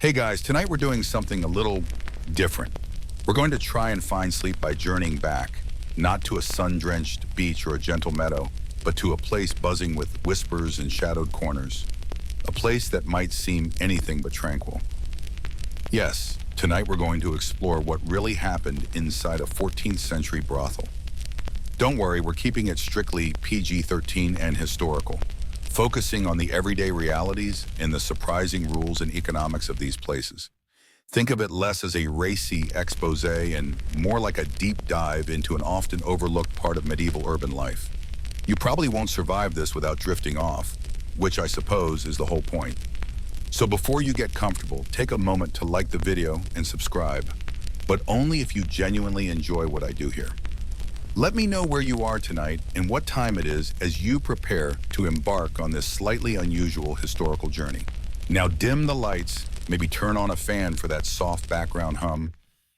Hey guys, tonight we're doing something a little different. We're going to try and find sleep by journeying back, not to a sun-drenched beach or a gentle meadow, but to a place buzzing with whispers and shadowed corners. A place that might seem anything but tranquil. Yes, tonight we're going to explore what really happened inside a 14th century brothel. Don't worry, we're keeping it strictly PG-13 and historical, focusing on the everyday realities and the surprising rules and economics of these places. Think of it less as a racy expose and more like a deep dive into an often overlooked part of medieval urban life. You probably won't survive this without drifting off, which I suppose is the whole point. So before you get comfortable, take a moment to like the video and subscribe, but only if you genuinely enjoy what I do here. Let me know where you are tonight and what time it is as you prepare to embark on this slightly unusual historical journey. Now dim the lights, maybe turn on a fan for that soft background hum,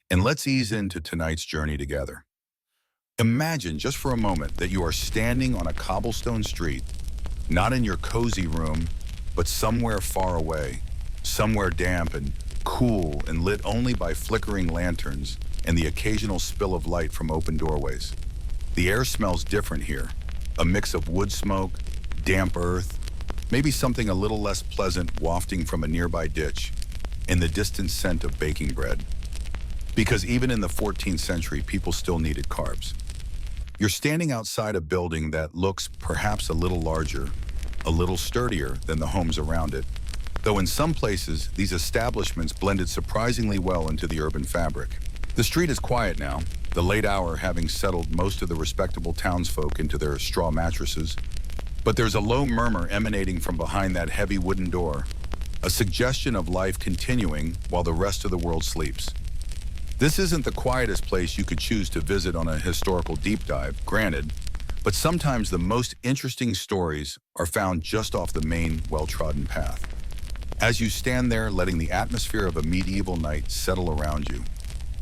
and let's ease into tonight's journey together. Imagine just for a moment that you are standing on a cobblestone street, not in your cozy room, but somewhere far away, somewhere damp and cool and lit only by flickering lanterns and the occasional spill of light from open doorways. The air smells different here, a mix of wood smoke, damp earth, maybe something a little less pleasant wafting from a nearby ditch, and the distant scent of baking bread. Because even in the 14th century, people still needed carbs. You're standing outside a building that looks perhaps a little larger, a little sturdier than the homes around it, though in some places, these establishments blended surprisingly well into the urban fabric. The street is quiet now, the late hour having settled most of the respectable townsfolk into their straw mattresses. But there's a low murmur emanating from behind that heavy wooden door, a suggestion of life continuing while the rest of the world sleeps. This isn't the quietest place you could choose to visit on a historical deep dive, granted, but sometimes the most interesting stories are found just off the main, well-trodden path. As you stand there letting the atmosphere of a medieval night settle around you,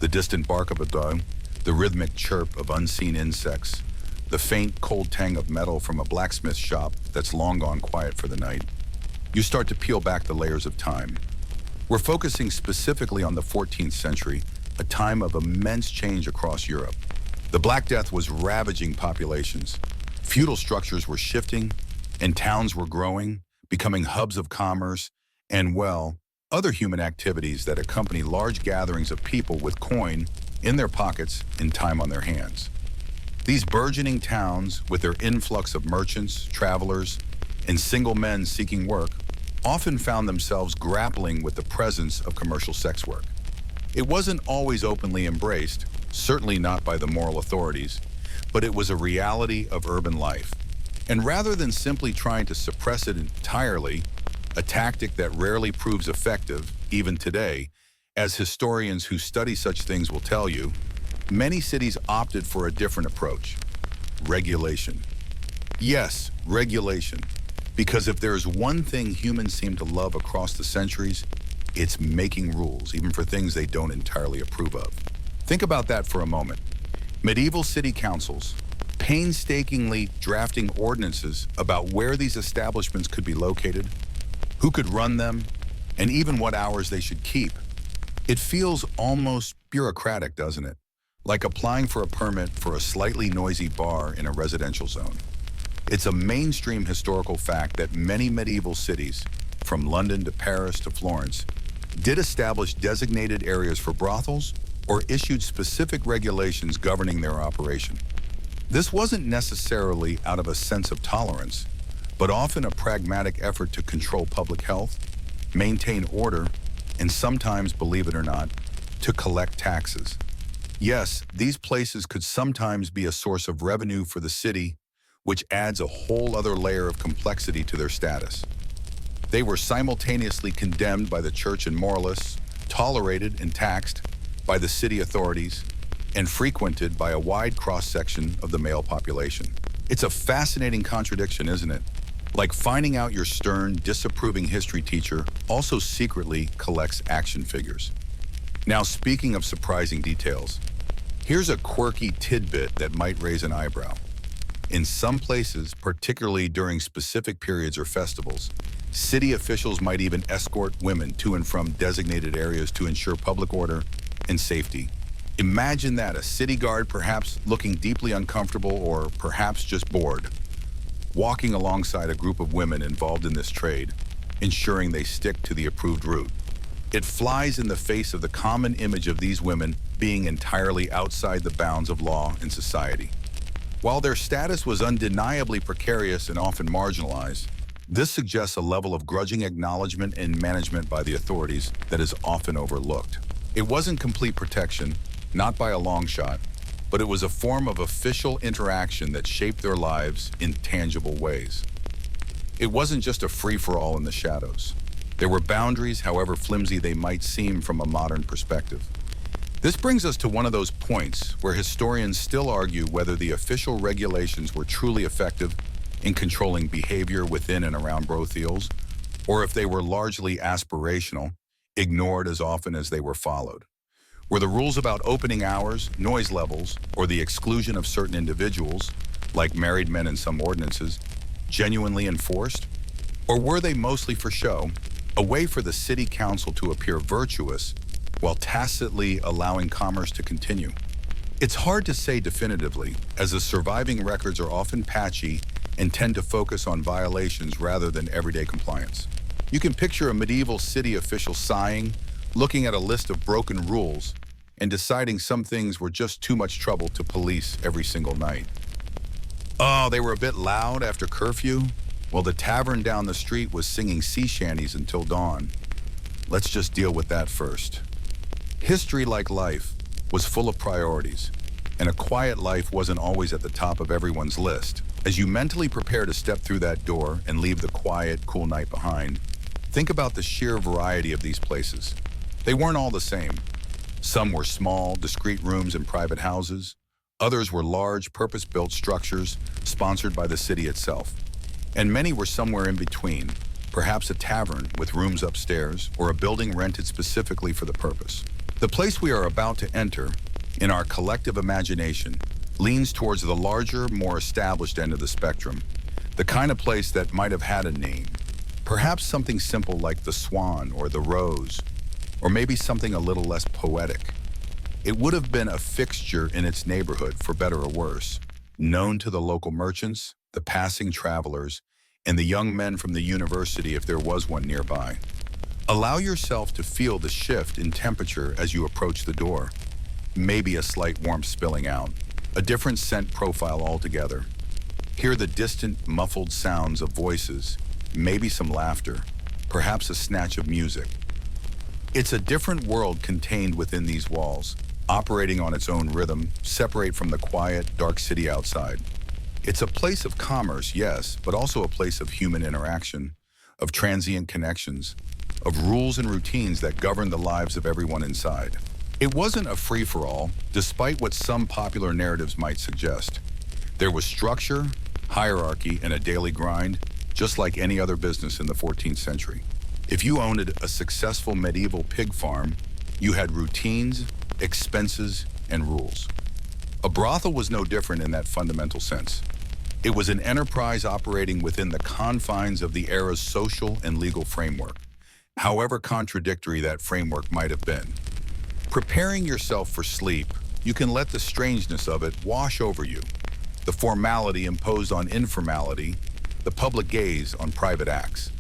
the distant bark of a dog, the rhythmic chirp of unseen insects, the faint, cold tang of metal from a blacksmith shop that's long gone quiet for the night, you start to peel back the layers of time. We're focusing specifically on the 14th century, a time of immense change across Europe. The Black Death was ravaging populations. Feudal structures were shifting, and towns were growing, becoming hubs of commerce, and, well, other human activities that accompany large gatherings of people with coin in their pockets and time on their hands. These burgeoning towns, with their influx of merchants, travelers, and single men seeking work, often found themselves grappling with the presence of commercial sex work. It wasn't always openly embraced, certainly not by the moral authorities, but it was a reality of urban life. And rather than simply trying to suppress it entirely, a tactic that rarely proves effective, even today, as historians who study such things will tell you, many cities opted for a different approach: regulation. Yes, regulation. Because if there's one thing humans seem to love across the centuries, it's making rules, even for things they don't entirely approve of. Think about that for a moment. Medieval city councils, painstakingly drafting ordinances about where these establishments could be located, who could run them, and even what hours they should keep. It feels almost bureaucratic, doesn't it? Like applying for a permit for a slightly noisy bar in a residential zone. It's a mainstream historical fact that many medieval cities, from London to Paris to Florence, did establish designated areas for brothels or issued specific regulations governing their operation. This wasn't necessarily out of a sense of tolerance, but often a pragmatic effort to control public health, maintain order, and sometimes, believe it or not, to collect taxes. Yes, these places could sometimes be a source of revenue for the city, which adds a whole other layer of complexity to their status. They were simultaneously condemned by the church and moralists, tolerated and taxed by the city authorities, and frequented by a wide cross-section of the male population. It's a fascinating contradiction, isn't it? Like finding out your stern, disapproving history teacher also secretly collects action figures. Now, speaking of surprising details, here's a quirky tidbit that might raise an eyebrow. In some places, particularly during specific periods or festivals, City officials might even escort women to and from designated areas to ensure public order and safety. Imagine that, a city guard perhaps looking deeply uncomfortable or perhaps just bored, walking alongside a group of women involved in this trade, ensuring they stick to the approved route. It flies in the face of the common image of these women being entirely outside the bounds of law and society. While their status was undeniably precarious and often marginalized, this suggests a level of grudging acknowledgement and management by the authorities that is often overlooked. It wasn't complete protection, not by a long shot, but it was a form of official interaction that shaped their lives in tangible ways. It wasn't just a free-for-all in the shadows. There were boundaries, however flimsy they might seem from a modern perspective. This brings us to one of those points where historians still argue whether the official regulations were truly effective in controlling behavior within and around brothels, or if they were largely aspirational, ignored as often as they were followed. Were the rules about opening hours, noise levels, or the exclusion of certain individuals, like married men in some ordinances, genuinely enforced? Or were they mostly for show, a way for the city council to appear virtuous while tacitly allowing commerce to continue? It's hard to say definitively, as the surviving records are often patchy and tend to focus on violations rather than everyday compliance. You can picture a medieval city official sighing, looking at a list of broken rules, and deciding some things were just too much trouble to police every single night. Oh, they were a bit loud after curfew? Well, the tavern down the street was singing sea shanties until dawn. Let's just deal with that first. History, like life, was full of priorities, and a quiet life wasn't always at the top of everyone's list. As you mentally prepare to step through that door and leave the quiet, cool night behind, think about the sheer variety of these places. They weren't all the same. Some were small, discreet rooms in private houses. Others were large, purpose-built structures sponsored by the city itself. And many were somewhere in between, perhaps a tavern with rooms upstairs or a building rented specifically for the purpose. The place we are about to enter, in our collective imagination, leans towards the larger, more established end of the spectrum, the kind of place that might have had a name. Perhaps something simple like the Swan or the Rose, or maybe something a little less poetic. It would have been a fixture in its neighborhood, for better or worse, known to the local merchants, the passing travelers, and the young men from the university if there was one nearby. Allow yourself to feel the shift in temperature as you approach the door. Maybe a slight warmth spilling out, a different scent profile altogether. Hear the distant, muffled sounds of voices, maybe some laughter, perhaps a snatch of music. It's a different world contained within these walls, operating on its own rhythm, separate from the quiet, dark city outside. It's a place of commerce, yes, but also a place of human interaction, of transient connections, of rules and routines that govern the lives of everyone inside. It wasn't a free-for-all, despite what some popular narratives might suggest. There was structure, hierarchy, and a daily grind, just like any other business in the 14th century. If you owned a successful medieval pig farm, you had routines, expenses, and rules. A brothel was no different in that fundamental sense. It was an enterprise operating within the confines of the era's social and legal framework, however contradictory that framework might have been. Preparing yourself for sleep, you can let the strangeness of it wash over you, the formality imposed on informality, the public gaze on private acts.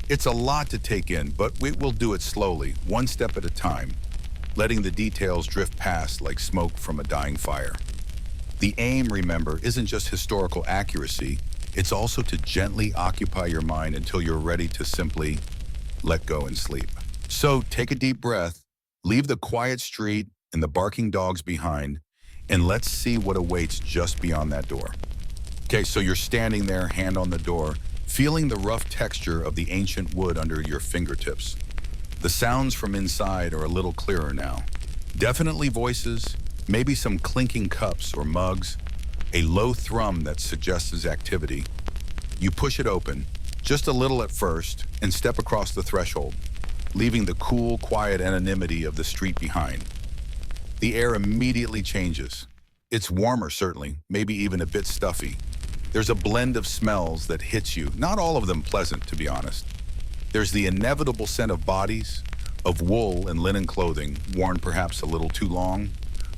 It's a lot to take in, but we will do it slowly, one step at a time, letting the details drift past like smoke from a dying fire. The aim, remember, isn't just historical accuracy, it's also to gently occupy your mind until you're ready to simply let go and sleep. So take a deep breath, leave the quiet street and the barking dogs behind, and let's see what awaits just beyond that door. Okay, so you're standing there, hand on the door, feeling the rough texture of the ancient wood under your fingertips. The sounds from inside are a little clearer now. Definitely voices, maybe some clinking cups or mugs, a low thrum that suggests activity. You push it open, just a little at first, and step across the threshold, leaving the cool, quiet anonymity of the street behind. The air immediately changes. It's warmer, certainly, maybe even a bit stuffy. There's a blend of smells that hits you, not all of them pleasant, to be honest. There's the inevitable scent of bodies, of wool and linen clothing worn perhaps a little too long,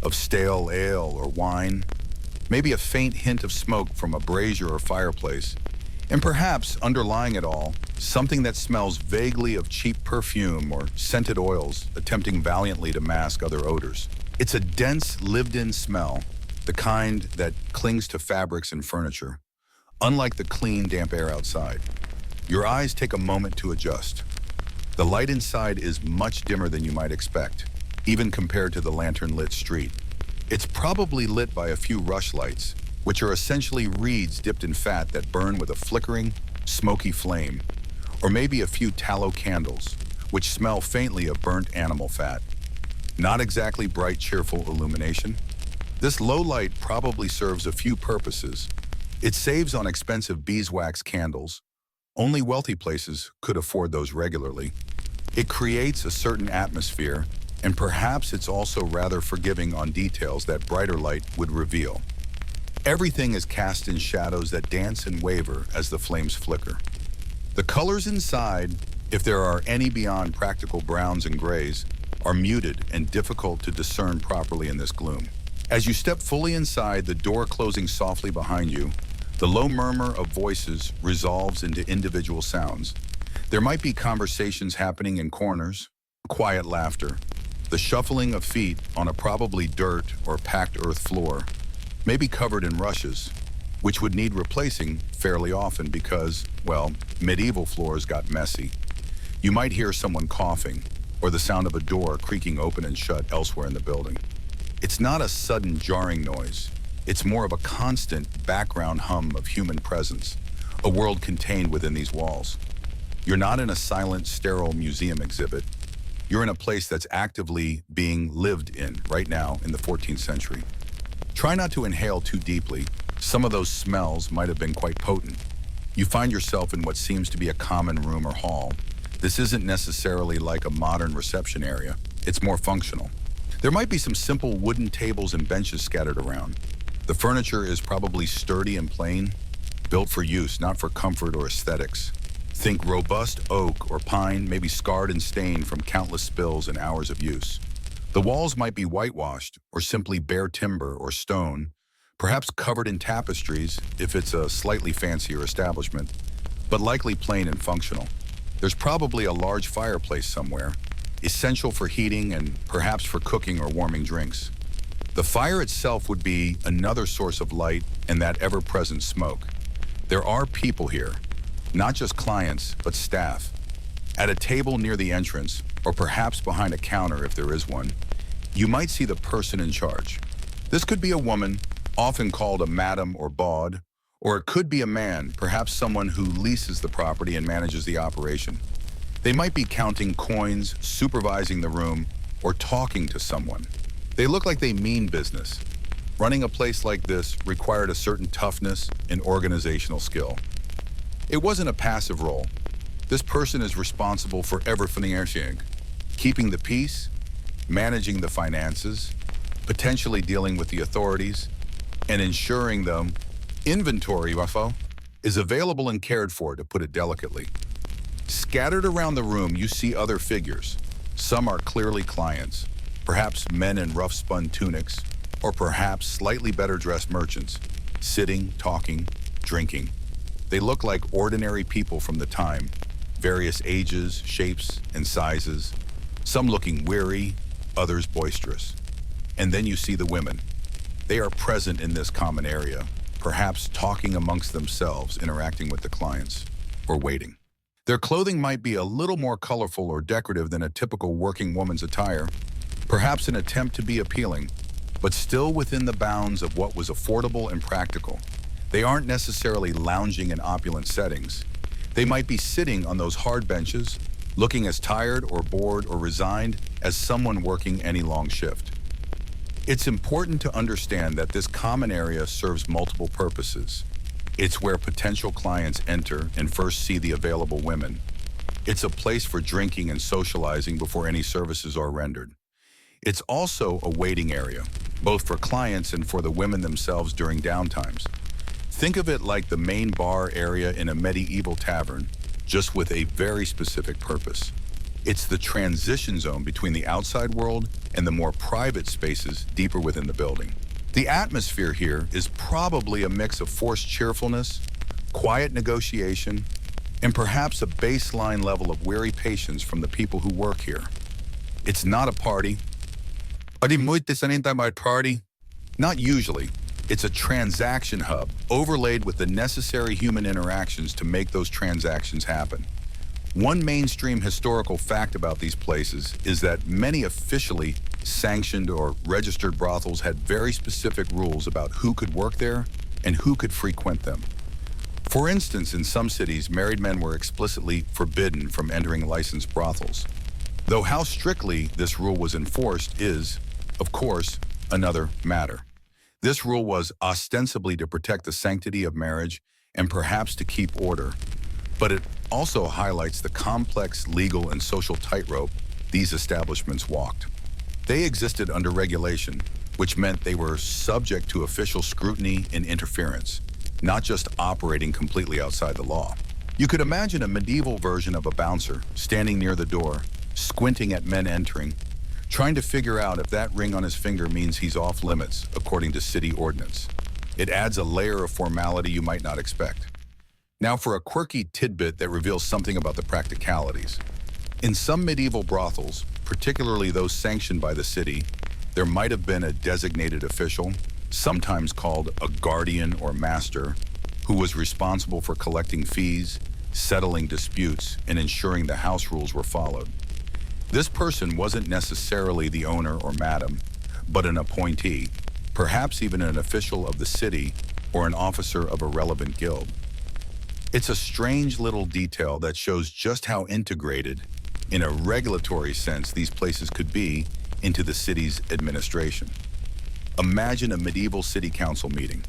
of stale ale or wine, maybe a faint hint of smoke from a brazier or fireplace, and perhaps underlying it all, something that smells vaguely of cheap perfume or scented oils attempting valiantly to mask other odors. It's a dense, lived-in smell, the kind that clings to fabrics and furniture, unlike the clean, damp air outside. Your eyes take a moment to adjust. The light inside is much dimmer than you might expect, even compared to the lantern-lit street. It's probably lit by a few rush lights, which are essentially reeds dipped in fat that burn with a flickering, smoky flame, or maybe a few tallow candles, which smell faintly of burnt animal fat. Not exactly bright, cheerful illumination. This low light probably serves a few purposes. It saves on expensive beeswax candles. Only wealthy places could afford those regularly. It creates a certain atmosphere, and perhaps it's also rather forgiving on details that brighter light would reveal. Everything is cast in shadows that dance and waver as the flames flicker. The colors inside, if there are any beyond practical browns and grays, are muted and difficult to discern properly in this gloom. As you step fully inside, the door closing softly behind you, the low murmur of voices resolves into individual sounds. There might be conversations happening in corners, quiet laughter, the shuffling of feet on a probably dirt or packed earth floor, maybe covered in rushes, which would need replacing fairly often because, well, medieval floors got messy. You might hear someone coughing, or the sound of a door creaking open and shut elsewhere in the building. It's not a sudden jarring noise. It's more of a constant background hum of human presence, a world contained within these walls. You're not in a silent, sterile museum exhibit. You're in a place that's actively being lived in right now in the 14th century. Try not to inhale too deeply. Some of those smells might have been quite potent. You find yourself in what seems to be a common room or hall. This isn't necessarily like a modern reception area. It's more functional. There might be some simple wooden tables and benches scattered around. The furniture is probably sturdy and plain, built for use, not for comfort or aesthetics. Think robust oak or pine, maybe scarred and stained from countless spills and hours of use. The walls might be whitewashed or simply bare timber or stone, perhaps covered in tapestries if it's a slightly fancier establishment, but likely plain and functional. There's probably a large fireplace somewhere, essential for heating and perhaps for cooking or warming drinks. The fire itself would be another source of light and that ever-present smoke. There are people here, not just clients, but staff. At a table near the entrance, or perhaps behind a counter if there is one, you might see the person in charge. This could be a woman, often called a madam or bawd, or it could be a man, perhaps someone who leases the property and manages the operation. They might be counting coins, supervising the room, or talking to someone. They look like they mean business. Running a place like this required a certain toughness and organizational skill. It wasn't a passive role. This person is responsible for everything, keeping the peace, managing the finances, potentially dealing with the authorities, and ensuring the inventory is available and cared for, to put it delicately. Scattered around the room, you see other figures. Some are clearly clients, perhaps men in rough-spun tunics, or perhaps slightly better-dressed merchants, sitting, talking, drinking. They look like ordinary people from the time, various ages, shapes, and sizes, some looking weary, others boisterous. And then you see the women. They are present in this common area, perhaps talking amongst themselves, interacting with the clients, or waiting. Their clothing might be a little more colorful or decorative than a typical working woman's attire, perhaps an attempt to be appealing, but still within the bounds of what was affordable and practical. They aren't necessarily lounging in opulent settings. They might be sitting on those hard benches, looking as tired or bored or resigned as someone working any long shift. It's important to understand that this common area serves multiple purposes. It's where potential clients enter and first see the available women. It's a place for drinking and socializing before any services are rendered. It's also a waiting area, both for clients and for the women themselves during downtimes. Think of it like the main bar area in a medieval tavern, just with a very specific purpose. It's the transition zone between the outside world and the more private spaces deeper within the building. The atmosphere here is probably a mix of forced cheerfulness, quiet negotiation, and perhaps a baseline level of weary patience from the people who work here. It's not a party. Party? Not usually. It's a transaction hub overlaid with the necessary human interactions to make those transactions happen. One mainstream historical fact about these places is that many officially sanctioned or registered brothels had very specific rules about who could work there and who could frequent them. For instance, in some cities, married men were explicitly forbidden from entering licensed brothels. Though how strictly this rule was enforced is, of course, another matter. This rule was ostensibly to protect the sanctity of marriage and perhaps to keep order, but it also highlights the complex legal and social tightrope these establishments walked. They existed under regulation, which meant they were subject to official scrutiny and interference, not just operating completely outside the law. You could imagine a medieval version of a bouncer standing near the door, squinting at men entering, trying to figure out if that ring on his finger means he's off limits according to city ordinance. It adds a layer of formality you might not expect. Now for a quirky tidbit that reveals something about the practicalities. In some medieval brothels, particularly those sanctioned by the city, there might have been a designated official, sometimes called a guardian or master, who was responsible for collecting fees, settling disputes, and ensuring the house rules were followed. This person wasn't necessarily the owner or madam, but an appointee, perhaps even an official of the city or an officer of a relevant guild. It's a strange little detail that shows just how integrated, in a regulatory sense, these places could be into the city's administration. Imagine a medieval city council meeting.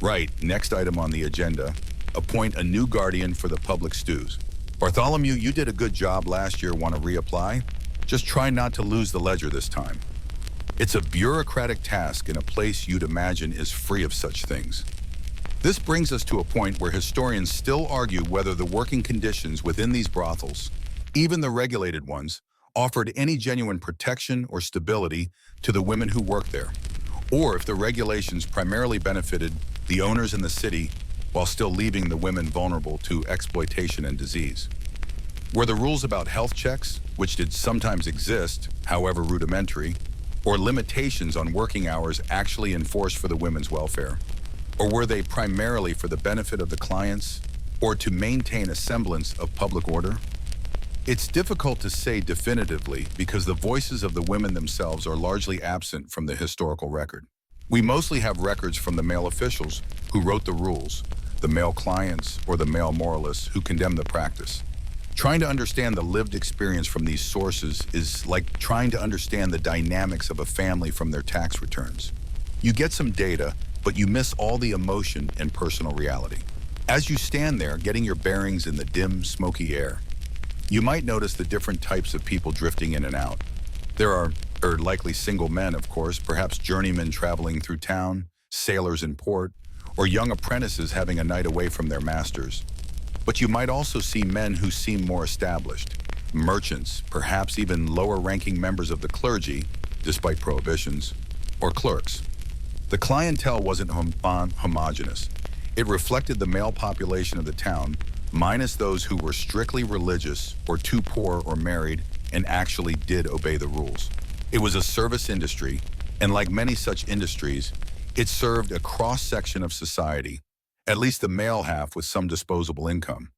Right, next item on the agenda, appoint a new guardian for the public stews. Bartholomew, you did a good job last year, want to reapply? Just try not to lose the ledger this time. It's a bureaucratic task in a place you'd imagine is free of such things. This brings us to a point where historians still argue whether the working conditions within these brothels, even the regulated ones, offered any genuine protection or stability to the women who worked there, or if the regulations primarily benefited the owners in the city while still leaving the women vulnerable to exploitation and disease. Were the rules about health checks, which did sometimes exist, however rudimentary, or limitations on working hours actually enforced for the women's welfare? Or were they primarily for the benefit of the clients or to maintain a semblance of public order? It's difficult to say definitively because the voices of the women themselves are largely absent from the historical record. We mostly have records from the male officials who wrote the rules, the male clients or the male moralists who condemned the practice. Trying to understand the lived experience from these sources is like trying to understand the dynamics of a family from their tax returns. You get some data, but you miss all the emotion and personal reality. As you stand there, getting your bearings in the dim, smoky air, you might notice the different types of people drifting in and out. There are likely single men, of course, perhaps journeymen traveling through town, sailors in port, or young apprentices having a night away from their masters. But you might also see men who seem more established, merchants, perhaps even lower-ranking members of the clergy, despite prohibitions, or clerks. The clientele wasn't homogeneous. It reflected the male population of the town, minus those who were strictly religious or too poor or married and actually did obey the rules. It was a service industry, and like many such industries, it served a cross-section of society, at least the male half with some disposable income.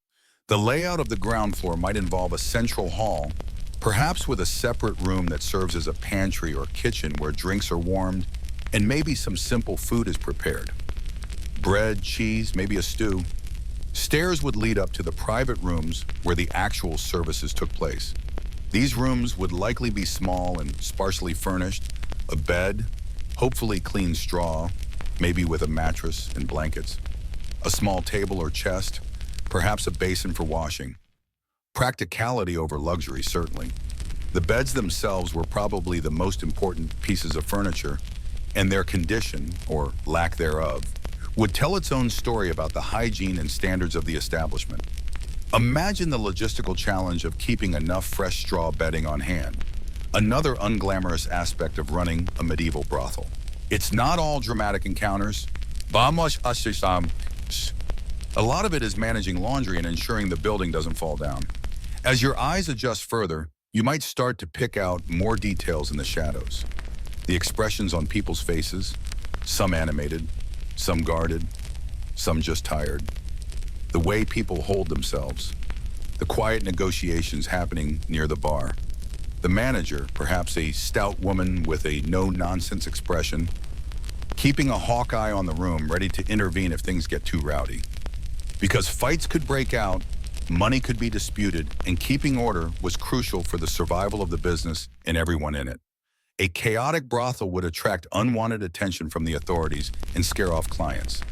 The layout of the ground floor might involve a central hall, perhaps with a separate room that serves as a pantry or kitchen where drinks are warmed and maybe some simple food is prepared. Bread, cheese, maybe a stew. Stairs would lead up to the private rooms where the actual services took place. These rooms would likely be small and sparsely furnished, a bed, hopefully clean straw, maybe with a mattress and blankets, a small table or chest, perhaps a basin for washing. Practicality over luxury, certainly. The beds themselves were probably the most important pieces of furniture, and their condition, or lack thereof, would tell its own story about the hygiene and standards of the establishment. Imagine the logistical challenge of keeping enough fresh straw bedding on hand. Another unglamorous aspect of running a medieval brothel. It's not all dramatic encounters. Vamos a hacer. A lot of it is managing laundry and ensuring the building doesn't fall down. As your eyes adjust further, you might start to pick out more details in the shadows. The expressions on people's faces, some animated, some guarded, some just tired. The way people hold themselves. The quiet negotiations happening near the bar. The manager, perhaps a stout woman with a no-nonsense expression, keeping a hawk eye on the room, ready to intervene if things get too rowdy. Because fights could break out, money could be disputed, and keeping order was crucial for the survival of the business and everyone in it. A chaotic brothel would attract unwanted attention from the authorities and scare off clients.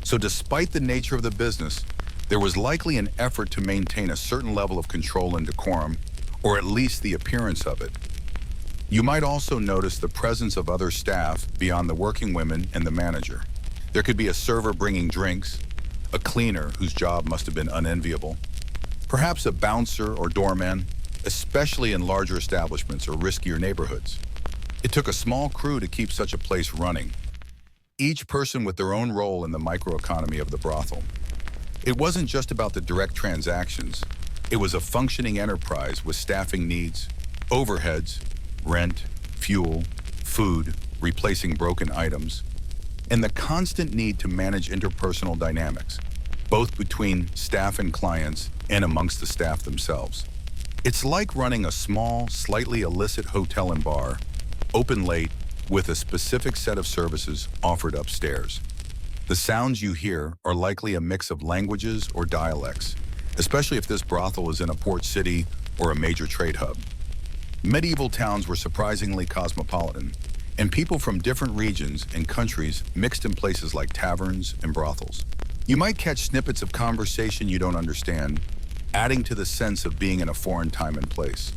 So despite the nature of the business, there was likely an effort to maintain a certain level of control and decorum, or at least the appearance of it. You might also notice the presence of other staff beyond the working women and the manager. There could be a server bringing drinks, a cleaner whose job must have been unenviable, perhaps a bouncer or doorman, especially in larger establishments or riskier neighborhoods. It took a small crew to keep such a place running, each person with their own role in the microeconomy of the brothel. It wasn't just about the direct transactions. It was a functioning enterprise with staffing needs, overheads, rent, fuel, food, replacing broken items, and the constant need to manage interpersonal dynamics, both between staff and clients and amongst the staff themselves. It's like running a small, slightly illicit hotel and bar, open late, with a specific set of services offered upstairs. The sounds you hear are likely a mix of languages or dialects, especially if this brothel is in a port city or a major trade hub. Medieval towns were surprisingly cosmopolitan, and people from different regions and countries mixed in places like taverns and brothels. You might catch snippets of conversation you don't understand, adding to the sense of being in a foreign time and place.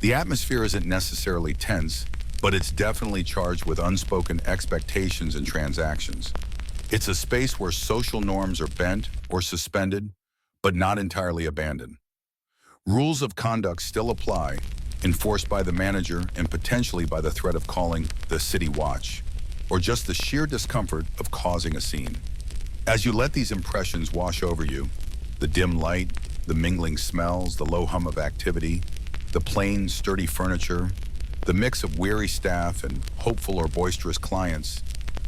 The atmosphere isn't necessarily tense, but it's definitely charged with unspoken expectations and transactions. It's a space where social norms are bent or suspended, but not entirely abandoned. Rules of conduct still apply, enforced by the manager and potentially by the threat of calling the city watch, or just the sheer discomfort of causing a scene. As you let these impressions wash over you, the dim light, the mingling smells, the low hum of activity, the plain, sturdy furniture, the mix of weary staff and hopeful or boisterous clients,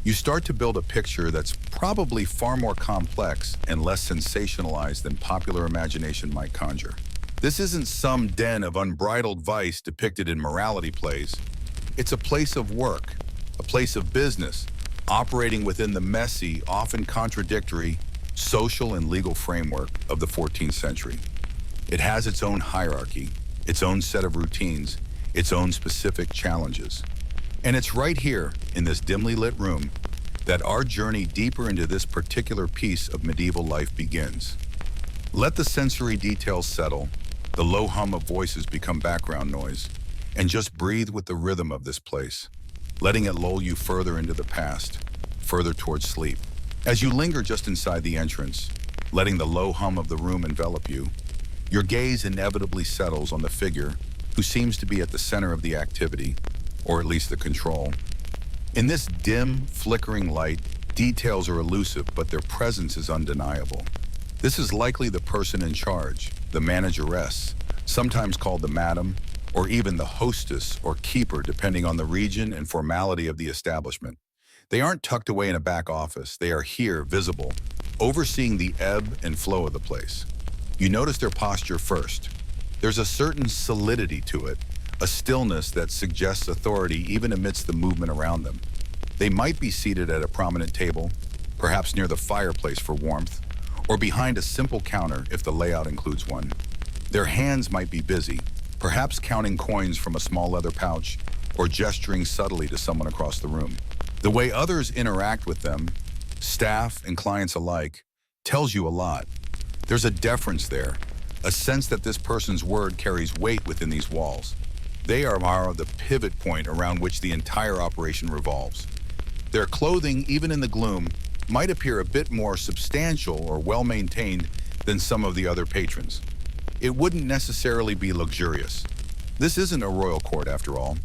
you start to build a picture that's probably far more complex and less sensationalized than popular imagination might conjure. This isn't some den of unbridled vice depicted in morality plays. It's a place of work, a place of business, operating within the messy, often contradictory, social and legal framework of the 14th century. It has its own hierarchy, its own set of routines, its own specific challenges. And it's right here, in this dimly lit room, that our journey deeper into this particular piece of medieval life begins. Let the sensory details settle, the low hum of voices become background noise, and just breathe with the rhythm of this place, letting it lull you further into the past, further towards sleep. As you linger just inside the entrance, letting the low hum of the room envelop you, your gaze inevitably settles on the figure who seems to be at the center of the activity, or at least the control. In this dim, flickering light, details are elusive, but their presence is undeniable. This is likely the person in charge, the manageress, sometimes called the madam, or even the hostess or keeper, depending on the region and formality of the establishment. They aren't tucked away in a back office. They are here, visible, overseeing the ebb and flow of the place. You notice their posture first. There's a certain solidity to it, a stillness that suggests authority even amidst the movement around them. They might be seated at a prominent table, perhaps near the fireplace for warmth, or behind a simple counter if the layout includes one. Their hands might be busy, perhaps counting coins from a small leather pouch, or gesturing subtly to someone across the room. The way others interact with them, staff and clients alike, tells you a lot. There's a deference there, a sense that this person's word carries weight within these walls. They are the pivot point around which the entire operation revolves. Their clothing, even in the gloom, might appear a bit more substantial or well-maintained than some of the other patrons. It wouldn't necessarily be luxurious. This isn't a royal court after all,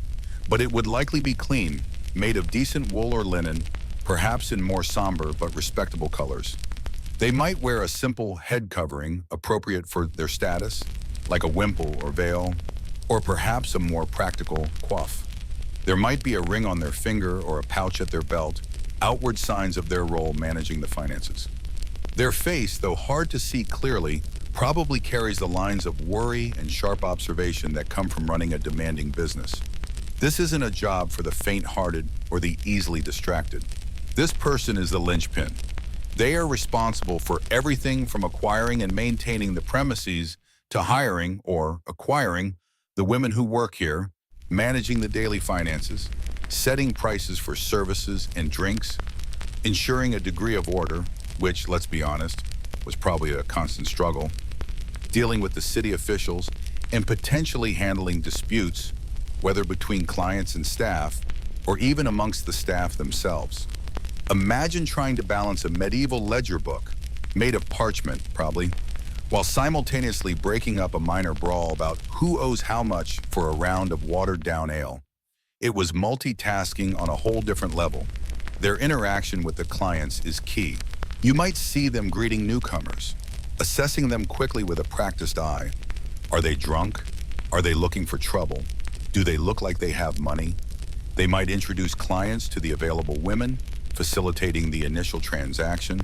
but it would likely be clean, made of decent wool or linen, perhaps in more somber but respectable colors. They might wear a simple head covering appropriate for their status, like a wimple or veil, or perhaps a more practical coif. There might be a ring on their finger or a pouch at their belt, outward signs of their role managing the finances. Their face, though hard to see clearly, probably carries the lines of worry and sharp observation that come from running a demanding business. This isn't a job for the faint-hearted or the easily distracted. This person is the linchpin. They are responsible for everything from acquiring and maintaining the premises to hiring or acquiring the women who work here, managing the daily finances, setting prices for services and drinks, ensuring a degree of order, which, let's be honest, was probably a constant struggle, dealing with the city officials, and potentially handling disputes, whether between clients and staff, or even amongst the staff themselves. Imagine trying to balance a medieval ledger book, made of parchment, probably, while simultaneously breaking up a minor brawl about who owes how much for a round of watered-down ale. It was multitasking on a whole different level. Their interaction with the clients is key. You might see them greeting newcomers, assessing them quickly with a practiced eye. Are they drunk? Are they looking for trouble? Do they look like they have money? They might introduce clients to the available women, facilitating the initial transaction,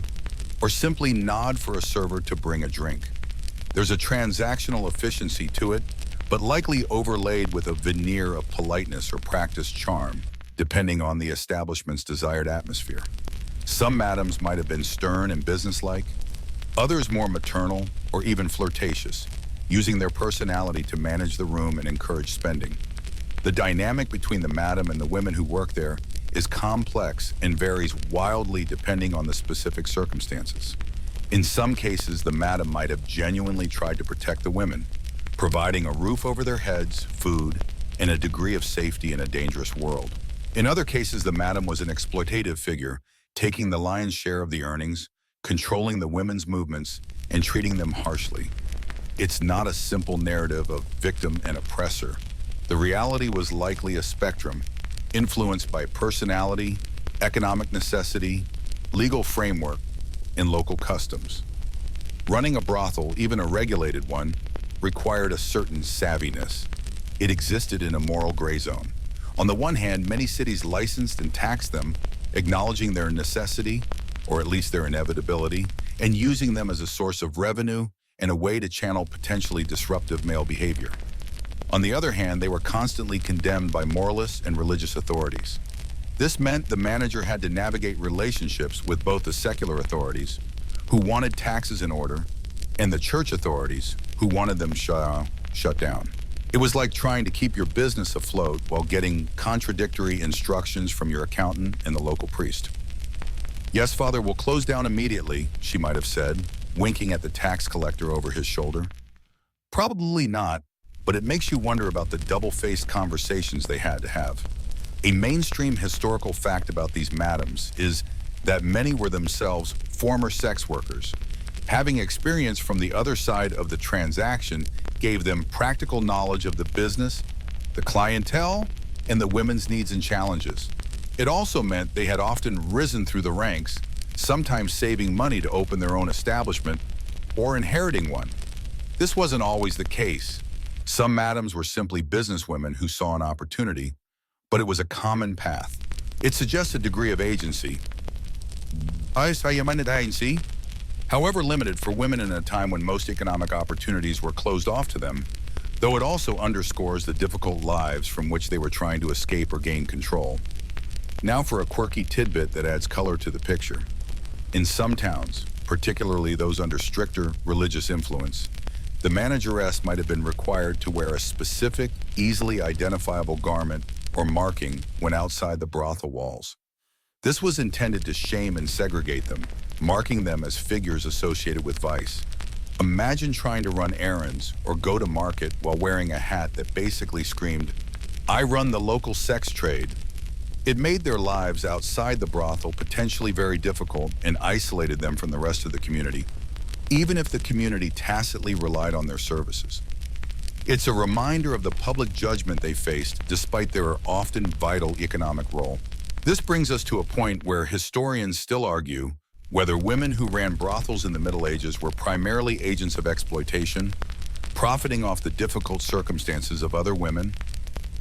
or simply nod for a server to bring a drink. There's a transactional efficiency to it, but likely overlaid with a veneer of politeness or practiced charm, depending on the establishment's desired atmosphere. Some madams might have been stern and businesslike, others more maternal or even flirtatious, using their personality to manage the room and encourage spending. The dynamic between the madam and the women who work there is complex and varies wildly depending on the specific circumstances. In some cases, the madam might have genuinely tried to protect the women, providing a roof over their heads, food, and a degree of safety in a dangerous world. In other cases, the madam was an exploitative figure, taking the lion's share of the earnings, controlling the women's movements, and treating them harshly. It's not a simple narrative of victim and oppressor. The reality was likely a spectrum, influenced by personality, economic necessity, legal framework, and local customs. Running a brothel, even a regulated one, required a certain savviness. It existed in a moral gray zone. On the one hand, many cities licensed and taxed them, acknowledging their necessity, or at least their inevitability, and using them as a source of revenue and a way to channel potentially disruptive male behavior. On the other hand, they were constantly condemned by moralists and religious authorities. This meant the manager had to navigate relationships with both the secular authorities, who wanted taxes in order, and the church authorities, who wanted them shut down. It was like trying to keep your business afloat while getting contradictory instructions from your accountant and the local priest. "Yes, Father, we'll close down immediately," she might have said, winking at the tax collector over his shoulder. Probably not, but it makes you wonder about the double-faced conversations they had to have. A mainstream historical fact about these madams is that many were themselves former sex workers. Having experience from the other side of the transaction gave them practical knowledge of the business, the clientele, and the women's needs and challenges. It also meant they had often risen through the ranks, sometimes saving money to open their own establishment or inheriting one. This wasn't always the case. Some madams were simply businesswomen who saw an opportunity, but it was a common path. It suggests a degree of agency. However limited for women in a time when most economic opportunities were closed off to them, though it also underscores the difficult lives from which they were trying to escape or gain control. Now for a quirky tidbit that adds color to the picture. In some towns, particularly those under stricter religious influence, the manageress might have been required to wear a specific, easily identifiable garment or marking when outside the brothel walls. This was intended to shame and segregate them, marking them as figures associated with vice. Imagine trying to run errands or go to market while wearing a hat that basically screamed, "I run the local sex trade." It made their lives outside the brothel potentially very difficult and isolated them from the rest of the community. even if the community tacitly relied on their services. It's a reminder of the public judgment they faced despite their often vital economic role. This brings us to a point where historians still argue whether women who ran brothels in the Middle Ages were primarily agents of exploitation, profiting off the difficult circumstances of other women,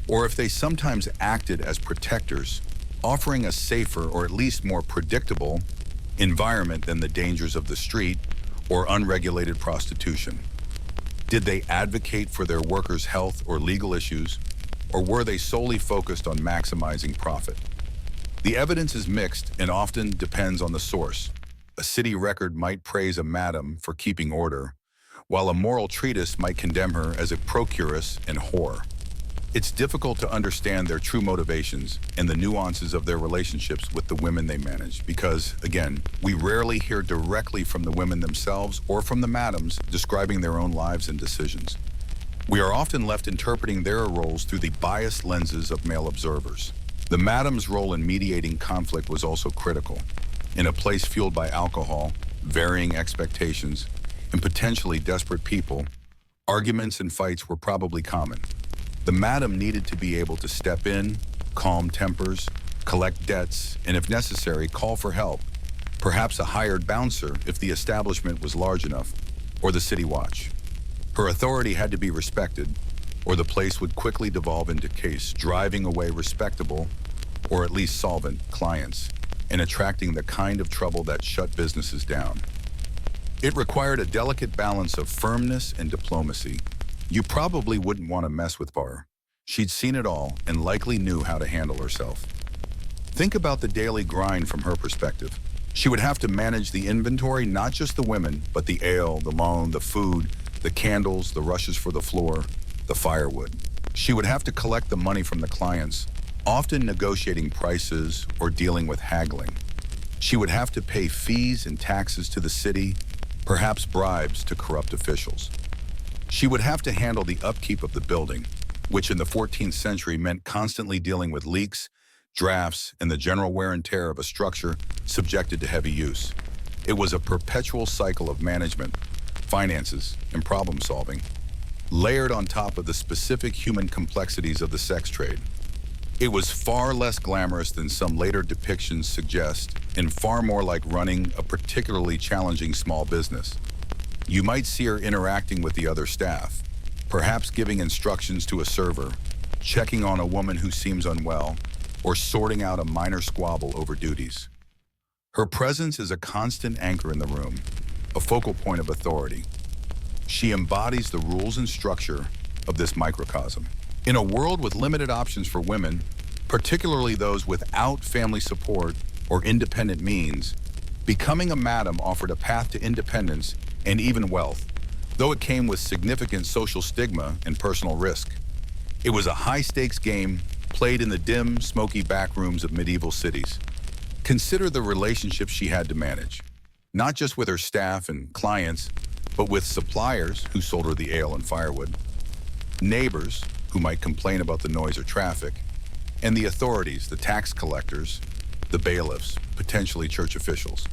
or if they sometimes acted as protectors, offering a safer or at least more predictable environment than the dangers of the street or unregulated prostitution. Did they advocate for their workers' health or legal issues, or were they solely focused on maximizing profit? The evidence is mixed and often depends on the source. A city record might praise a madam for keeping order, while a moral treatise might condemn her as a procuress and whore. It's difficult to understand their true motivations and the nuances of their relationships with the women they manage because, again, we rarely hear directly from the women themselves or from the madams describing their own lives and decisions. We are often left interpreting their roles through the biased lenses of male observers. The madam's role in mediating conflict was also critical. In a place fueled by alcohol, varying expectations, and potentially desperate people, arguments and fights were probably common. The madam needed to be able to step in, calm tempers, collect debts, and if necessary, call for help. Perhaps a hired bouncer if the establishment was large enough, or the city watch. Her authority had to be respected, or the place would quickly devolve into case, driving away respectable, or at least solvent, clients, and attracting the kind of trouble that shut businesses down. It required a delicate balance of firmness and diplomacy. You probably wouldn't want to mess with Bar. She'd seen it all and likely knew how to handle herself. Think about the daily grind from her perspective. She would have to manage the inventory, not just the women, but the ale, the loan, the food, the candles, the rushes for the floor, the firewood. She would have to collect the money from the clients, often negotiating prices or dealing with haggling. She would have to pay fees and taxes to the city, perhaps bribes to corrupt officials. She would have to handle the upkeep of the building, which in the 14th century meant constantly dealing with leaks, drafts, and the general wear and tear of a structure subjected to heavy use. It was a perpetual cycle of management, finances, and problem solving, layered on top of the specific human complexities of the sex trade. It was far less glamorous than some later depictions suggest, and far more like running a particularly challenging small business. You might see her interacting with the other staff, perhaps giving instructions to a server, checking on a woman who seems unwell, or sorting out a minor squabble over duties. Her presence is a constant anchor in the room, a focal point of authority. She embodies the rules and structure of this microcosm. In a world with limited options for women, particularly those without family support or independent means, becoming a madam offered a path to independence and even wealth, though it came with significant social stigma and personal risk. It was a high-stakes game played in the dim, smoky backrooms of medieval cities. Consider the relationships she had to manage, not just with her staff and clients, but with suppliers who sold her the ale and firewood, neighbors who might complain about the noise or traffic, and the authorities, the tax collectors, the bailiffs, potentially church officials.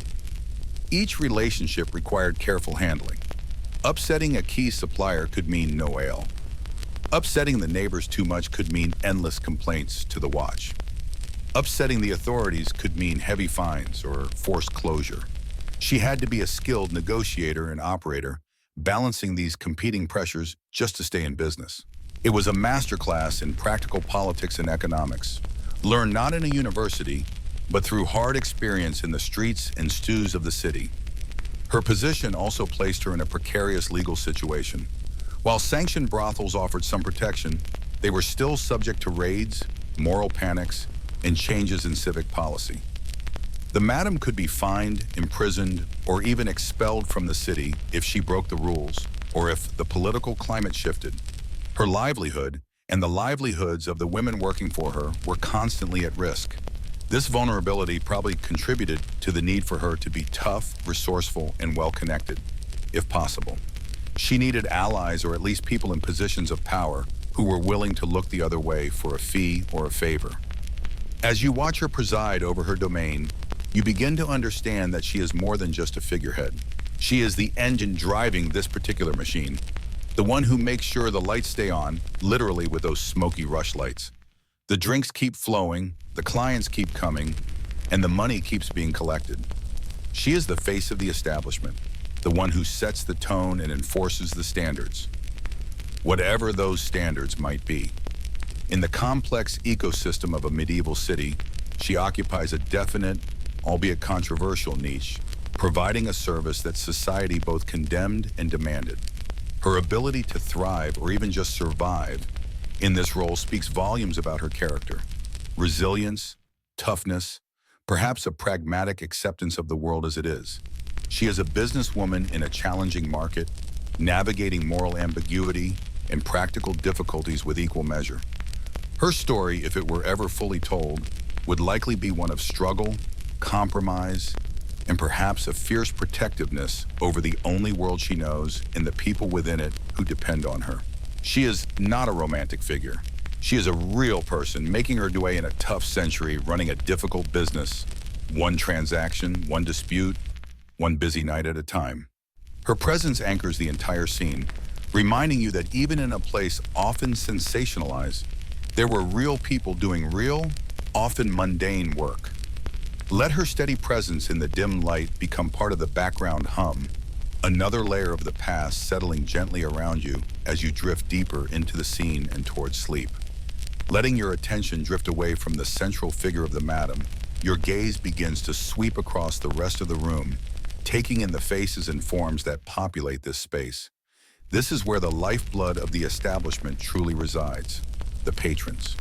Each relationship required careful handling. Upsetting a key supplier could mean no ale. Upsetting the neighbors too much could mean endless complaints to the watch. Upsetting the authorities could mean heavy fines or forced closure. She had to be a skilled negotiator and operator, balancing these competing pressures just to stay in business. It was a masterclass in practical politics and economics, learned not in a university, but through hard experience in the streets and stews of the city. Her position also placed her in a precarious legal situation. While sanctioned brothels offered some protection, they were still subject to raids, moral panics, and changes in civic policy. The madam could be fined, imprisoned, or even expelled from the city if she broke the rules or if the political climate shifted. Her livelihood and the livelihoods of the women working for her were constantly at risk. This vulnerability probably contributed to the need for her to be tough, resourceful, and well-connected, if possible. She needed allies or at least people in positions of power who were willing to look the other way for a fee or a favor. As you watch her preside over her domain, you begin to understand that she is more than just a figurehead. She is the engine driving this particular machine, the one who makes sure the lights stay on, literally with those smoky rush lights. The drinks keep flowing, the clients keep coming, and the money keeps being collected. She is the face of the establishment, the one who sets the tone and enforces the standards, whatever those standards might be. In the complex ecosystem of a medieval city, she occupies a definite, albeit controversial niche, providing a service that society both condemned and demanded. Her ability to thrive, or even just survive, in this role speaks volumes about her character. Resilience, toughness, perhaps a pragmatic acceptance of the world as it is. She is a businesswoman in a challenging market, navigating moral ambiguity and practical difficulties with equal measure. Her story, if it were ever fully told, would likely be one of struggle, compromise, and perhaps a fierce protectiveness over the only world she knows and the people within it who depend on her. She is not a romantic figure. She is a real person making her way in a tough century, running a difficult business, one transaction, one dispute, one busy night at a time. Her presence anchors the entire scene, reminding you that even in a place often sensationalized, there were real people doing real, often mundane work. Let her steady presence in the dim light become part of the background hum, another layer of the past settling gently around you as you drift deeper into the scene and towards sleep. Letting your attention drift away from the central figure of the madam, your gaze begins to sweep across the rest of the room, taking in the faces and forms that populate this space. This is where the lifeblood of the establishment truly resides, the patrons.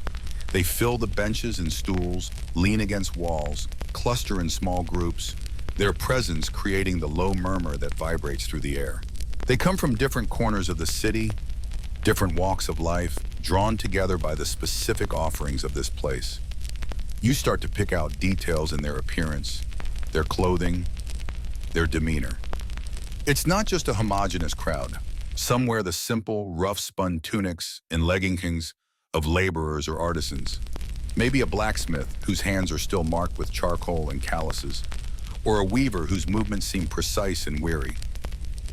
They fill the benches and stools, lean against walls, cluster in small groups, their presence creating the low murmur that vibrates through the air. They come from different corners of the city, different walks of life, drawn together by the specific offerings of this place. You start to pick out details in their appearance, their clothing, their demeanor. It's not just a homogeneous crowd. Some wear the simple, rough-spun tunics and leggings of laborers or artisans. Maybe a blacksmith whose hands are still marked with charcoal and calluses, or a weaver whose movements seem precise and weary.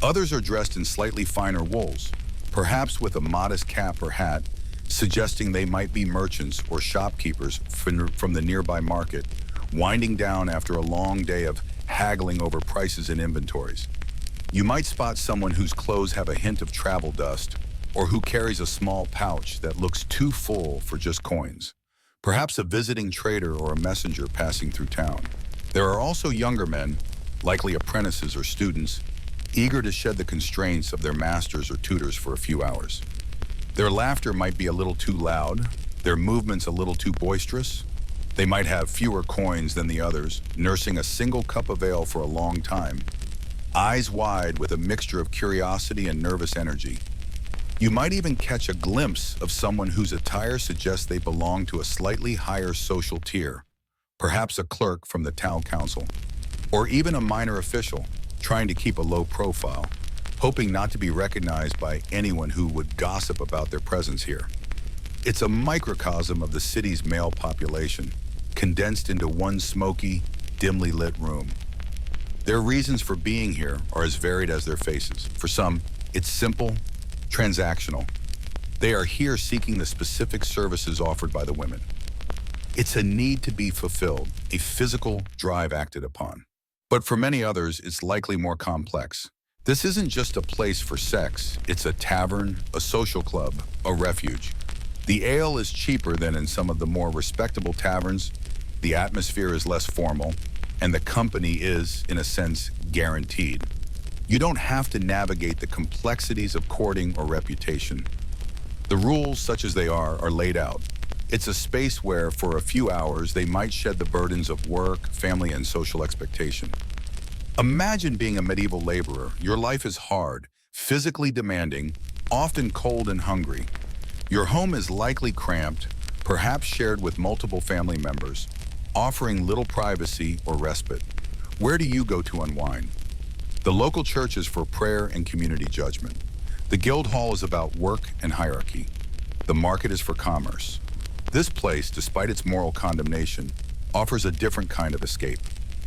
Others are dressed in slightly finer wools, perhaps with a modest cap or hat, suggesting they might be merchants or shopkeepers from the nearby market, winding down after a long day of haggling over prices and inventories. You might spot someone whose clothes have a hint of travel dust, or who carries a small pouch that looks too full for just coins. Perhaps a visiting trader or a messenger passing through town. There are also younger men, likely apprentices or students, eager to shed the constraints of their masters or tutors for a few hours. Their laughter might be a little too loud, their movements a little too boisterous. They might have fewer coins than the others, nursing a single cup of ale for a long time, eyes wide with a mixture of curiosity and nervous energy. You might even catch a glimpse of someone whose attire suggests they belong to a slightly higher social tier, perhaps a clerk from the town council, or even a minor official trying to keep a low profile, hoping not to be recognized by anyone who would gossip about their presence here. It's a microcosm of the city's male population, condensed into one smoky, dimly lit room. Their reasons for being here are as varied as their faces. For some, it's simple, transactional. They are here seeking the specific services offered by the women. It's a need to be fulfilled, a physical drive acted upon. But for many others, it's likely more complex. This isn't just a place for sex, it's a tavern, a social club, a refuge. The ale is cheaper than in some of the more respectable taverns, the atmosphere is less formal, and the company is, in a sense, guaranteed. You don't have to navigate the complexities of courting or reputation. The rules, such as they are laid out. It's a space where, for a few hours, they might shed the burdens of work, family, and social expectation. Imagine being a medieval laborer. Your life is hard, physically demanding, often cold and hungry. Your home is likely cramped, perhaps shared with multiple family members, offering little privacy or respite. Where do you go to unwind? The local church is for prayer and community judgment. The guild hall is about work and hierarchy. The market is for commerce. This place, despite its moral condemnation, offers a different kind of escape.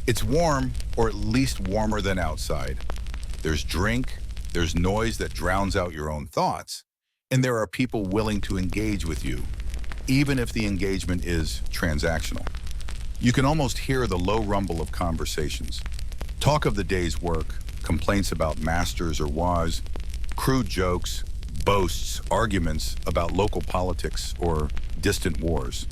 It's warm, or at least warmer than outside. There's drink, there's noise that drowns out your own thoughts, and there are people willing to engage with you, even if the engagement is transactional. You can almost hear the low rumble of conversations. Talk of the day's work, complaints about masters or was, crude jokes, boasts, arguments about local politics or distant wars.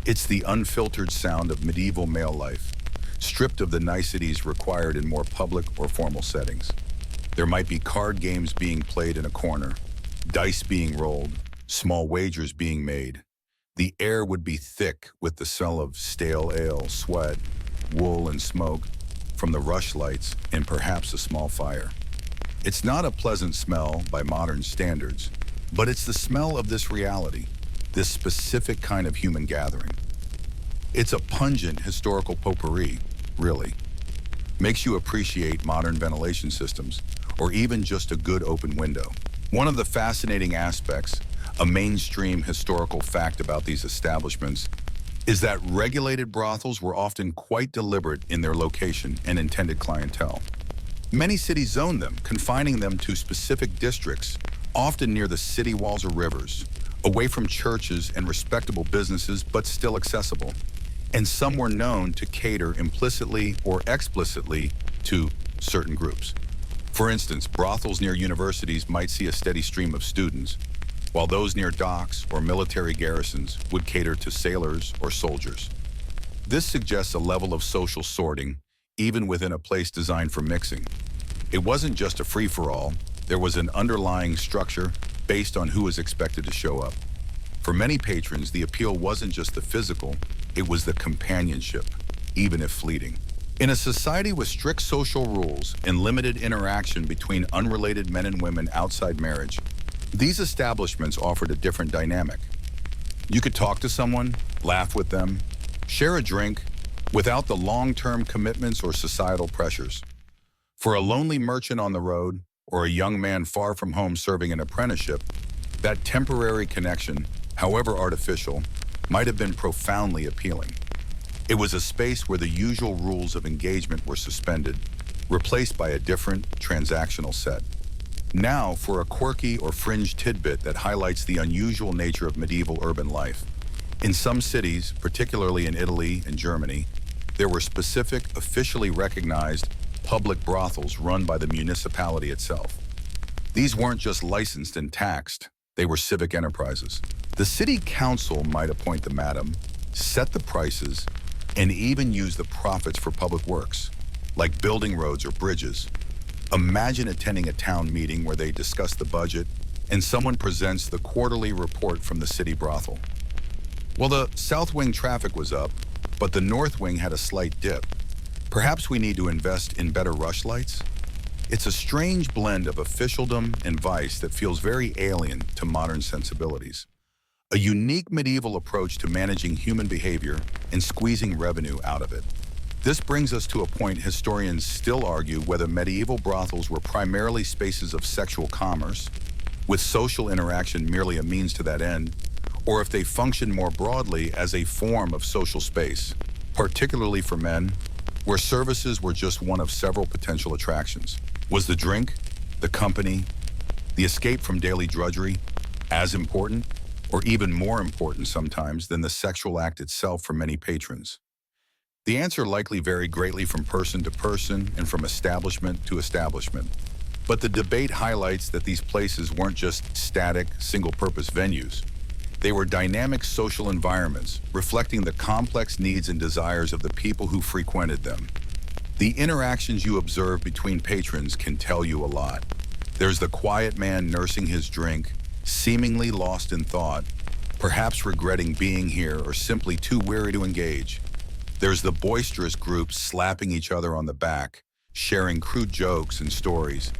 It's the unfiltered sound of medieval male life, stripped of the niceties required in more public or formal settings. There might be card games being played in a corner, dice being rolled, small wagers being made. The air would be thick with the smell of stale ale, sweat, wool, and smoke from the rush lights and perhaps a small fire. It's not a pleasant smell by modern standards, but it's the smell of this reality, this specific kind of human gathering. It's a pungent historical potpourri, really. Makes you appreciate modern ventilation systems, or even just a good open window. One of the fascinating aspects, a mainstream historical fact about these establishments, is that regulated brothels were often quite deliberate in their location and intended clientele. Many cities zoned them, confining them to specific districts, often near the city walls or rivers, away from churches and respectable businesses, but still accessible. And some were known to cater implicitly or explicitly to certain groups. For instance, brothels near universities might see a steady stream of students, while those near docks or military garrisons would cater to sailors or soldiers. This suggests a level of social sorting, even within a place designed for mixing. It wasn't just a free-for-all, there was an underlying structure based on who was expected to show up. For many patrons, the appeal wasn't just the physical, it was the companionship, even if fleeting. In a society with strict social rules and limited interaction between unrelated men and women outside marriage, these establishments offered a different dynamic. You could talk to someone, laugh with them, share a drink, without the long-term commitments or societal pressures. For a lonely merchant on the road, or a young man far from home serving an apprenticeship, that temporary connection, however artificial, might have been profoundly appealing. It was a space where the usual rules of engagement were suspended, replaced by a different transactional set. Now, for a quirky or fringe tidbit that highlights the unusual nature of medieval urban life. In some cities, particularly in Italy and Germany, there were specific, officially recognized public brothels run by the municipality itself. These weren't just licensed and taxed, they were civic enterprises. The city council might appoint the madam, set the prices, and even use the profits for public works, like building roads or bridges. Imagine attending a town meeting where they discuss the budget and someone presents the quarterly report from the city brothel. Well, the south wing traffic was up, but the north wing had a slight dip. Perhaps we need to invest in better rush lights? It's a strange blend of officialdom and vice that feels very alien to modern sensibilities. A unique medieval approach to managing human behavior and squeezing revenue out of it. This brings us to a point historians still argue whether medieval brothels were primarily spaces of sexual commerce, with social interaction merely a means to that end, or if they functioned more broadly as a form of social space, particularly for men, where services were just one of several potential attractions. Was the drink, the company, the escape from daily drudgery as important, or even more important sometimes than the sexual act itself for many patrons? The answer likely varied greatly from person to person and from establishment to establishment. But the debate highlights that these places weren't just static, single-purpose venues. They were dynamic social environments, reflecting the complex needs and desires of the people who frequented them. The interactions you observe between patrons can tell you a lot. There's the quiet man nursing his drink, seemingly lost in thought, perhaps regretting being here or simply too weary to engage. There's the boisterous group slapping each other on the back, sharing crude jokes and stories,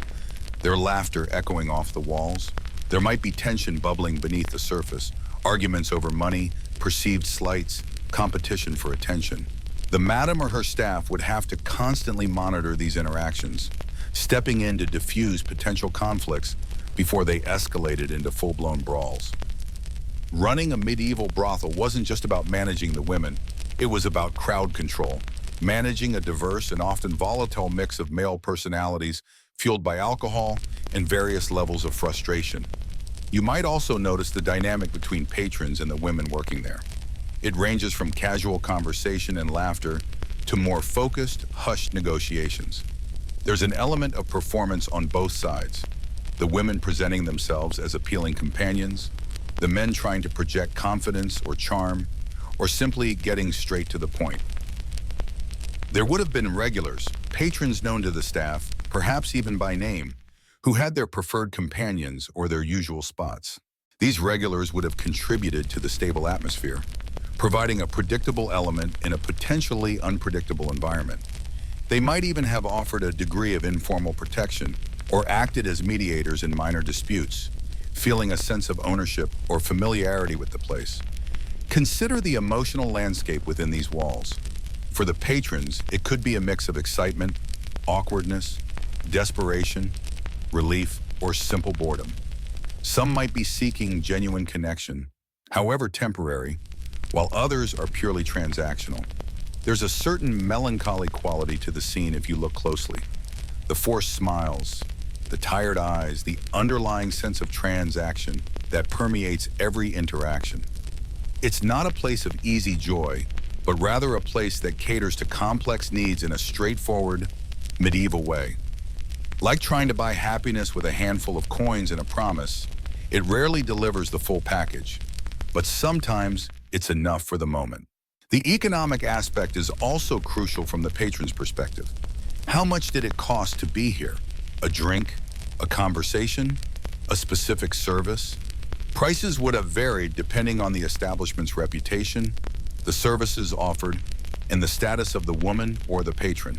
their laughter echoing off the walls. There might be tension bubbling beneath the surface, arguments over money, perceived slights, competition for attention. The madam or her staff would have to constantly monitor these interactions, stepping in to diffuse potential conflicts before they escalated into full-blown brawls. Running a medieval brothel wasn't just about managing the women, it was about crowd control, managing a diverse and often volatile mix of male personalities fueled by alcohol and various levels of frustration. You might also notice the dynamic between patrons and the women working there. It ranges from casual conversation and laughter to more focused, hushed negotiations. There's an element of performance on both sides, the women presenting themselves as appealing companions, the men trying to project confidence or charm, or simply getting straight to the point. There would have been regulars, patrons known to the staff, perhaps even by name, who had their preferred companions or their usual spots. These regulars would have contributed to the stable atmosphere, providing a predictable element in a potentially unpredictable environment. They might even have offered a degree of informal protection or acted as mediators in minor disputes, feeling a sense of ownership or familiarity with the place. Consider the emotional landscape within these walls. For the patrons, it could be a mix of excitement, awkwardness, desperation, relief, or simple boredom. Some might be seeking genuine connection, however temporary, while others are purely transactional. There's a certain melancholy quality to the scene if you look closely. The forced smiles, the tired eyes, the underlying sense of transaction that permeates every interaction. It's not a place of easy joy, but rather a place that caters to complex needs in a straightforward, medieval way. Like trying to buy happiness with a handful of coins and a promise, it rarely delivers the full package, but sometimes it's enough for the moment. The economic aspect is also crucial from the patron's perspective. How much did it cost to be here? A drink, a conversation, a specific service? Prices would have varied depending on the establishment's reputation, the services offered, and the status of the woman or the patron.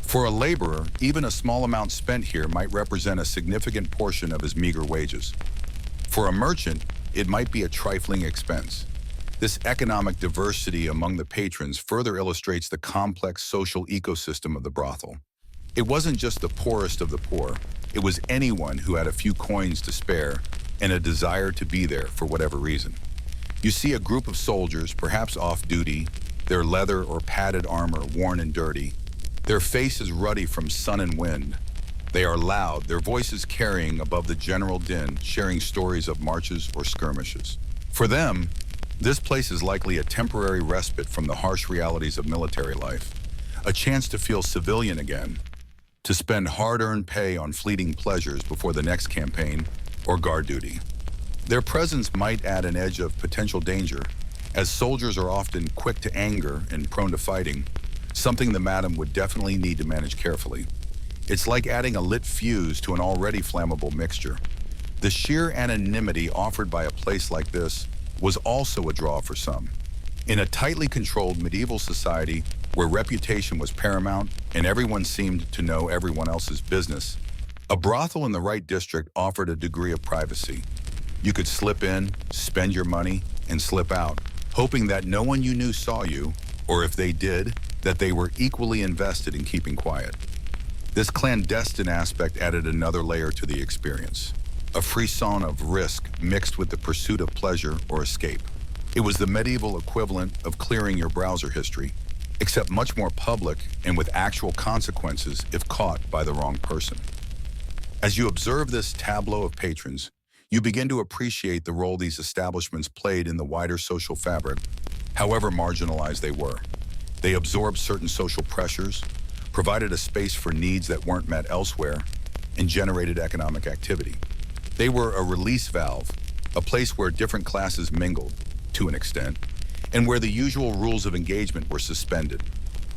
For a laborer, even a small amount spent here might represent a significant portion of his meager wages. For a merchant, it might be a trifling expense. This economic diversity among the patrons further illustrates the complex social ecosystem of the brothel. It wasn't just the poorest of the poor, it was anyone who had a few coins to spare and a desire to be there for whatever reason. You see a group of soldiers, perhaps off-duty, their leather or padded armor worn and dirty, their faces ruddy from sun and wind. They are loud, their voices carrying above the general din, sharing stories of marches or skirmishes. For them, this place is likely a temporary respite from the harsh realities of military life, a chance to feel civilian again, to spend hard-earned pay on fleeting pleasures before the next campaign or guard duty. Their presence might add an edge of potential danger, as soldiers are often quick to anger and prone to fighting, something the madam would definitely need to manage carefully. It's like adding a lit fuse to an already flammable mixture. The sheer anonymity offered by a place like this was also a draw for some. In a tightly controlled medieval society where reputation was paramount and everyone seemed to know everyone else's business, a brothel in the right district offered a degree of privacy. You could slip in, spend your money, and slip out, hoping that no one you knew saw you, or if they did, that they were equally invested in keeping quiet. This clandestine aspect added another layer to the experience, a frisson of risk mixed with the pursuit of pleasure or escape. It was the medieval equivalent of clearing your browser history, except much more public and with actual consequences if caught by the wrong person. As you observe this tableau of patrons, you begin to appreciate the role these establishments played in the wider social fabric, however marginalized they were. They absorbed certain social pressures, provided a space for needs that weren't met elsewhere, and generated economic activity. They were a release valve, a place where different classes mingled, to an extent, and where the usual rules of engagement were suspended.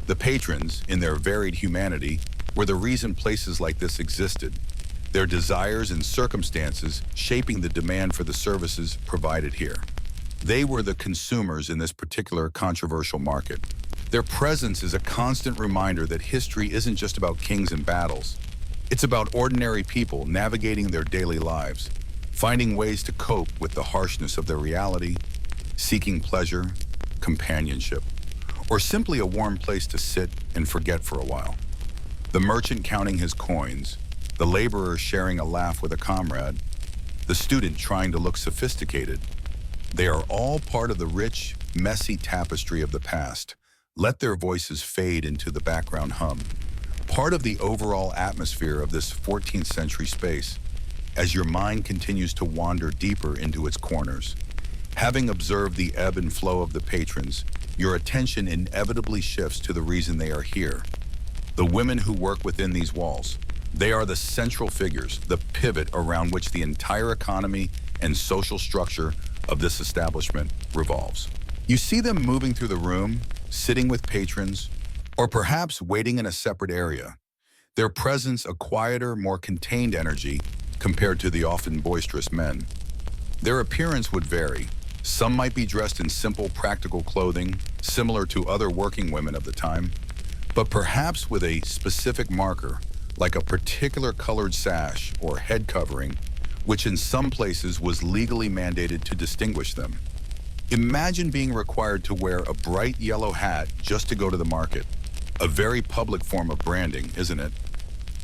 The patrons, in their varied humanity, were the reason places like this existed, their desires and circumstances shaping the demand for the services provided here. They were the consumers in this particular controversial market. Their presence is a constant reminder that history isn't just about kings and battles. It's about ordinary people navigating their daily lives, finding ways to cope with the harshness of their reality, seeking pleasure, companionship, or simply a warm place to sit and forget for a while. The merchant counting his coins, the laborer sharing a laugh with a comrade, the student trying to look sophisticated. They are all part of the rich, messy tapestry of the past. Let their voices fade into the background hum, part of the overall atmosphere of this 14th century space as your mind continues to wander deeper into its corners. Having observed the ebb and flow of the patrons, your attention inevitably shifts to the reason they are here. The women who work within these walls. They are the central figures, the pivot around which the entire economy and social structure of this establishment revolves. You see them moving through the room, sitting with patrons, or perhaps waiting in a separate area. Their presence a quieter, more contained energy compared to the often boisterous men. Their appearance would vary. Some might be dressed in simple, practical clothing, similar to other working women of the time, but perhaps with a specific marker, like a particular colored sash or head covering, which in some places was legally mandated to distinguish them. Imagine being required to wear a bright yellow hat just to go to the market. A very public form of branding, isn't it?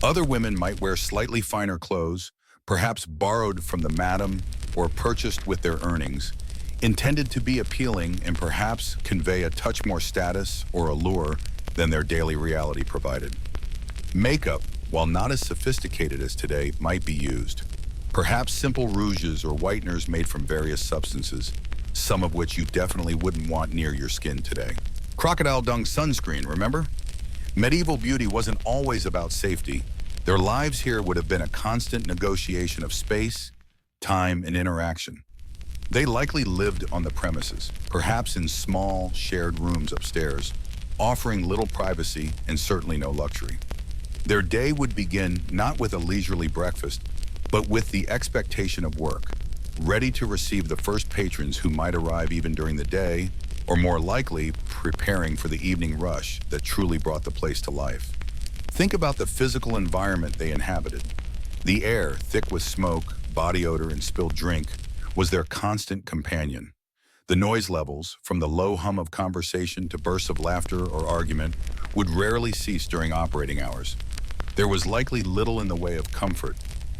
Other women might wear slightly finer clothes, perhaps borrowed from the madam or purchased with their earnings, intended to be appealing and perhaps convey a touch more status or allure than their daily reality provided. Makeup, while not as sophisticated as today, might be used. Perhaps simple rouges or whiteners made from various substances, some of which you definitely wouldn't want near your skin today. Crocodile dung sunscreen, remember? Medieval beauty wasn't always about safety. Their lives here would have been a constant negotiation of space, time, and interaction. They likely lived on the premises, perhaps in small, shared rooms upstairs, offering little privacy and certainly no luxury. Their day would begin not with a leisurely breakfast, but with the expectation of work, ready to receive the first patrons who might arrive even during the day, or more likely, preparing for the evening rush that truly brought the place to life. Think about the physical environment they inhabited. The air, thick with smoke, body odor, and spilled drink, was their constant companion. The noise levels, from the low hum of conversation to bursts of laughter or argument, would rarely cease during operating hours. There was likely little in the way of comfort: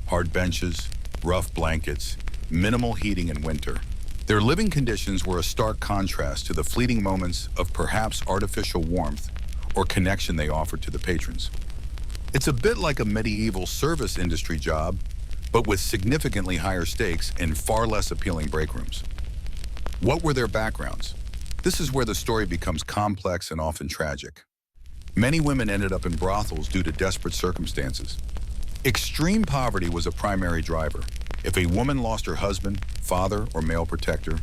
hard benches, rough blankets, minimal heating in winter. Their living conditions were a stark contrast to the fleeting moments of perhaps artificial warmth or connection they offered to the patrons. It's a bit like a medieval service industry job, but with significantly higher stakes and far less appealing break rooms. What were their backgrounds? This is where the story becomes complex and often tragic. Many women ended up in brothels due to desperate circumstances. Extreme poverty was a primary driver. If a woman lost her husband, father, or male protector,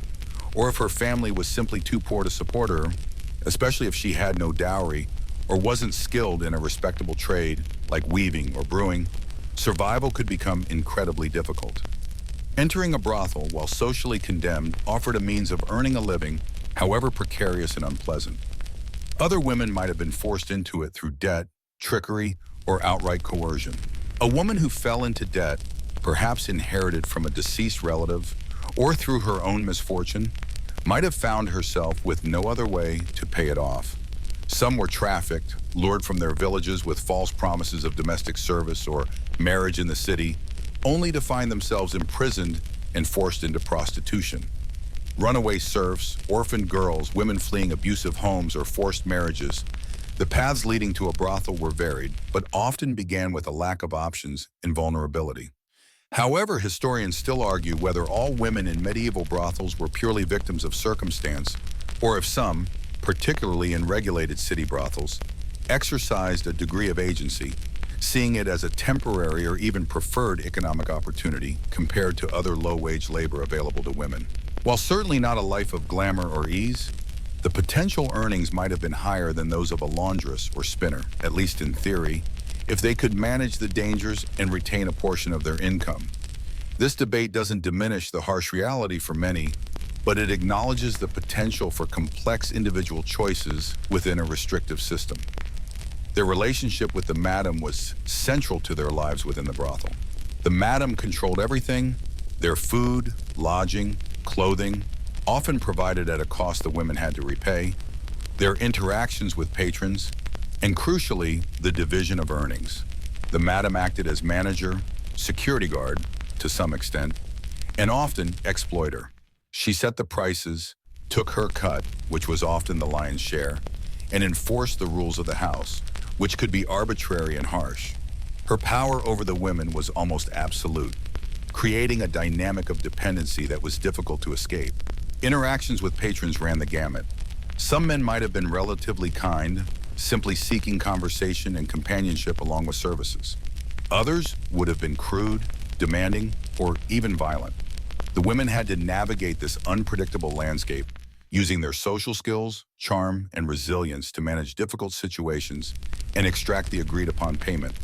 or if her family was simply too poor to support her, especially if she had no dowry or wasn't skilled in a respectable trade like weaving or brewing, survival could become incredibly difficult. Entering a brothel, while socially condemned, offered a means of earning a living, however precarious and unpleasant. Other women might have been forced into it through debt, trickery, or outright coercion. A woman who fell into debt, perhaps inherited from a deceased relative, or through her own misfortune, might have found herself with no other way to pay it off. Some were trafficked, lured from their villages with false promises of domestic service or marriage in the city, only to find themselves imprisoned and forced into prostitution. Runaway serfs, orphaned girls, women fleeing abusive homes or forced marriages. The paths leading to a brothel were varied, but often began with a lack of options and vulnerability. However, historians still argue whether all women in medieval brothels were purely victims of circumstance, or if some, particularly in regulated city brothels, exercised a degree of agency, seeing it as a temporary or even preferred economic opportunity compared to other low-wage labor available to women. While certainly not a life of glamour or ease, the potential earnings might have been higher than those of a laundress or spinner, at least in theory, if they could manage the dangers and retain a portion of their income. This debate doesn't diminish the harsh reality for many, but it acknowledges the potential for complex individual choices within a restrictive system. Their relationship with the madam was central to their lives within the brothel. The madam controlled everything: their food, lodging, clothing, often provided at a cost the women had to repay, their interactions with patrons, and crucially, the division of earnings. The madam acted as manager, security guard, to some extent, and often exploiter. She set the prices, took her cut, which was often the lion's share, and enforced the rules of the house, which could be arbitrary and harsh. Her power over the women was almost absolute, creating a dynamic of dependency that was difficult to escape. Interactions with patrons ran the gamut. Some men might have been relatively kind, simply seeking conversation and companionship along with services. Others would have been crude, demanding, or even violent. The women had to navigate this unpredictable landscape, using their social skills, charm, and resilience to manage difficult situations and extract the agreed-upon payment.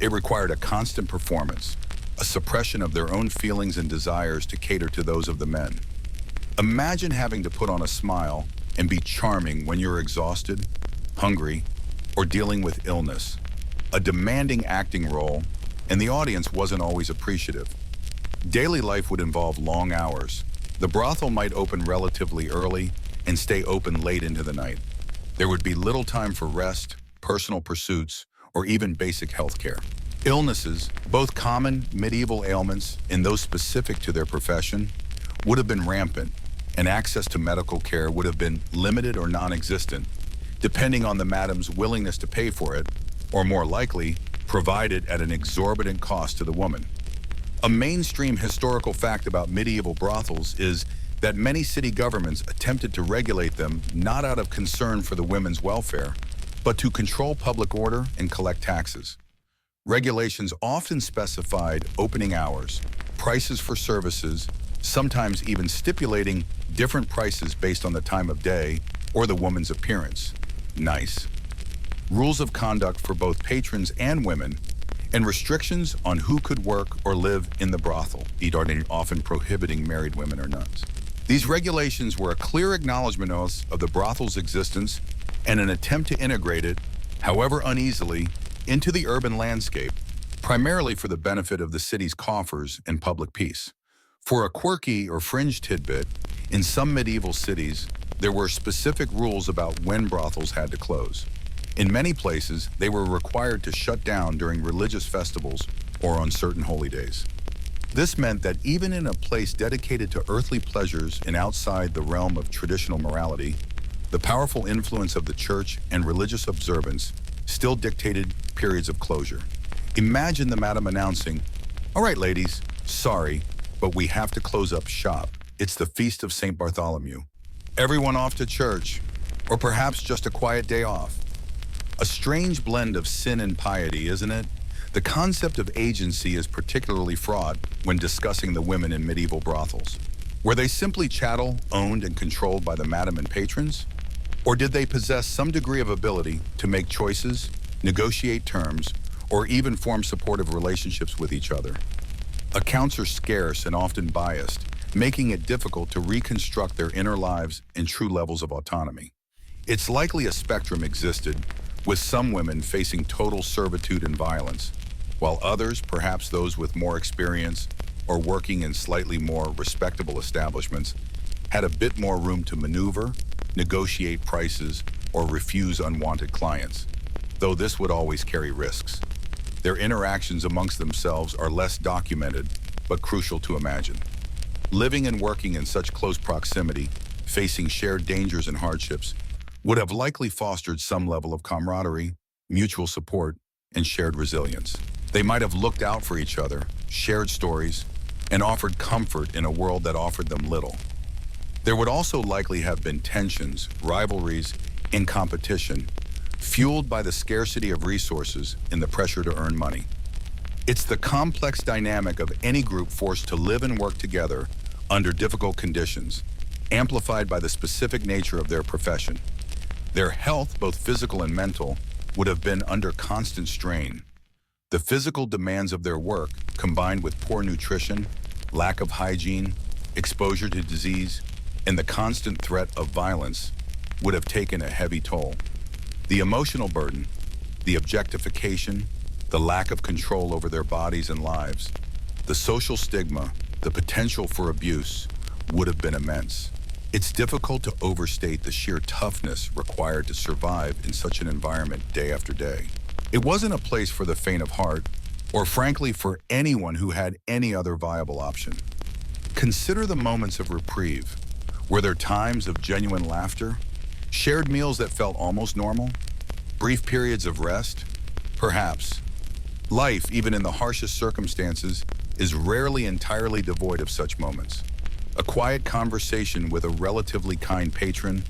It required a constant performance, a suppression of their own feelings and desires to cater to those of the men. Imagine having to put on a smile and be charming when you're exhausted, hungry, or dealing with illness. A demanding acting role, and the audience wasn't always appreciative. Daily life would involve long hours. The brothel might open relatively early and stay open late into the night. There would be little time for rest, personal pursuits, or even basic health care. Illnesses, both common medieval ailments and those specific to their profession, would have been rampant, and access to medical care would have been limited or non-existent, depending on the madam's willingness to pay for it, or more likely, provided at an exorbitant cost to the woman. A mainstream historical fact about medieval brothels is that many city governments attempted to regulate them not out of concern for the women's welfare, but to control public order and collect taxes. Regulations often specified opening hours, prices for services, sometimes even stipulating different prices based on the time of day or the woman's appearance. Nice. Rules of conduct for both patrons and women, and restrictions on who could work or live in the brothel, often prohibiting married women or nuns. These regulations were a clear acknowledgement of the brothel's existence and an attempt to integrate it, however uneasily, into the urban landscape, primarily for the benefit of the city's coffers and public peace. For a quirky or fringe tidbit, in some medieval cities, there were specific rules about when brothels had to close. In many places, they were required to shut down during religious festivals or on certain holy days. This meant that even in a place dedicated to earthly pleasures and outside the realm of traditional morality, the powerful influence of the church and religious observance still dictated periods of closure. Imagine the madam announcing, "All right, ladies, sorry, but we have to close up shop. It's the Feast of St. Bartholomew. Everyone off to church, or perhaps just a quiet day off." A strange blend of sin and piety, isn't it? The concept of agency is particularly fraught when discussing the women in medieval brothels. Were they simply chattel, owned and controlled by the madam and patrons? Or did they possess some degree of ability to make choices, negotiate terms, or even form supportive relationships with each other? Accounts are scarce and often biased, making it difficult to reconstruct their inner lives and true levels of autonomy. It's likely a spectrum existed, with some women facing total servitude and violence, while others, perhaps those with more experience or working in slightly more respectable establishments, had a bit more room to maneuver, negotiate prices, or refuse unwanted clients, though this would always carry risks. Their interactions amongst themselves are less documented, but crucial to imagine. Living and working in such close proximity, facing shared dangers and hardships, would have likely fostered some level of camaraderie, mutual support, and shared resilience. They might have looked out for each other, shared stories, and offered comfort in a world that offered them little. There would also likely have been tensions, rivalries, and competition, fueled by the scarcity of resources and the pressure to earn money. It's the complex dynamic of any group forced to live and work together under difficult conditions, amplified by the specific nature of their profession. Their health, both physical and mental, would have been under constant strain. The physical demands of their work, combined with poor nutrition, lack of hygiene, exposure to disease, and the constant threat of violence, would have taken a heavy toll. The emotional burden, the objectification, the lack of control over their bodies and lives, the social stigma, the potential for abuse, would have been immense. It's difficult to overstate the sheer toughness required to survive in such an environment day after day. It wasn't a place for the faint of heart, or frankly for anyone who had any other viable option. Consider the moments of reprieve. Were there times of genuine laughter? Shared meals that felt almost normal? Brief periods of rest? Perhaps. Life, even in the harshest circumstances, is rarely entirely devoid of such moments. A quiet conversation with a relatively kind patron,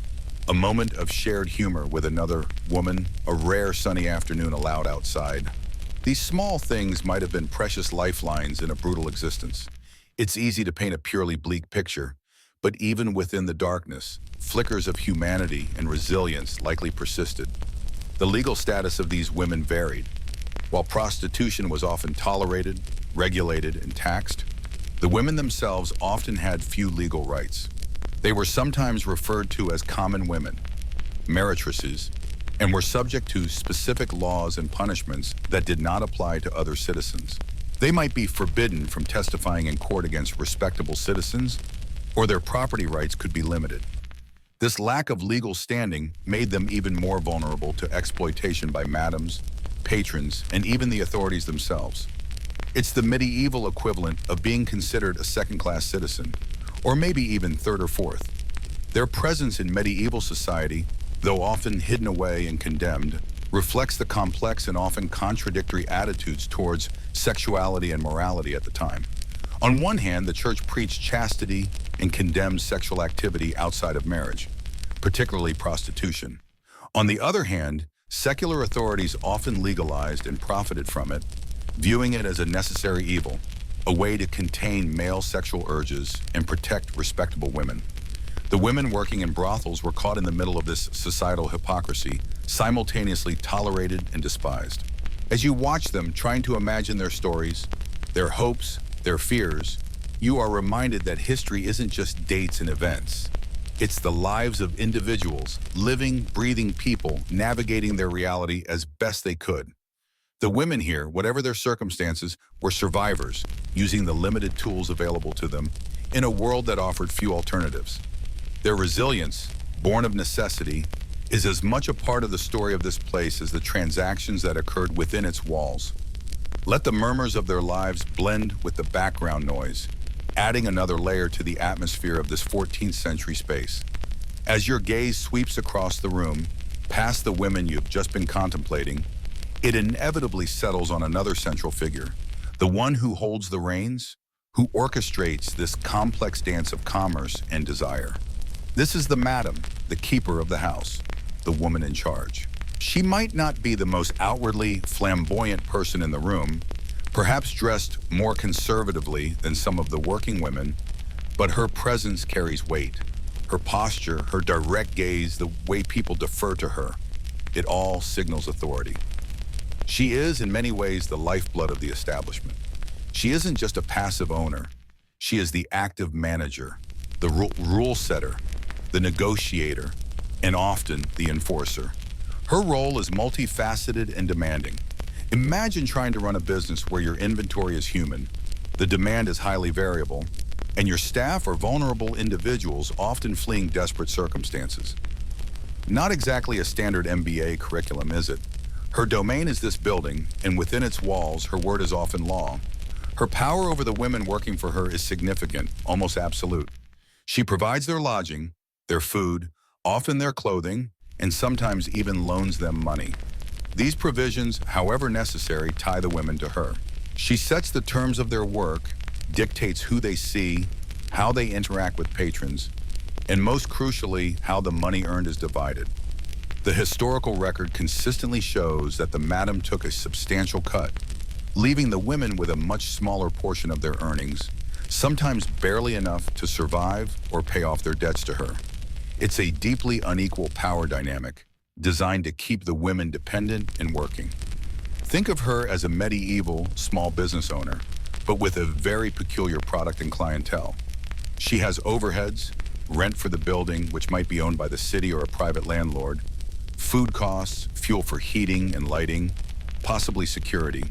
a moment of shared humor with another woman, a rare sunny afternoon allowed outside. These small things might have been precious lifelines in a brutal existence. It's easy to paint a purely bleak picture, but even within the darkness, flickers of humanity and resilience likely persisted. The legal status of these women varied. While prostitution was often tolerated, regulated, and taxed, the women themselves often had few legal rights. They were sometimes referred to as common women, meretresses, and were subject to specific laws and punishments that did not apply to other citizens. They might be forbidden from testifying in court against respectable citizens, or their property rights could be limited. This lack of legal standing made them even more vulnerable to exploitation by madams, patrons, and even the authorities themselves. It's the medieval equivalent of being considered a second-class citizen, or maybe even third or fourth. Their presence in medieval society, though often hidden away and condemned, reflects the complex and often contradictory attitudes towards sexuality and morality at the time. On one hand, the church preached chastity and condemned sexual activity outside of marriage, particularly prostitution. On the other hand, secular authorities often legalized and profited from it, viewing it as a necessary evil, a way to contain male sexual urges and protect respectable women. The women working in brothels were caught in the middle of this societal hypocrisy, simultaneously tolerated and despised. As you watch them trying to imagine their stories, their hopes, their fears, you are reminded that history isn't just dates and events. It's the lives of individuals, living, breathing people, navigating their reality as best they could. The women here, whatever their circumstances, were survivors, using the limited tools available to them in a world that offered few alternatives. Their resilience, born of necessity, is as much a part of the story of this place as the transactions that occurred within its walls. Let the murmurs of their lives blend with the background noise, adding another layer to the atmosphere of this 14th century space. As your gaze sweeps across the room, past the women you've just been contemplating, it inevitably settles on another central figure, the one who holds the reins, who orchestrates this complex dance of commerce and desire. This is the madam, the keeper of the house, the woman in charge. She might not be the most outwardly flamboyant person in the room, perhaps dressed more conservatively than some of the working women, but her presence carries weight. Her posture, her direct gaze, the way people defer to her, it all signals authority. She is, in many ways, the lifeblood of the establishment. She isn't just a passive owner. She is the active manager, the rule setter, the negotiator, and often the enforcer. Her role is multifaceted and demanding. Imagine trying to run a business where your inventory is human, the demand is highly variable, and your staff are vulnerable individuals often fleeing desperate circumstances. Not exactly a standard MBA curriculum, is it? Her domain is this building, and within its walls, her word is often law. Her power over the women working for her is significant, almost absolute. She provides their lodging, their food, often their clothing, and sometimes even loans them money. These provisions, however necessary, tie the women to her. She sets the terms of their work, dictates who they see, how they interact with patrons, and most crucially, how the money earned is divided. The historical record consistently shows that the madam took a substantial cut, leaving the women with a much smaller portion of their earnings, sometimes barely enough to survive or pay off their debts to her. It's a deeply unequal power dynamic, designed to keep the women dependent and working. Think of her as a medieval small business owner, but with a very peculiar product and clientele. She has overheads, rent for the building, which might be owned by the city or a private landlord, food costs, fuel for heating and lighting, possibly security.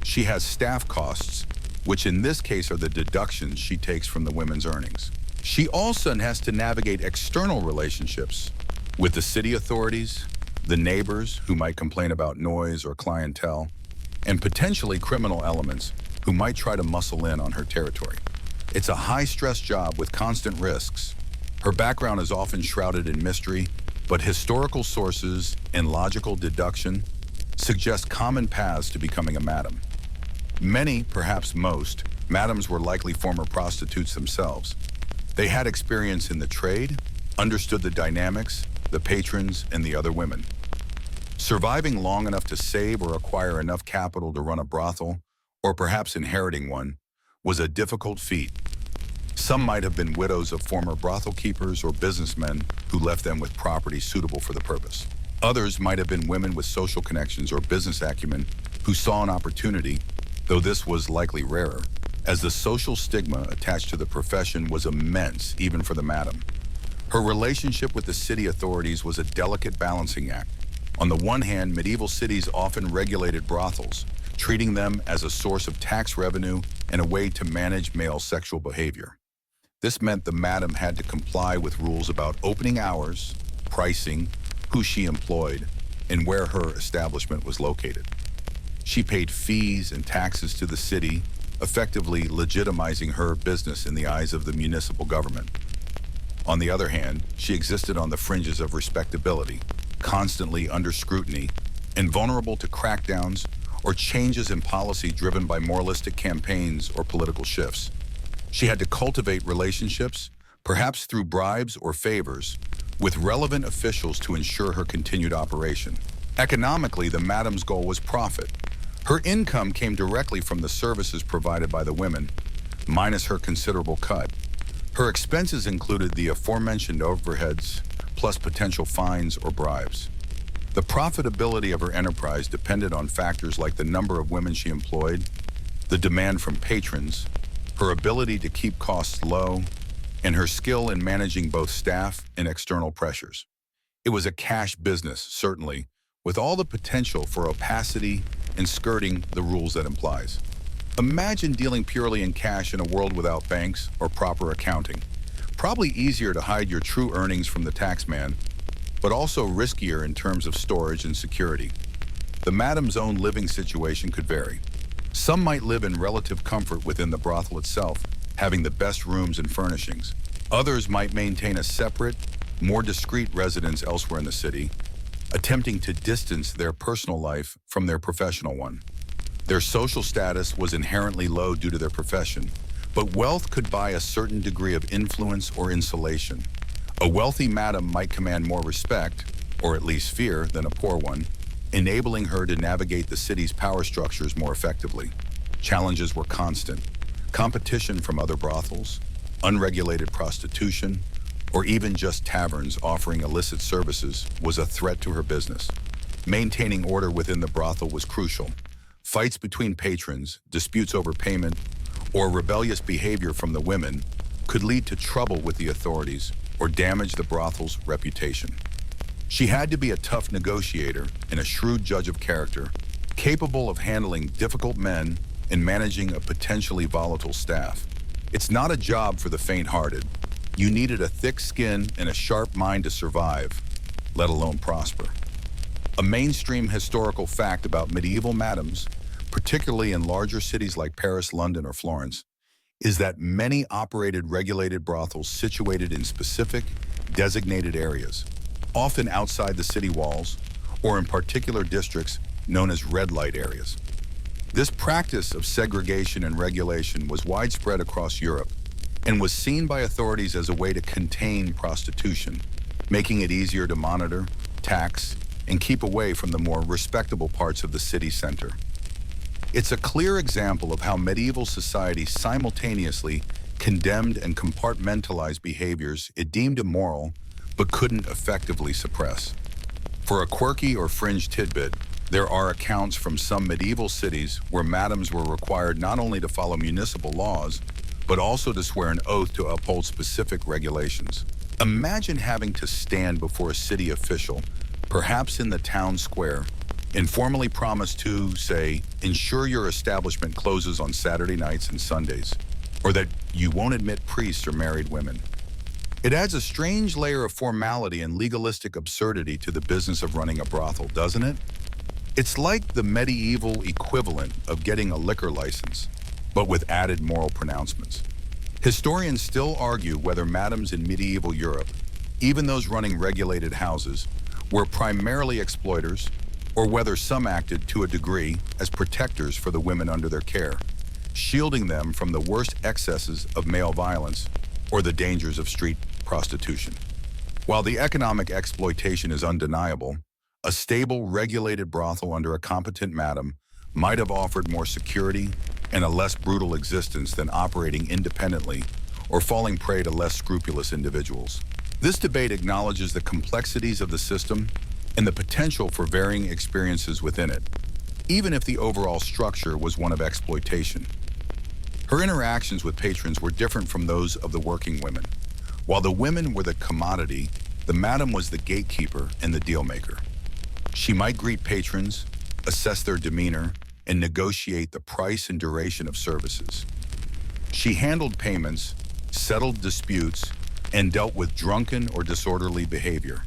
She has staff costs, which in this case are the deductions she takes from the women's earnings. She also has to navigate external relationships with the city authorities, the neighbors who might complain about noise or clientele, and potentially criminal elements who might try to muscle in on her territory. It's a high-stress job with constant risks. Her background is often shrouded in mystery, but historical sources and logical deduction suggest common paths to becoming a madam. Many, perhaps most, madams were likely former prostitutes themselves. They had experience in the trade, understood the dynamics, the patrons, and the other women. Surviving long enough to save or acquire enough capital to run a brothel, or perhaps inheriting one, was a difficult feat. Some might have been widows of former brothel keepers or businessmen who left them with property suitable for the purpose. Others might have been women with social connections or business acumen who saw an opportunity, though this was likely rarer, as the social stigma attached to the profession was immense even for the madam. Her relationship with the city authorities was a delicate balancing act. On the one hand, medieval cities often regulated brothels, treating them as a source of tax revenue and a way to manage male sexual behavior. This meant the madam had to comply with rules about opening hours, pricing, who she employed, and where her establishment was located. She paid fees and taxes to the city, effectively legitimizing her business in the eyes of the municipal government. On the other hand, she existed on the fringes of respectability, constantly under scrutiny, and vulnerable to crackdowns or changes in policy driven by moralistic campaigns or political shifts. She had to cultivate relationships, perhaps through bribes or favors, with relevant officials to ensure her continued operation. Economically, the madam's goal was profit. Her income came directly from the services provided by the women, minus her considerable cut. Her expenses included the aforementioned overheads, plus potential fines or bribes. The profitability of her enterprise depended on factors like the number of women she employed, the demand from patrons, her ability to keep costs low, and her skill in managing both staff and external pressures. It was a cash business, certainly, with all the potential for opacity and skirting the rules that implies. Imagine dealing purely in cash in a world without banks or proper accounting. Probably easier to hide your true earnings from the taxman, but also riskier in terms of storage and security. The madam's own living situation could vary. Some might live in relative comfort within the brothel itself, having the best rooms and furnishings. Others might maintain a separate, more discreet residence elsewhere in the city, attempting to distance their personal life from their professional one. Their social status was inherently low due to their profession, but wealth could buy a certain degree of influence or insulation. A wealthy madam might command more respect, or at least fear, than a poor one, enabling her to navigate the city's power structures more effectively. Challenges were constant. Competition from other brothels, unregulated prostitution, or even just taverns offering illicit services was a threat to her business. Maintaining order within the brothel was crucial. Fights between patrons, disputes over payment, or rebellious behavior from the women could lead to trouble with the authorities or damage the brothel's reputation. She had to be a tough negotiator and a shrewd judge of character, capable of handling difficult men and managing a potentially volatile staff. It's not a job for the faint-hearted. You needed a thick skin and a sharp mind to survive, let alone prosper. A mainstream historical fact about medieval madams, particularly in larger cities like Paris, London, or Florence, is that many operated regulated brothels situated in specific, designated areas, often outside the city walls, or in particular districts known as red light areas. This practice of segregation and regulation was widespread across Europe and was seen by authorities as a way to contain prostitution, making it easier to monitor, tax, and keep away from the more respectable parts of the city center. It's a clear example of how medieval society simultaneously condemned and compartmentalized behaviors it deemed immoral but couldn't effectively suppress. For a quirky or fringe tidbit, there are accounts from some medieval cities where madams were required not only to follow municipal laws, but also to swear an oath to uphold specific regulations. Imagine having to stand before a city official, perhaps in the town square, and formally promise to, say, ensure your establishment closes on Saturday nights and Sundays, or that you won't admit priests or married women. It adds a strange layer of formality and legalistic absurdity to the business of running a brothel, doesn't it? It's like the medieval equivalent of getting a liquor license, but with added moral pronouncements. Historians still argue whether madams in medieval Europe even those running regulated houses, were primarily exploiters, or whether some acted to a degree as protectors for the women under their care, shielding them from the worst excesses of male violence or the dangers of street prostitution. While the economic exploitation is undeniable, a stable, regulated brothel under a competent madam might have offered more security and a less brutal existence than operating independently or falling prey to less scrupulous individuals. This debate acknowledges the complexities of the system and the potential for varying experiences within it, even if the overall structure was one of exploitation. Her interactions with patrons were different from those of the working women. While the women were the commodity, the madam was the gatekeeper and the deal-maker. She might greet patrons, assess their demeanor, and negotiate the price and duration of services. She handled payments, settled disputes, and dealt with drunken or disorderly behavior.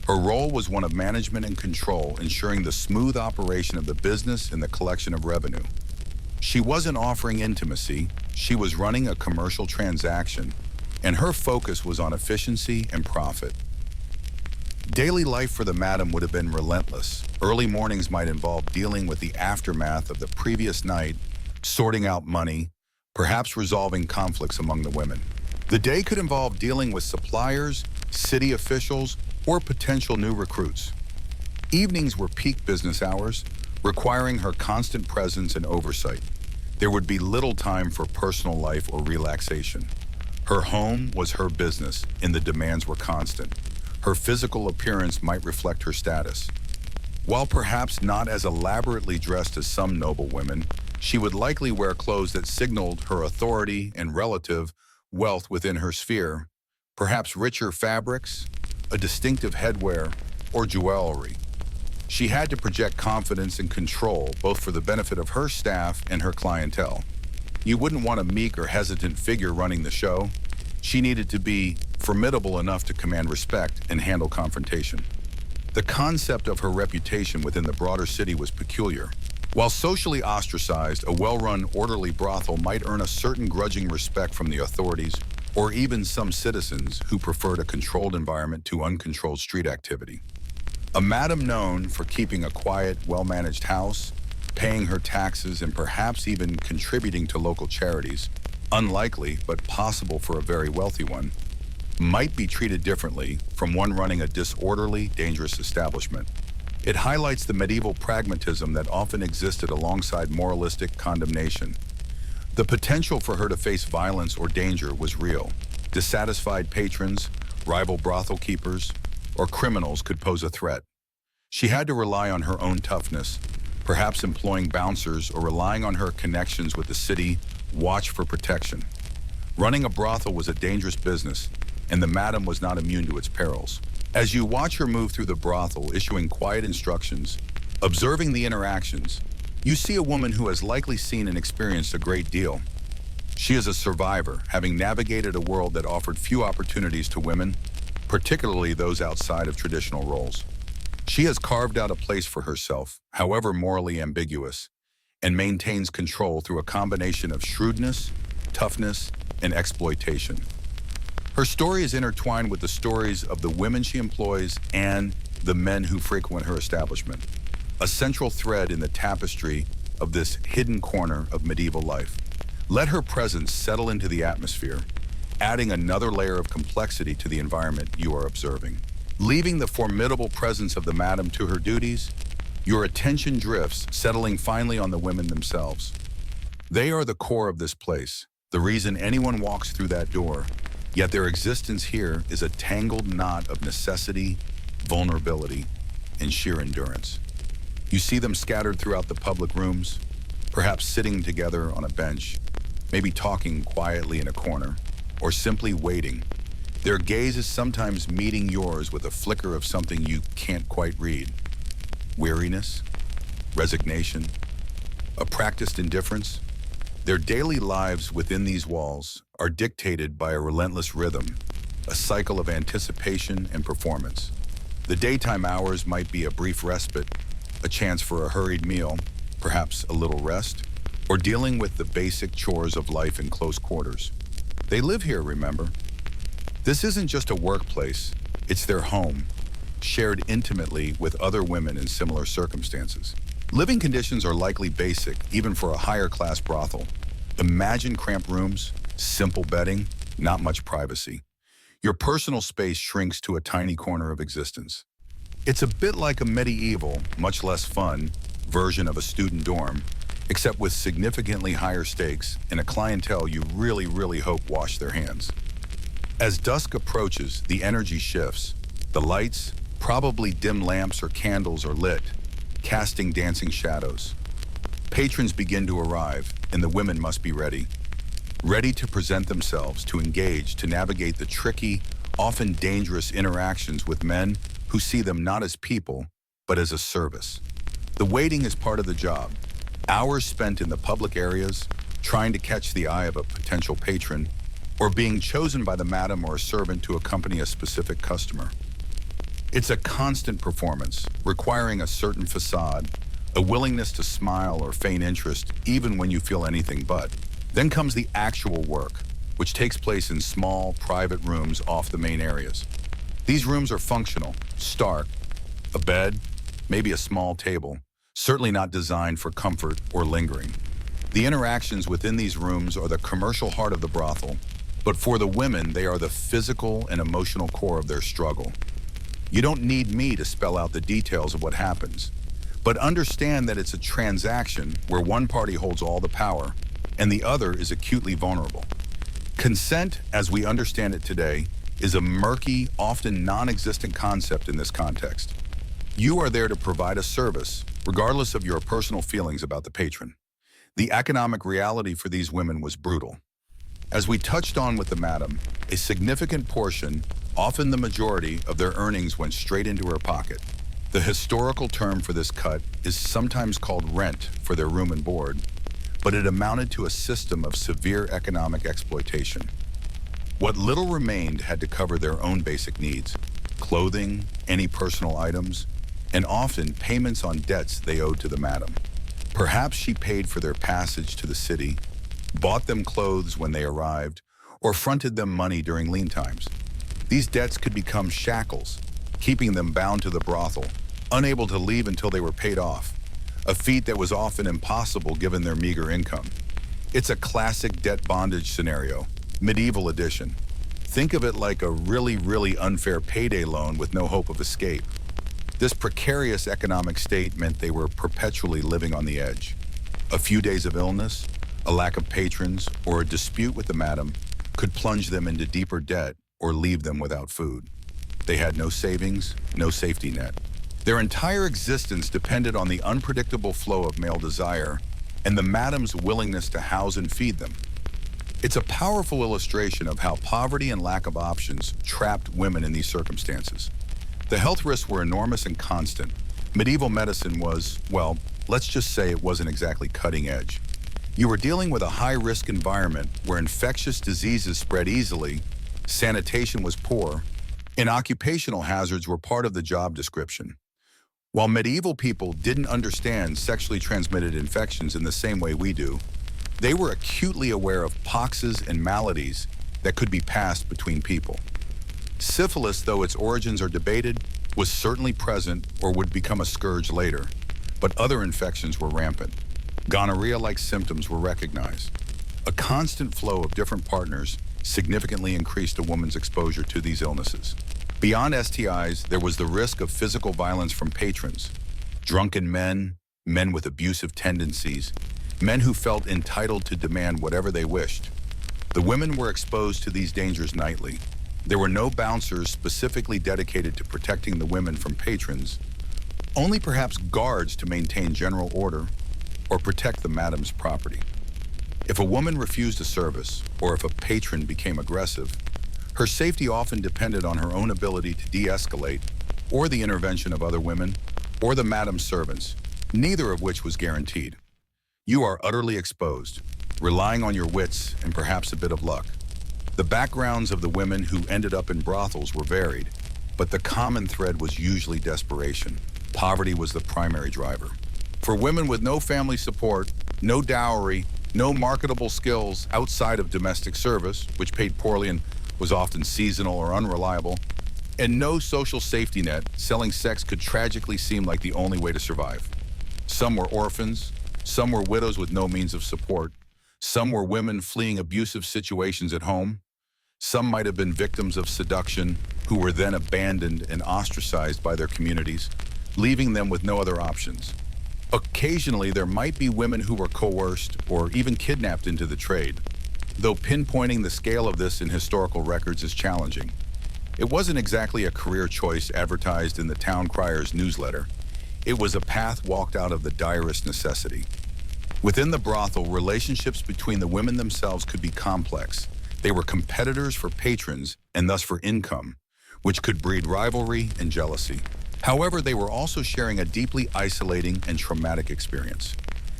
Her role was one of management and control, ensuring the smooth operation of the business and the collection of revenue. She wasn't offering intimacy, she was running a commercial transaction, and her focus was on efficiency and profit. Daily life for the madam would have been relentless. Early mornings might involve dealing with the aftermath of the previous night, sorting out money, perhaps resolving conflicts among the women. The day could involve dealing with suppliers, city officials, or potential new recruits. Evenings were peak business hours, requiring her constant presence and oversight. There would be little time for personal life or relaxation. Her home was her business, and the demands were constant. Her physical appearance might reflect her status. While perhaps not as elaborately dressed as some noble women, she would likely wear clothes that signaled her authority and relative wealth within her sphere, perhaps richer fabrics, a distinctive headwear, or jewelry. She had to project confidence and control, both for the benefit of her staff and her clientele. You wouldn't want a meek or hesitant figure running the show. She needed to be formidable enough to command respect and handle confrontation. The concept of her reputation within the broader city was peculiar. While socially ostracized, a well-run, orderly brothel might earn a certain grudging respect from the authorities or even some citizens who preferred a controlled environment to uncontrolled street activity. A madam known for keeping a quiet, well-managed house, paying her taxes, and perhaps even contributing to local charities, unlikely but possible for a very wealthy one, might be treated differently from one running a disorderly, dangerous establishment. It highlights the medieval pragmatism that often existed alongside moralistic condemnation. The potential for her to face violence or danger was real. Dissatisfied patrons, rival brothel keepers, or criminals could pose a threat. She had to rely on her own toughness, perhaps employing bouncers or relying on her connections with the city watch for protection. Running a brothel was a dangerous business, and the madam was not immune to its perils. As you watch her move through the brothel, issuing quiet instructions, observing the interactions, you see a woman who has likely seen and experienced a great deal. She is a survivor, having navigated a world that offered few opportunities to women, particularly those outside of traditional roles. She has carved out a place for herself, however morally ambiguous, and maintains control through a combination of shrewdness, toughness, and exploitation. Her story is intertwined with the stories of the women she employs and the men who frequent her establishment, a central thread in the tapestry of this hidden corner of medieval life. Let her presence settle into the atmosphere, adding another layer of complexity to the environment you are observing. Leaving the formidable presence of the madam to her duties, your attention drifts, settling finally on the women themselves. They are the core of this place, the reason anyone walks through that door, yet their existence here is a tangled knot of necessity, vulnerability, and sheer endurance. You see them scattered throughout the public rooms, perhaps sitting together on a bench, maybe talking quietly in a corner, or simply waiting. Their gaze is sometimes meeting yours with a flicker of something you can't quite read. Weariness, resignation, a practiced indifference. Their daily lives within these walls are dictated by a relentless rhythm, a cycle of anticipation and performance. The daytime hours might be a brief respite, a chance for a hurried meal, perhaps a little rest, or dealing with the basic chores of life in close quarters. They live here, remember? This isn't just a workplace, it's their home, shared intimately with other women in similar circumstances. Living conditions are likely basic, even for a higher class brothel. Imagine cramped rooms, simple bedding, not much privacy. Your personal space shrinks to a tiny corner of existence. It's a bit like a medieval, much less fun, version of a student dorm, except with significantly higher stakes and a clientele you really hope wash their hands. As dusk approaches, the energy shifts. The lights, probably dim lamps or candles, are lit, casting dancing shadows. Patrons begin to arrive, and the women must be ready. Ready to present themselves, to engage, to navigate the tricky, often dangerous interactions with men who see them not as people, but as a service. The waiting is part of the job. Hours spent in the public areas, trying to catch the eye of a potential patron, or being chosen by the madam or a servant to accompany a specific customer. It's a constant performance, requiring a certain facade, a willingness to smile or feign interest even when you feel anything but. Then comes the actual work, which takes place in small, private rooms off the main areas. These rooms are functional, stark, a bed, maybe a small table, certainly not designed for comfort or lingering. The interactions within these rooms are the commercial heart of the brothel, but for the women, they are the physical and emotional core of their struggle. You don't need me to spell out the details of what happens, but understand that it's a transaction where one party holds all the power and the other is acutely vulnerable. Consent, as we understand it today, is a murky, often non-existent concept in this context. You are there to provide a service, regardless of your personal feelings about the patron. The economic reality for these women was brutal. As we touched on with the madam, a significant portion, often the majority, of their earnings went straight into her pocket. The historical term for this cut is sometimes called rent for their room and board, but it amounted to a system of severe economic exploitation. What little remained had to cover their own basic needs: clothing, any personal items, and often payments on debts they owed to the madam. Perhaps she paid for their passage to the city, bought them clothes when they arrived, or fronted them money during lean times. These debts could become shackles, keeping them bound to the brothel, unable to leave until they were paid off, a feat that was often impossible given their meager income. It's a classic debt bondage scenario, medieval edition. Think of it like a really unfair payday loan with no hope of escape. This precarious economic state meant they were perpetually living on the edge. A few days of illness, a lack of patrons, or a dispute with the madam could plunge them into deeper debt or leave them without food. They had no savings, no safety net. Their entire existence depended on the unpredictable flow of male desire and the madam's willingness to house and feed them. It's a powerful illustration of how poverty and lack of options trapped women in these circumstances. The health risks were enormous and constant. Medieval medicine was, well, let's just say it wasn't exactly cutting edge. You were dealing with a high-risk environment where infectious diseases spread easily, sanitation was poor, and occupational hazards were part of the job description. While medieval people didn't understand sexually transmitted infections in the same way we do, they were acutely aware of poxes and maladies that could be passed between people. Syphilis, though its origins are debated, was certainly present or would become a scourge later, but other infections were rampant. Gonorrhea-like symptoms were recognized. A constant flow of different partners significantly increased a woman's exposure to these illnesses. Beyond STIs, there was the risk of physical violence from patrons. Drunken men, men with abusive tendencies, men who felt entitled to demand whatever they wished. The women were exposed to these dangers nightly. There were no bouncers specifically dedicated to protecting the women from patrons, only perhaps guards to maintain general order or protect the madam's property. If a woman refused a service, or if a patron became aggressive, her safety often depended on her own ability to de-escalate, or the intervention of other women, or the madam's servants, neither of which was guaranteed. You are utterly exposed, relying on your wits and perhaps a bit of luck. The backgrounds of the women who ended up in brothels were varied, but the common thread was usually desperation. Poverty was the primary driver. For women with no family support, no dowry, no marketable skills outside of domestic service, which paid poorly and was often seasonal or unreliable, and no social safety net, selling sex could tragically seem like the only way to survive. Some were orphans, some were widows with no means of support, some were women fleeing abusive situations at home, some might have been victims of seduction who were then abandoned and ostracized by their communities, leaving them with no other options. Occasionally, there might be women who were coerced or even kidnapped into the trade, though pinpointing the scale of this in historical records is challenging. It wasn't exactly a career choice advertised in the town crier's newsletter. It was a path walked out of the direst necessity. Within the brothel, relationships between the women themselves could be complex. They were competitors for patrons and thus for income, which could breed rivalry and jealousy. However, they were also sharing a deeply isolating and traumatic experience.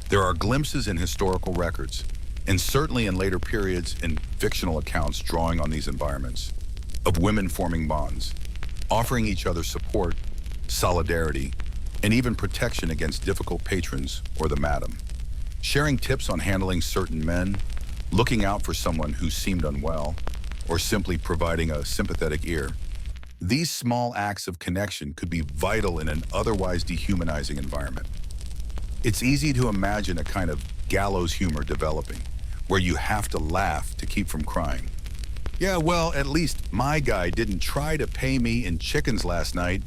There are glimpses in historical records, and certainly in later periods in fictional accounts drawing on these environments, of women forming bonds, offering each other support, solidarity, and even protection against difficult patrons or the madam. Sharing tips on handling certain men, looking out for someone who seemed unwell, or simply providing a sympathetic ear. These small acts of connection could be vital in an otherwise dehumanizing environment. It's easy to imagine a kind of gallows humor developing, where you have to laugh to keep from crying. Yeah, well, at least my guy didn't try to pay me in chickens last night,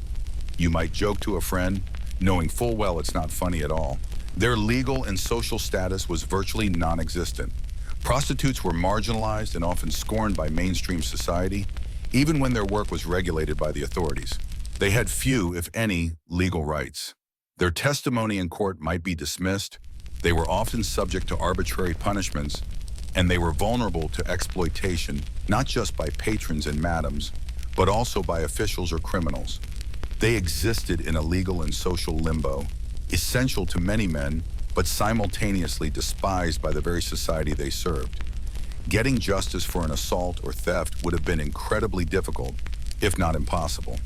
you might joke to a friend, knowing full well it's not funny at all. Their legal and social status was virtually non-existent. Prostitutes were marginalized and often scorned by mainstream society, even when their work was regulated by the authorities. They had few, if any, legal rights. Their testimony in court might be dismissed, they were often subject to arbitrary punishments, and they were vulnerable to exploitation, not just by patrons and madams, but also by officials or criminals. They existed in a legal and social limbo, essential to many men, but simultaneously despised by the very society they served. Getting justice for an assault or theft would have been incredibly difficult, if not impossible.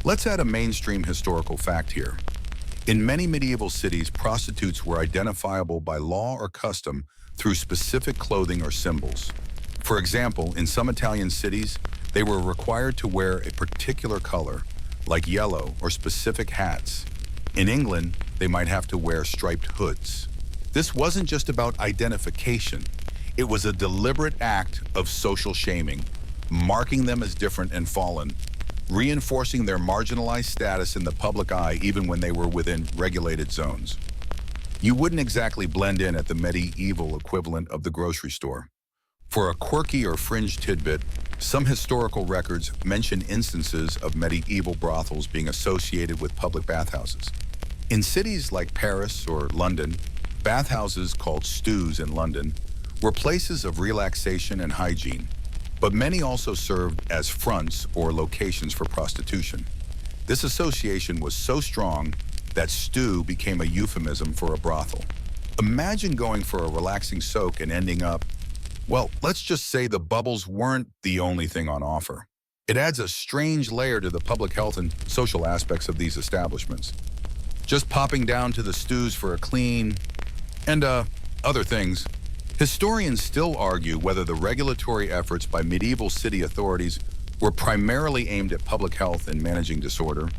Let's add a mainstream historical fact here. In many medieval cities, prostitutes were identifiable by law or custom through specific clothing or symbols. For example, in some Italian cities, they were required to wear a particular color, like yellow, or specific hats. In England, they might have to wear striped hoods. This wasn't just about identification. It was a deliberate act of social shaming, marking them as different and fallen, reinforcing their marginalized status in the public eye even when they were within regulated zones. You wouldn't exactly blend in at the medieval equivalent of the grocery store. For a quirky or fringe tidbit, some historical records mention instances of medieval brothels being associated with public bathhouses. In cities like Paris or London, bathhouses called stews in London were places of relaxation and hygiene, but many also served as fronts or locations for prostitution. This association was so strong that stew became a euphemism for a brothel. Imagine going for a relaxing soak and ending up, well, let's just say the bubbles weren't the only thing on offer. It adds a strange layer to the public health and social aspects of these establishments. Just popping down to the stews for a clean, and other things. Historians still argue whether the regulatory efforts by medieval city authorities were primarily aimed at public health and managing disorder,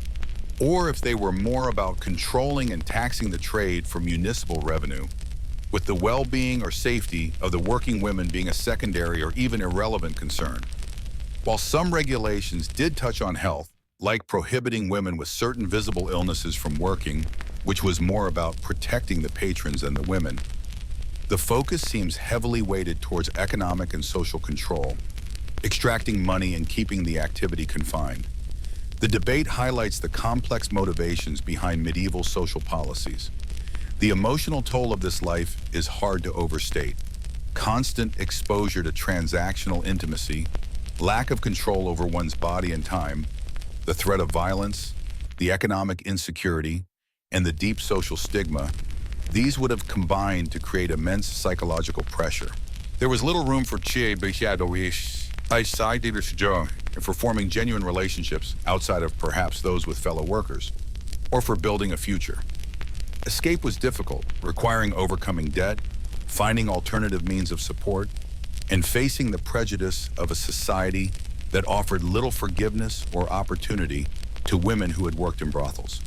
or if they were more about controlling and taxing the trade for municipal revenue, with the well-being or safety of the working women being a secondary or even irrelevant concern. While some regulations did touch on health, like prohibiting women with certain visible illnesses from working, which was more about protecting the patrons than the women, the focus seems heavily weighted towards economic and social control, extracting money and keeping the activity confined. The debate highlights the complex motivations behind medieval social policies. The emotional toll of this life is hard to overstate. Constant exposure to transactional intimacy, lack of control over one's body and time, the threat of violence, the economic insecurity, and the deep social stigma, these would have combined to create immense psychological pressure. There was little room for for forming genuine relationships outside of perhaps those with fellow workers, or for building a future. Escape was difficult, requiring overcoming debt, finding alternative means of support, and facing the prejudice of a society that offered little forgiveness or opportunity to women who had worked in brothels.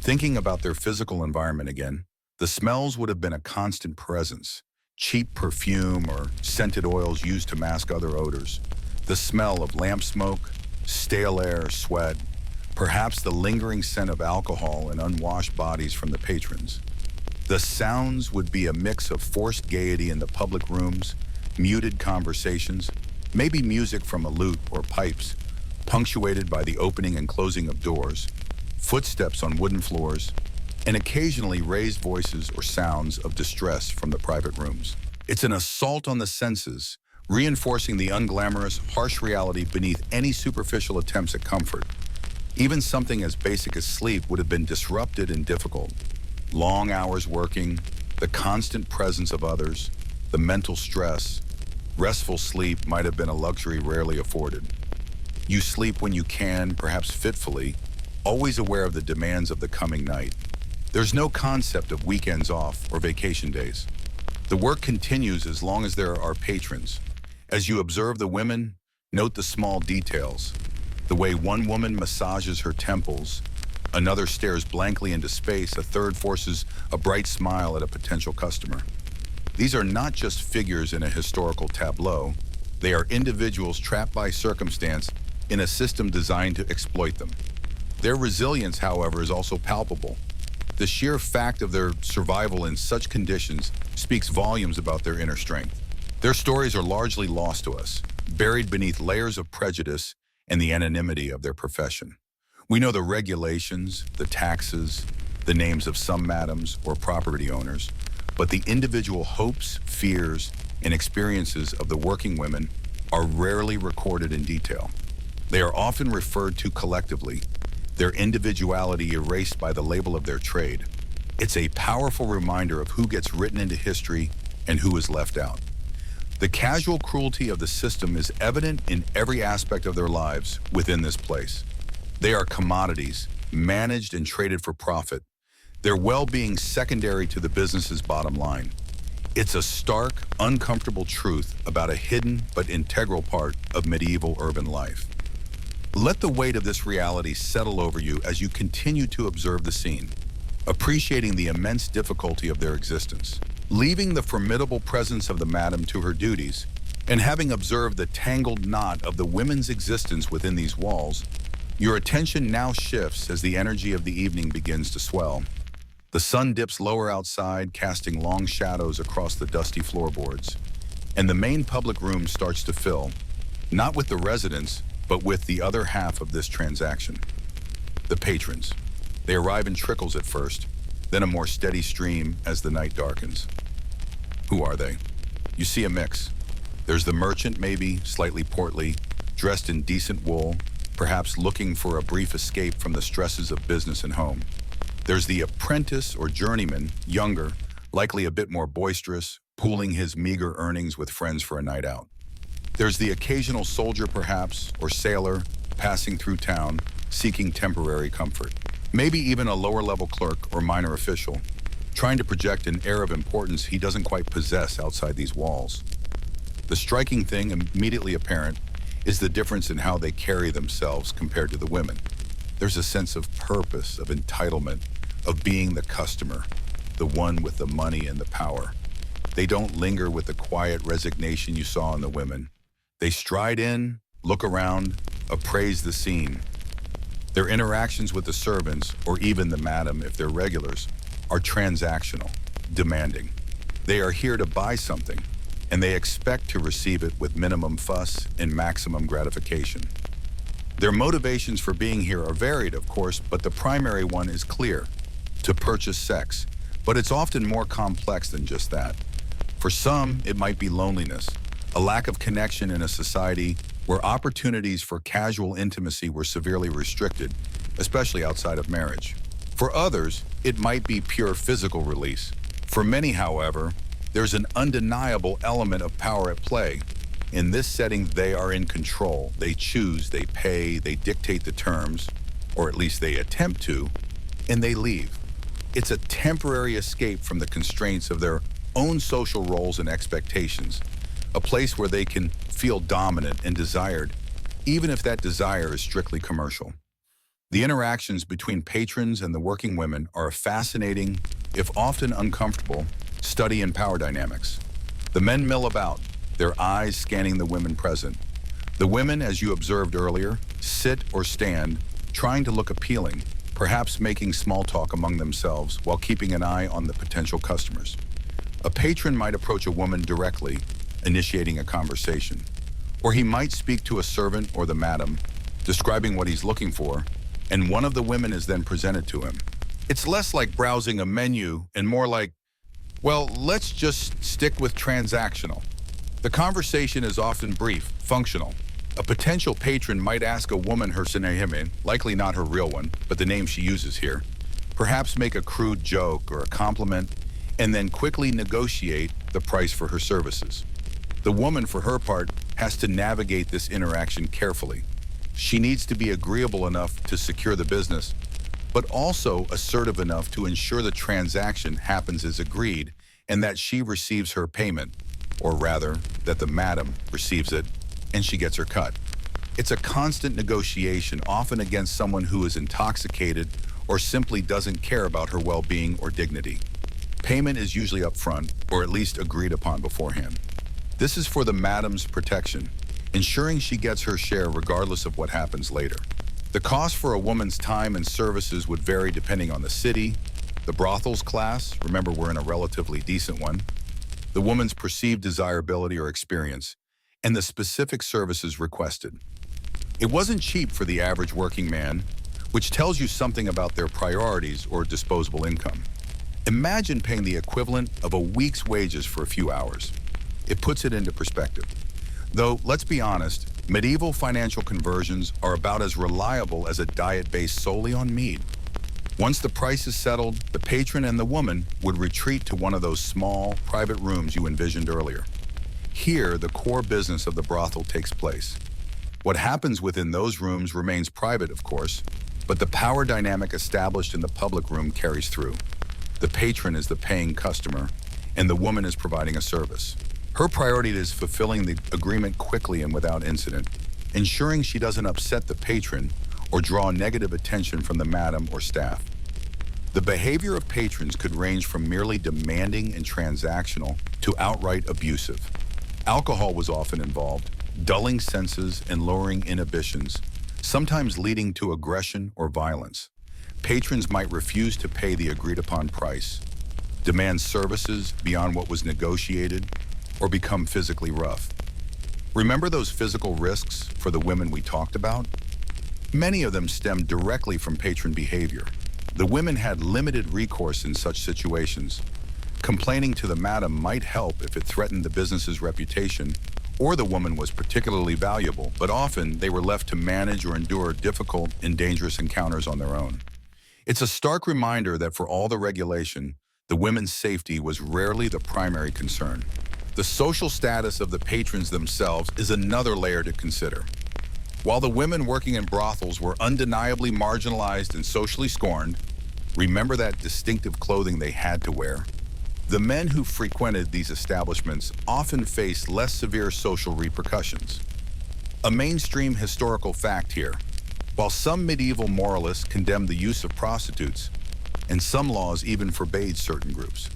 Thinking about their physical environment again, the smells would have been a constant presence. Cheap perfume or scented oils used to mask other odors. The smell of lamp smoke, stale air, sweat, perhaps the lingering scent of alcohol and unwashed bodies from the patrons. The sounds would be a mix of forced gaiety in the public rooms, muted conversations, maybe music from a lute or pipes, punctuated by the opening and closing of doors, footsteps on wooden floors, and occasionally raised voices or sounds of distress from the private rooms. It's an assault on the senses, reinforcing the unglamorous, harsh reality beneath any superficial attempts at comfort. Even something as basic as sleep would have been disrupted and difficult. Long hours working, the constant presence of others, the mental stress. Restful sleep might have been a luxury rarely afforded. You sleep when you can, perhaps fitfully, always aware of the demands of the coming night. There's no concept of weekends off or vacation days. The work continues as long as there are patrons. As you observe the women, note the small details. The way one woman massages her temples, another stares blankly into space, a third forces a bright smile at a potential customer. These are not just figures in a historical tableau. They are individuals trapped by circumstance in a system designed to exploit them. Their resilience, however, is also palpable. The sheer fact of their survival in such conditions speaks volumes about their inner strength. Their stories are largely lost to us, buried beneath layers of prejudice and the anonymity of their profession. We know the regulations, the taxes, the names of some madams or property owners, but the individual hopes, fears, and experiences of the working women are rarely recorded in detail. They are often referred to collectively, their individuality erased by the label of their trade. It's a powerful reminder of who gets written into history and who is left out. The casual cruelty of the system is evident in every aspect of their lives within this place. They are commodities, managed and traded for profit, their well-being secondary to the business's bottom line. It's a stark, uncomfortable truth about a hidden but integral part of medieval urban life. Let the weight of this reality settle over you as you continue to observe the scene, appreciating the immense difficulty of their existence. Leaving the formidable presence of the madam to her duties, and having observed the tangled knot of the women's existence within these walls, your attention now shifts as the energy of the evening begins to swell. The sun dips lower outside, casting long shadows across the dusty floorboards, and the main public room starts to fill, not with the residents, but with the other half of this transaction. The patrons. They arrive in trickles at first, then a more steady stream as the night darkens. Who are they? You see a mix. There's the merchant, maybe, slightly portly, dressed in decent wool, perhaps looking for a brief escape from the stresses of business and home. There's the apprentice or journeyman, younger, likely a bit more boisterous, pooling his meager earnings with friends for a night out. There's the occasional soldier, perhaps, or sailor, passing through town, seeking temporary comfort. Maybe even a lower-level clerk or minor official, trying to project an air of importance he doesn't quite possess outside these walls. The striking thing, immediately apparent, is the difference in how they carry themselves compared to the women. There's a sense of purpose, of entitlement, of being the customer, the one with the money and the power. They don't linger with the quiet resignation you saw in the women. They stride in, look around, appraise the scene. Their interactions with the servants, or even the madam if they're regulars, are transactional, demanding. They are here to buy something, and they expect to receive it with minimum fuss and maximum gratification. Their motivations for being here are varied, of course, but the primary one is clear: to purchase sex. But it's often more complex than just that. For some, it might be loneliness, a lack of connection in a society where opportunities for casual intimacy were severely restricted, especially outside of marriage. For others, it might be pure physical release. For many, however, there's an undeniable element of power at play. In this setting, they are in control. They choose, they pay, they dictate the terms, or at least they attempt to, and they leave. It's a temporary escape from the constraints of their own social roles and expectations, a place where they can feel dominant and desired, even if that desire is strictly commercial. The interactions between patrons and the working women are a fascinating, if often uncomfortable, study in power dynamics. The men mill about, their eyes scanning the women present. The women, as you observed earlier, sit or stand, trying to look appealing, perhaps making small talk among themselves while keeping an eye on the potential customers. A patron might approach a woman directly, initiating a conversation. Or he might speak to a servant or the madam, describing what he's looking for, and one of the women is then presented to him. It's less like browsing a menu and more like, well, let's just stick with transactional. The conversation is often brief, functional. A potential patron might ask a woman her name, likely not her real one, but the name she uses here, perhaps make a crude joke or a compliment, and then quickly negotiate the price for her services. The woman, for her part, has to navigate this interaction carefully. She needs to be agreeable enough to secure the business, but also assertive enough to ensure the transaction happens as agreed and that she receives her payment, or rather, that the madam receives it and she gets her cut. It's a constant negotiation, often against someone who is intoxicated or simply doesn't care about her well-being or dignity. Payment is usually upfront, or at least agreed upon beforehand. This is for the madam's protection, ensuring she gets her share regardless of what happens later. The cost for a woman's time and services would vary depending on the city, the brothel's class, remember we're in a relatively decent one, the woman's perceived desirability or experience, and the specific services requested. It wasn't cheap for the average working man, which tells you something about their priorities or disposable income. Imagine paying the equivalent of a week's wages for a few hours. It puts it into perspective. Though, let's be honest, medieval financial conversions are about as reliable as a diet based solely on meat. Once the price is settled, the patron and the woman would retreat to one of those small, private rooms you envisioned earlier. Here, the core business of the brothel takes place. What happens within those rooms remains private, of course, but the power dynamic established in the public room carries through. The patron is the paying customer, and the woman is providing a service. Her priority is fulfilling the agreement quickly and without incident, ensuring she doesn't upset the patron or draw negative attention from the madam or staff. The behavior of patrons could range from merely demanding and transactional to outright abusive. Alcohol was often involved, dulling senses and lowering inhibitions, sometimes leading to aggression or violence. Patrons might refuse to pay the agreed-upon price, demand services beyond what was negotiated, or become physically rough. Remember those physical risks for the women we talked about? Many of them stemmed directly from patron behavior. The women had limited recourse in such situations. Complaining to the madam might help if it threatened the business's reputation, or the woman was particularly valuable, but often they were left to manage or endure difficult and dangerous encounters on their own. It's a stark reminder that for all the regulation, the women's safety was rarely the primary concern. The social status of the patrons themselves is another layer to consider. While the women working in brothels were undeniably marginalized and socially scorned, remember that distinctive clothing they had to wear? The men who frequented these establishments often faced less severe social repercussions. A mainstream historical fact here: while some medieval moralists condemned the use of prostitutes, and some laws even forbade certain groups,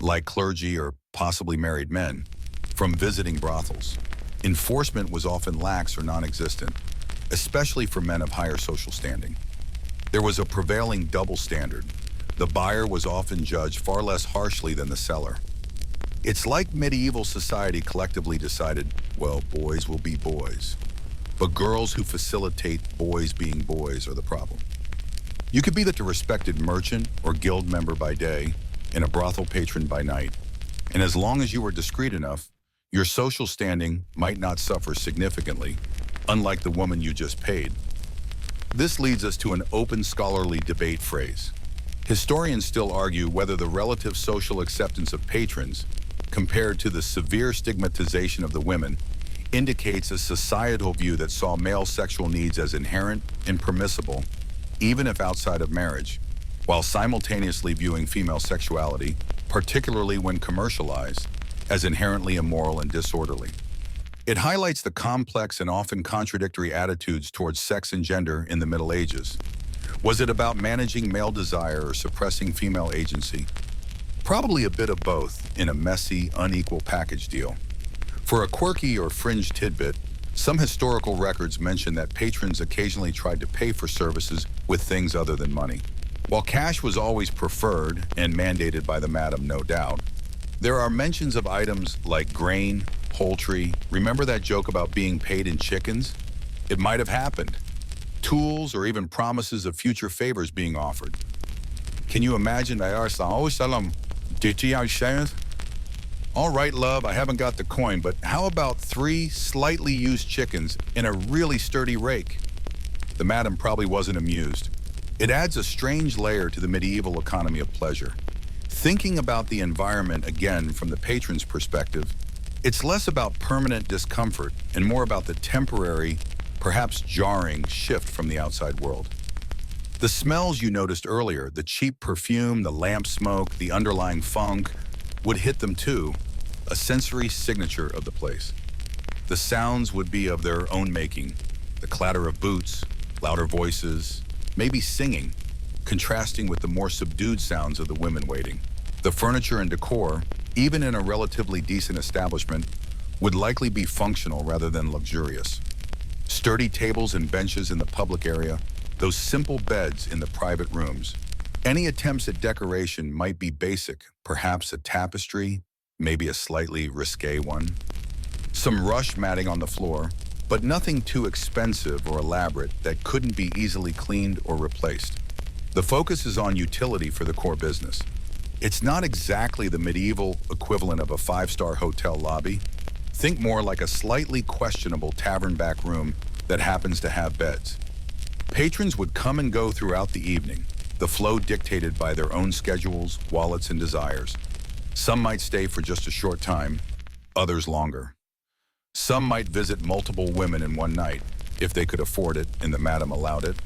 like clergy or possibly married men, from visiting brothels, enforcement was often lax or non-existent, especially for men of higher social standing. There was a prevailing double standard. The buyer was often judged far less harshly than the seller. It's like medieval society collectively decided, well, boys will be boys, but girls who facilitate boys being boys are the problem. You could be the respected merchant or guild member by day and a brothel patron by night, and as long as you were discreet enough, your social standing might not suffer significantly, unlike the woman you just paid. This leads us to an open scholarly debate phrase. Historians still argue whether the relative social acceptance of patrons, compared to the severe stigmatization of the women, indicates a societal view that saw male sexual needs as inherent and permissible, even if outside of marriage, while simultaneously viewing female sexuality, particularly when commercialized, as inherently immoral and disorderly. It highlights the complex and often contradictory attitudes towards sex and gender in the Middle Ages. Was it about managing male desire or suppressing female agency? Probably a bit of both in a messy, unequal package deal. For a quirky or fringe tidbit, some historical records mention that patrons occasionally tried to pay for services with things other than money. While cash was always preferred and mandated by the madam, no doubt, there are mentions of items like grain, poultry. Remember that joke about being paid in chickens? It might have happened. Tools or even promises of future favors being offered. Can you imagine? All right, love, I haven't got the coin, but how about 3 slightly used chickens in a really sturdy rake? The madam probably wasn't amused. It adds a strange layer to the medieval economy of pleasure. Thinking about the environment again from the patron's perspective, it's less about permanent discomfort and more about the temporary, perhaps jarring shift from the outside world. The smells you noticed earlier, the cheap perfume, the lamp smoke, the underlying funk, would hit them too, a sensory signature of the place. The sounds would be of their own making, the clatter of boots, louder voices, maybe singing, contrasting with the more subdued sounds of the women waiting. The furniture and decor, even in a relatively decent establishment, would likely be functional rather than luxurious. Sturdy tables and benches in the public area, those simple beds in the private rooms. Any attempts at decoration might be basic, perhaps a tapestry, maybe a slightly risque one. Some rush matting on the floor, but nothing too expensive or elaborate that couldn't be easily cleaned or replaced. The focus is on utility for the core business. It's not exactly the medieval equivalent of a 5-star hotel lobby. Think more like a slightly questionable tavern back room that happens to have beds. Patrons would come and go throughout the evening, the flow dictated by their own schedules, wallets, and desires. Some might stay for just a short time, others longer. Some might visit multiple women in one night, if they could afford it and the madam allowed it,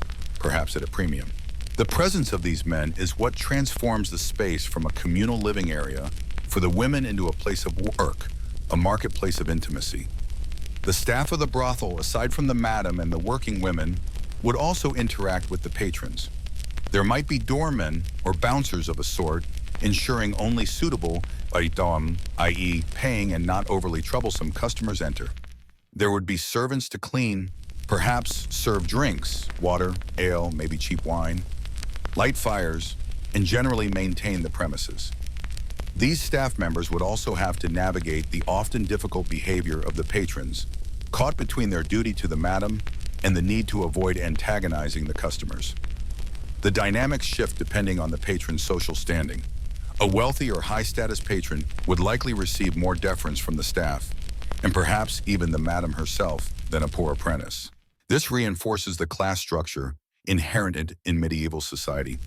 perhaps at a premium. The presence of these men is what transforms the space from a communal living area for the women into a place of work, a marketplace of intimacy. The staff of the brothel, aside from the madam and the working women, would also interact with the patrons. There might be doormen or bouncers of a sort, ensuring only suitable, i.e. paying and not overly troublesome customers enter. There would be servants to clean, perhaps serve drinks, water, ale, maybe cheap wine, light fires, and generally maintain the premises. These staff members would also have to navigate the often difficult behavior of the patrons, caught between their duty to the madam and the need to avoid antagonizing the customers. The dynamics shift depending on the patron's social standing. A wealthy or high-status patron would likely receive more deference from the staff, and perhaps even the madam herself, than a poor apprentice. This reinforces the class structure inherent in medieval society.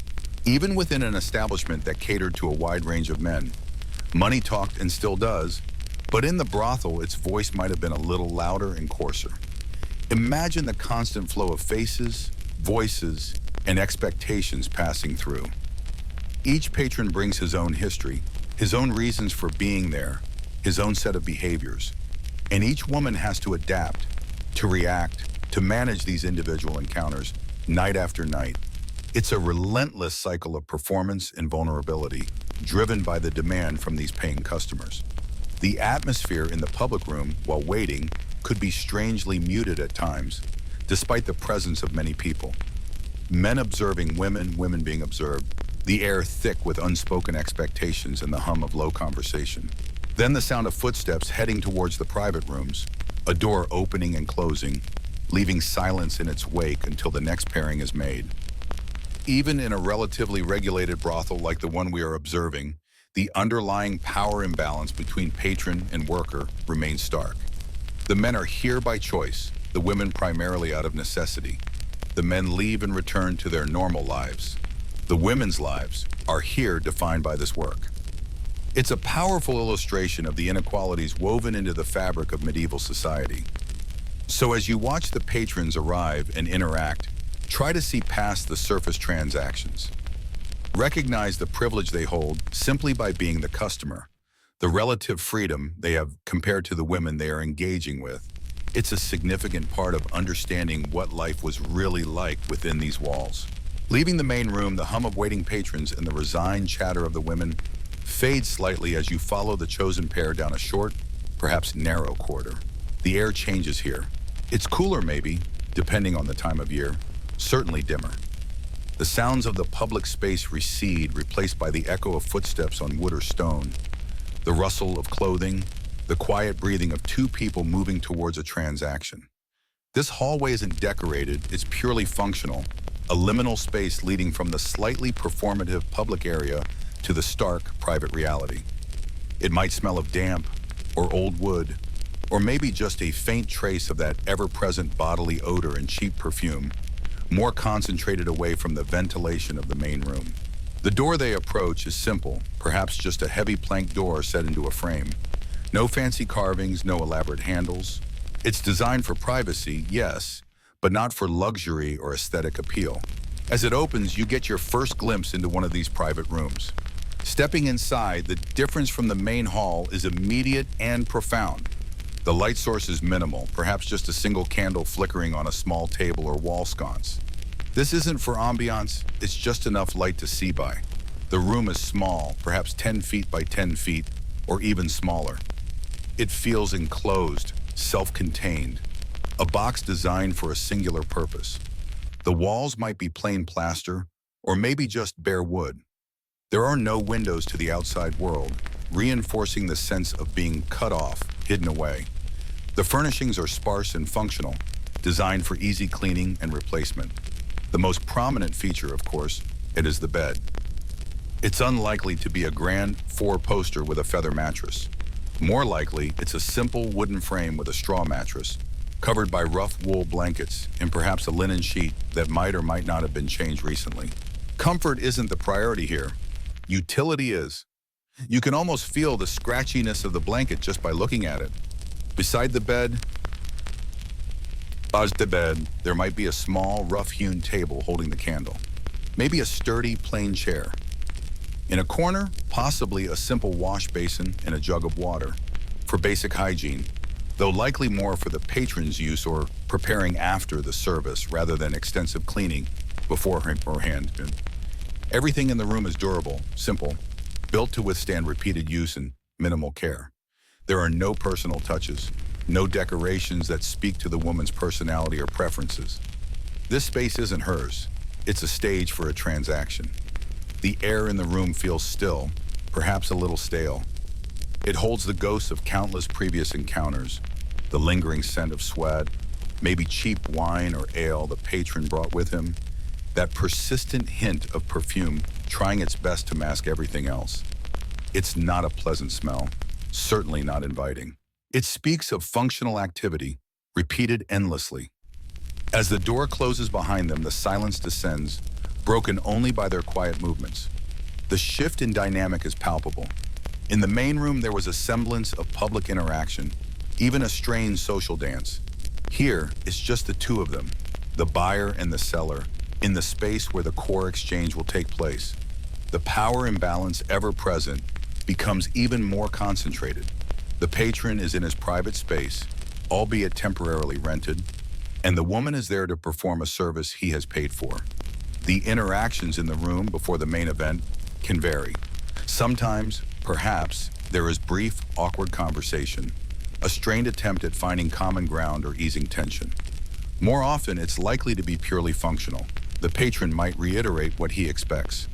Even within an establishment that catered to a wide range of men, money talked and still does, but in the brothel, its voice might have been a little louder and coarser. Imagine the constant flow of faces, voices, and expectations passing through. Each patron brings his own history, his own reasons for being there, his own set of behaviors, and each woman has to adapt, to react, to manage these individual encounters night after night. It's a relentless cycle of performance and vulnerability, driven by the demand from these paying customers. The atmosphere in the public room while waiting could be strangely muted at times, despite the presence of many people. Men observing women, women being observed, the air thick with unspoken expectations and the hum of low conversation. Then the sound of footsteps heading towards the private rooms, a door opening and closing, leaving silence in its wake until the next pairing is made. Even in a relatively regulated brothel like the one we are observing, the underlying power imbalance between patron and worker remains stark. The men are here by choice, the women primarily out of necessity. The men leave and return to their normal lives. The women's lives are here defined by this work. It's a powerful illustration of the inequalities woven into the fabric of medieval society. So as you watch the patrons arrive and interact, try to see past the surface transactions. Recognize the privilege they hold simply by being the customer, The relative freedom they have compared to the women they are engaging with. It's a significant part of understanding what life was really like within these walls. Leaving the main room, the hum of waiting patrons and the resigned chatter of the women fades slightly as you follow the chosen pair down a short, perhaps narrow corridor. The air changes here. It's cooler maybe, depending on the time of year, certainly dimmer. The sounds of the public space recede, replaced by the echo of footsteps on wood or stone, the rustle of clothing, the quiet breathing of two people moving towards a transaction. This hallway isn't decorated, it's purely functional, a liminal space leading from the slightly performative public area to the stark private reality. It might smell of damp or old wood, or maybe just a faint trace of that ever-present bodily odor and cheap perfume, more concentrated away from the ventilation of the main room. The door they approach is simple, perhaps just a heavy plank door set into a frame. No fancy carvings, no elaborate handles. It's designed for privacy, yes, but not for luxury or aesthetic appeal. As it opens, you get your first glimpse into one of these private rooms. Stepping inside, the difference from the main hall is immediate and profound. The light source is minimal, perhaps just a single candle flickering on a small table or wall sconce. This isn't for ambiance, it's just enough light to see by. The room is small, perhaps 10 feet by 10 feet, or even smaller. It feels enclosed, self-contained, a box designed for a singular purpose. The walls might be plain plaster, or maybe just bare wood. There are no windows to the outside world, reinforcing the sense of being cut off, hidden away. The furnishings are sparse and functional, designed for easy cleaning and replacement. The most prominent feature, of course, it is the bed. It's unlikely to be a grand four-poster with a feather mattress. More likely, it's a simple wooden frame with a straw mattress, covered by rough wool blankets and perhaps a linen sheet that might or might not have been changed recently. Comfort isn't the priority here. Utility is. You can almost feel the scratchiness of the blanket just by looking at it. Beside the bed, there might be a small, rough-hewn table holding the candle. Maybe a sturdy, plain chair. In a corner, possibly a simple wash basin and a jug of water for basic hygiene, though likely more for the patron's use or preparing after the service rather than extensive cleaning beforehand. Everything in the room is durable, simple, built to withstand repeated use and minimal care. There are no personal touches, no decorations that speak to the woman's personality or preferences. This space isn't hers. It's a stage for a transaction. The air in the room feels still, perhaps a little stale. It holds the ghosts of countless previous encounters, the lingering scent of sweat, maybe cheap wine or ale the patron brought with him, that persistent hint of perfume trying its best to mask everything else. It's not a pleasant smell, certainly not inviting. It speaks of functional activity, repeated endlessly. As the door closes behind them, the silence descends, broken only by their quiet movements. The shift in dynamic is palpable. In the main room, there was a semblance of public interaction, even a strange social dance. Here, it's just the two of them, the buyer and the seller, in the space where the core exchange will take place. The power imbalance ever present becomes even more concentrated. The patron is in his private space, albeit temporarily rented, and the woman is there to perform a service he has paid for. The interactions in the room before the main event can vary. Sometimes, perhaps, there is brief, awkward conversation, a strained attempt at finding common ground or easing tension. More often, it's likely to be purely functional. The patron might reiterate what he expects,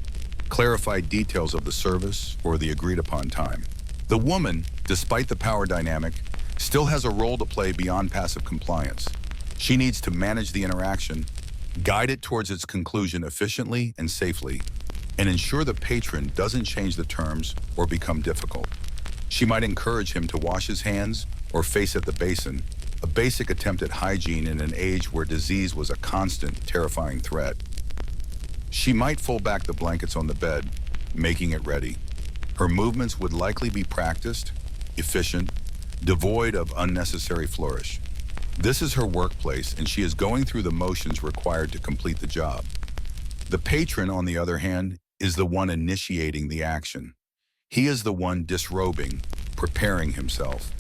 clarify details of the service or the agreed-upon time. The woman, despite the power dynamic, still has a role to play beyond passive compliance. She needs to manage the interaction, guide it towards its conclusion efficiently and safely, and ensure the patron doesn't change the terms or become difficult. She might encourage him to wash his hands or face at the basin, a basic attempt at hygiene in an age where disease was a constant, terrifying threat. She might fold back the blankets on the bed, making it ready. Her movements would likely be practiced, efficient, devoid of unnecessary flourish. This is her workplace, and she is going through the motions required to complete the job. The patron, on the other hand, is the one initiating the action. He is the one disrobing, preparing himself.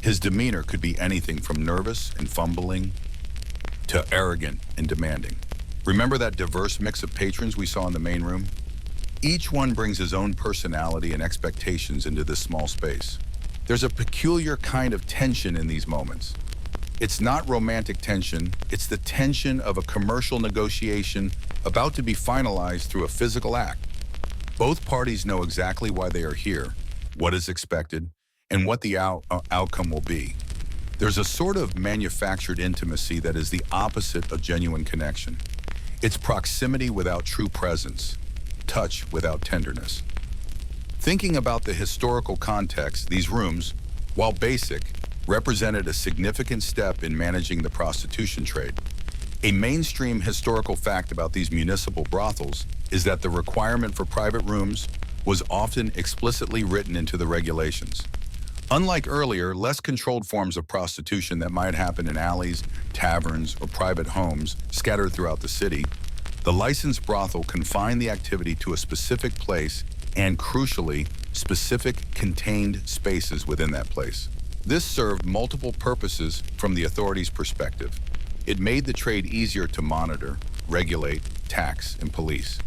His demeanor could be anything from nervous and fumbling to arrogant and demanding. Remember that diverse mix of patrons we saw in the main room? Each one brings his own personality and expectations into this small space. There's a peculiar kind of tension in these moments. It's not romantic tension, it's the tension of a commercial negotiation about to be finalized through a physical act. Both parties know exactly why they are here, what is expected, and what the outcome will be. There's a sort of manufactured intimacy that is the opposite of genuine connection. It's proximity without true presence, touch without tenderness. Thinking about the historical context, these rooms, while basic, represented a significant step in managing the prostitution trade. A mainstream historical fact about these municipal brothels is that the requirement for private rooms was often explicitly written into the regulations. Unlike earlier, less controlled forms of prostitution that might happen in alleys, taverns, or private homes scattered throughout the city, the licensed brothel confined the activity to a specific place and, crucially, specific contained spaces within that place. This served multiple purposes from the authorities' perspective. It made the trade easier to monitor, regulate, tax, and police.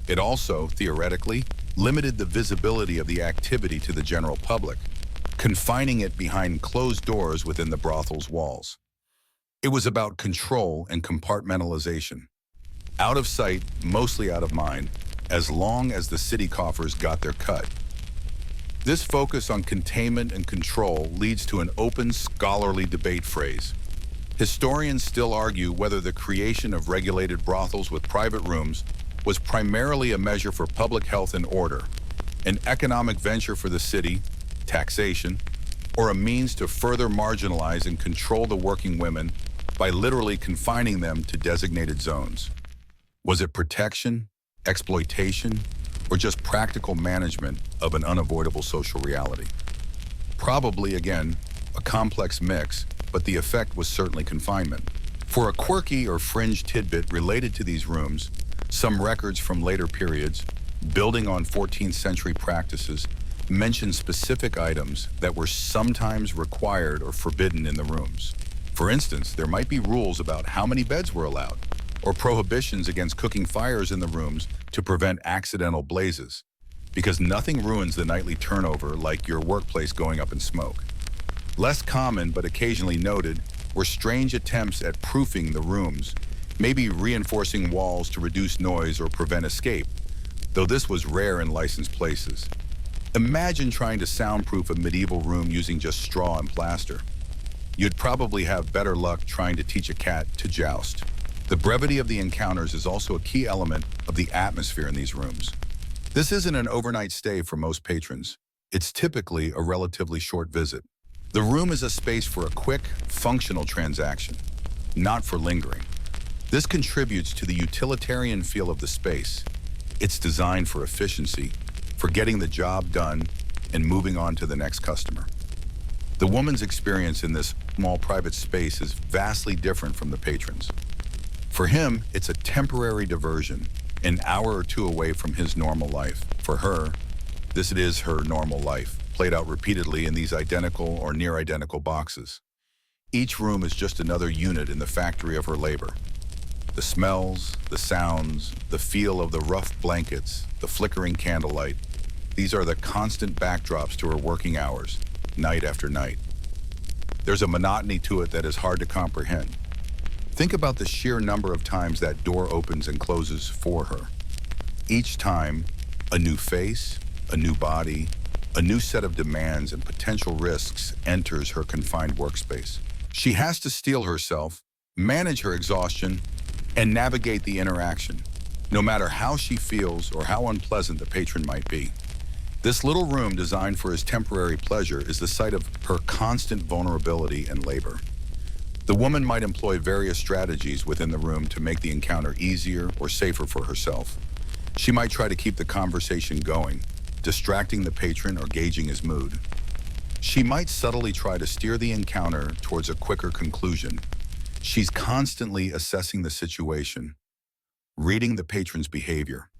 It also, theoretically, limited the visibility of the activity to the general public, confining it behind closed doors within the brothel's walls. It was about control and compartmentalization. Out of sight, mostly out of mind, as long as the city coffers got their cut. This focus on containment and control leads to an open, scholarly debate phrase. Historians still argue whether the creation of regulated brothels with private rooms was primarily a measure for public health and order, an economic venture for the city, taxation, or a means to further marginalize and control the working women by literally confining them to designated zones. Was it protection, exploitation, or just practical management of an unavoidable social reality? Probably, again, a complex mix, but the effect was certainly confinement. For a quirky or fringe tidbit related to these rooms, some records from later periods, building on 14th century practices, mention specific items that were sometimes required or forbidden in the rooms. For instance, there might be rules about how many beds were allowed, or prohibitions against cooking fires in the rooms to prevent accidental blazes, because nothing ruins the nightly turnover like your workplace going up in smoke. Less common, but occasionally noted, were strange attempts at proofing the rooms, maybe reinforcing walls to reduce noise or prevent escape, though this was rare in licensed places. Imagine trying to soundproof a medieval room using just straw and plaster. You'd probably have better luck trying to teach a cat to joust. The brevity of the encounters is also a key element of the atmosphere in these rooms. This isn't an overnight stay for most patrons. It's typically a relatively short visit. The room is a space for a quick, functional transaction, not for lingering. This contributes to the utilitarian feel of the space. It's designed for efficiency, for getting the job done and moving on to the next customer. The woman's experience in this small private space is vastly different from the patron's. For him, it's a temporary diversion, an hour or two away from his normal life. For her, this is her normal life, played out repeatedly in these identical or near identical boxes. Each room is just another unit in the factory of her labor. The smells, the sounds, the feel of the rough blankets, the flickering candlelight, these are the constant backdrops to her working hours, night after night. There's a monotony to it that is hard to comprehend. Think about the sheer number of times that door opens and closes for her. Each time, a new face, a new body, a new set of demands and potential risks enters her confined workspace. She has to steel herself, manage her exhaustion, and navigate the interaction, no matter how she feels or how unpleasant the patron might be. This little room designed for his temporary pleasure is the site of her constant vulnerability and labor. The woman might employ various strategies within the room to make the encounter easier or safer for herself. She might try to keep the conversation going, distracting the patron or gauging his mood. She might subtly try to steer the encounter towards a quicker conclusion. She's constantly assessing the situation, reading the patron's behavior,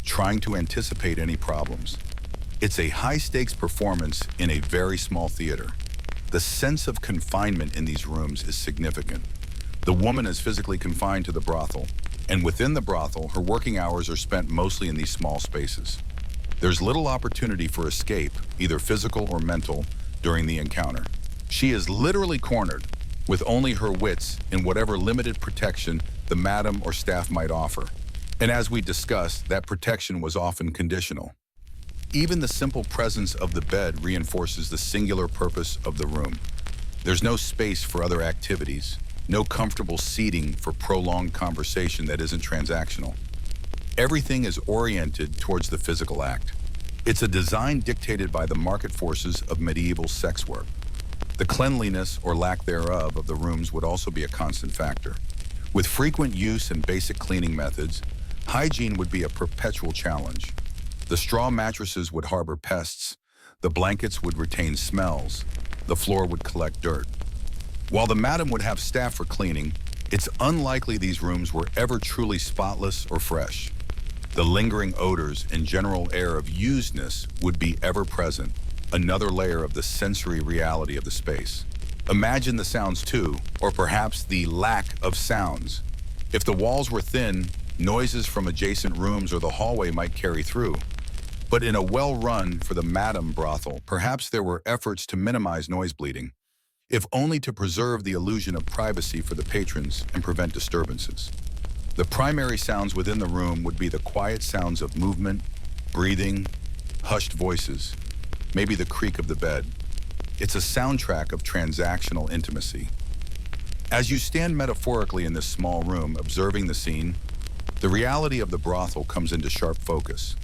trying to anticipate any problems. It's a high-stakes performance in a very small theater. The sense of confinement in these rooms is significant. The woman is physically confined to the brothel, and within the brothel, her working hours are spent mostly in these small spaces. There's little opportunity for escape, either physical or mental, during the encounter. She is literally cornered, with only her wits in whatever limited protection the madam or staff might offer. And as we discussed, that protection was often conditional. Even the simple presence of the bed reinforces the singular purpose of the room. There's no space for other activities, no comfortable seating for prolonged conversation that isn't transactional. Everything is oriented towards the physical act. It's a design dictated by the market forces of medieval sex work. The cleanliness or lack thereof of the rooms would also be a constant factor. With frequent use and basic cleaning methods, hygiene would be a perpetual challenge. The straw mattresses would harbor pests, the blankets would retain smells, the floor would collect dirt. While the madam would have staff for cleaning, it's unlikely these rooms were ever truly spotless or fresh. The lingering odors and general air of usedness would be ever present, another layer of the sensory reality of the space. Imagine the sounds too, or perhaps the lack of sounds. If the walls were thin, noises from adjacent rooms or the hallway might carry through. But in a well-run for the madam brothel, perhaps there were efforts to minimize noise bleeding, if only to preserve the illusion of privacy for the patrons and prevent disturbances. The primary sounds within the room would be the quiet sounds of movement, breathing, hushed voices, maybe the creak of the bed. It's a soundtrack of transactional intimacy. As you stand metaphorically in this small room observing the scene, the reality of the brothel comes into sharp focus.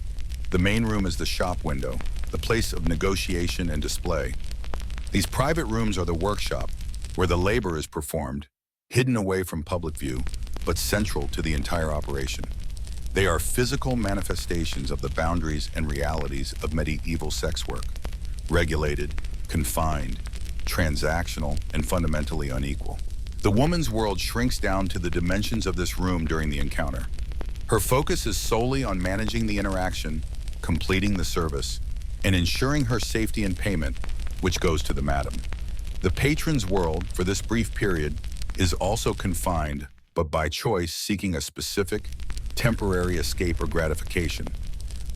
The main room is the shop window, the place of negotiation and display. These private rooms are the workshop, where the labor is performed, hidden away from public view, but central to the entire operation. They are physical manifestations of the boundaries and realities of medieval sex work, regulated, confined, transactional, and fundamentally unequal. The woman's world shrinks down to the dimensions of this room during the encounter. Her focus is solely on managing the interaction, completing the service, and ensuring her safety and payment, which goes to the madam. The patron's world, for this brief period, is also confined, but by choice seeking a specific, temporary escape or gratification.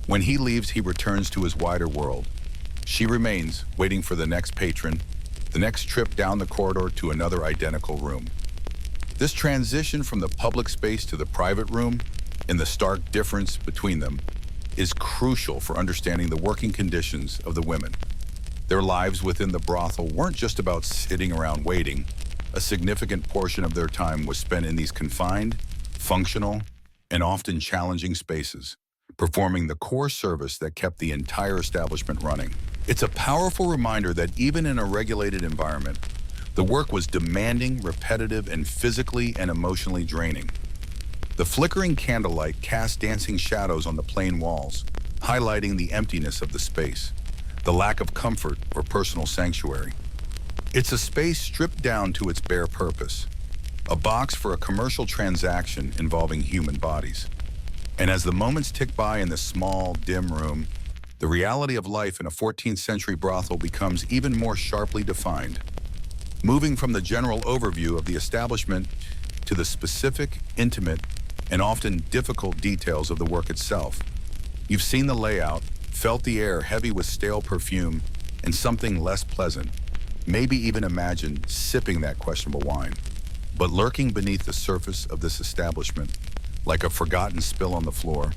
When he leaves, he returns to his wider world. She remains, waiting for the next patron, the next trip down the corridor to another identical room. This transition from the public space to the private room, and the stark difference between them, is crucial for understanding the working conditions of the women. Their lives within the brothel weren't just about sitting around waiting. A significant portion of their time was spent in these confined, functional, and often challenging spaces, performing the core service that kept the entire establishment running. It's a powerful reminder that even in a regulated environment, the work was demanding, repetitive, and physically and emotionally draining. The flickering candlelight cast dancing shadows on the plain walls, highlighting the emptiness of the space, the lack of comfort or personal sanctuary. It's a space stripped down to its bare purpose, a box for a commercial transaction involving human bodies. And as the moments tick by in this small, dim room, the reality of life in a 14th century brothel becomes even more sharply defined, moving from the general overview of the establishment to the specific, intimate, and often difficult details of the work itself. You've seen the layout, felt the air heavy with stale perfume, and something less pleasant, maybe even imagined sipping that questionable wine. But lurking beneath the surface of this establishment, like a forgotten spill on the floor,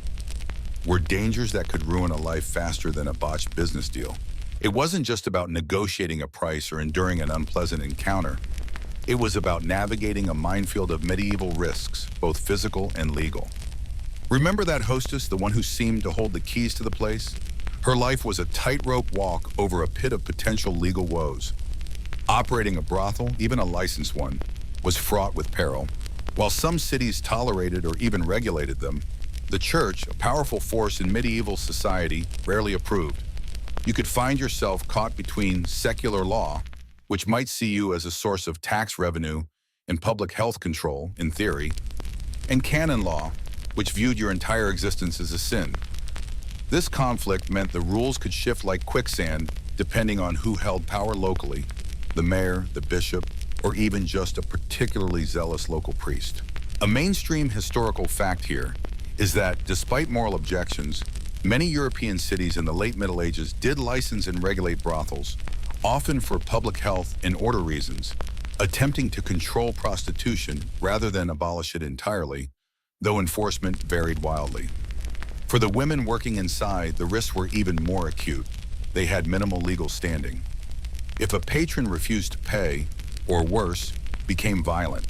were dangers that could ruin a life faster than a botched business deal. It wasn't just about negotiating a price or enduring an unpleasant encounter. It was about navigating a minefield of medieval risks, both physical and legal. Remember that hostess, the one who seemed to hold the keys to the place? Her life was a tightrope walk over a pit of potential legal woes. Operating a brothel, even a licensed one, was fraught with peril. While some cities tolerated or even regulated them, the church, a powerful force in medieval society, rarely approved. You could find yourself caught between secular law, which might see you as a source of tax revenue and public health control, in theory, and canon law, which viewed your entire existence as a sin. This conflict meant the rules could shift like quicksand depending on who held power locally, the mayor, the bishop, or even just a particularly zealous local priest. A mainstream historical fact here is that, despite moral objections, many European cities in the late Middle Ages did license and regulate brothels, often for public health and order reasons, attempting to control prostitution rather than abolish it entirely, though enforcement varied wildly. For the women working inside, the risks were even more acute. They had minimal legal standing. If a patron refused to pay, or worse, became violent,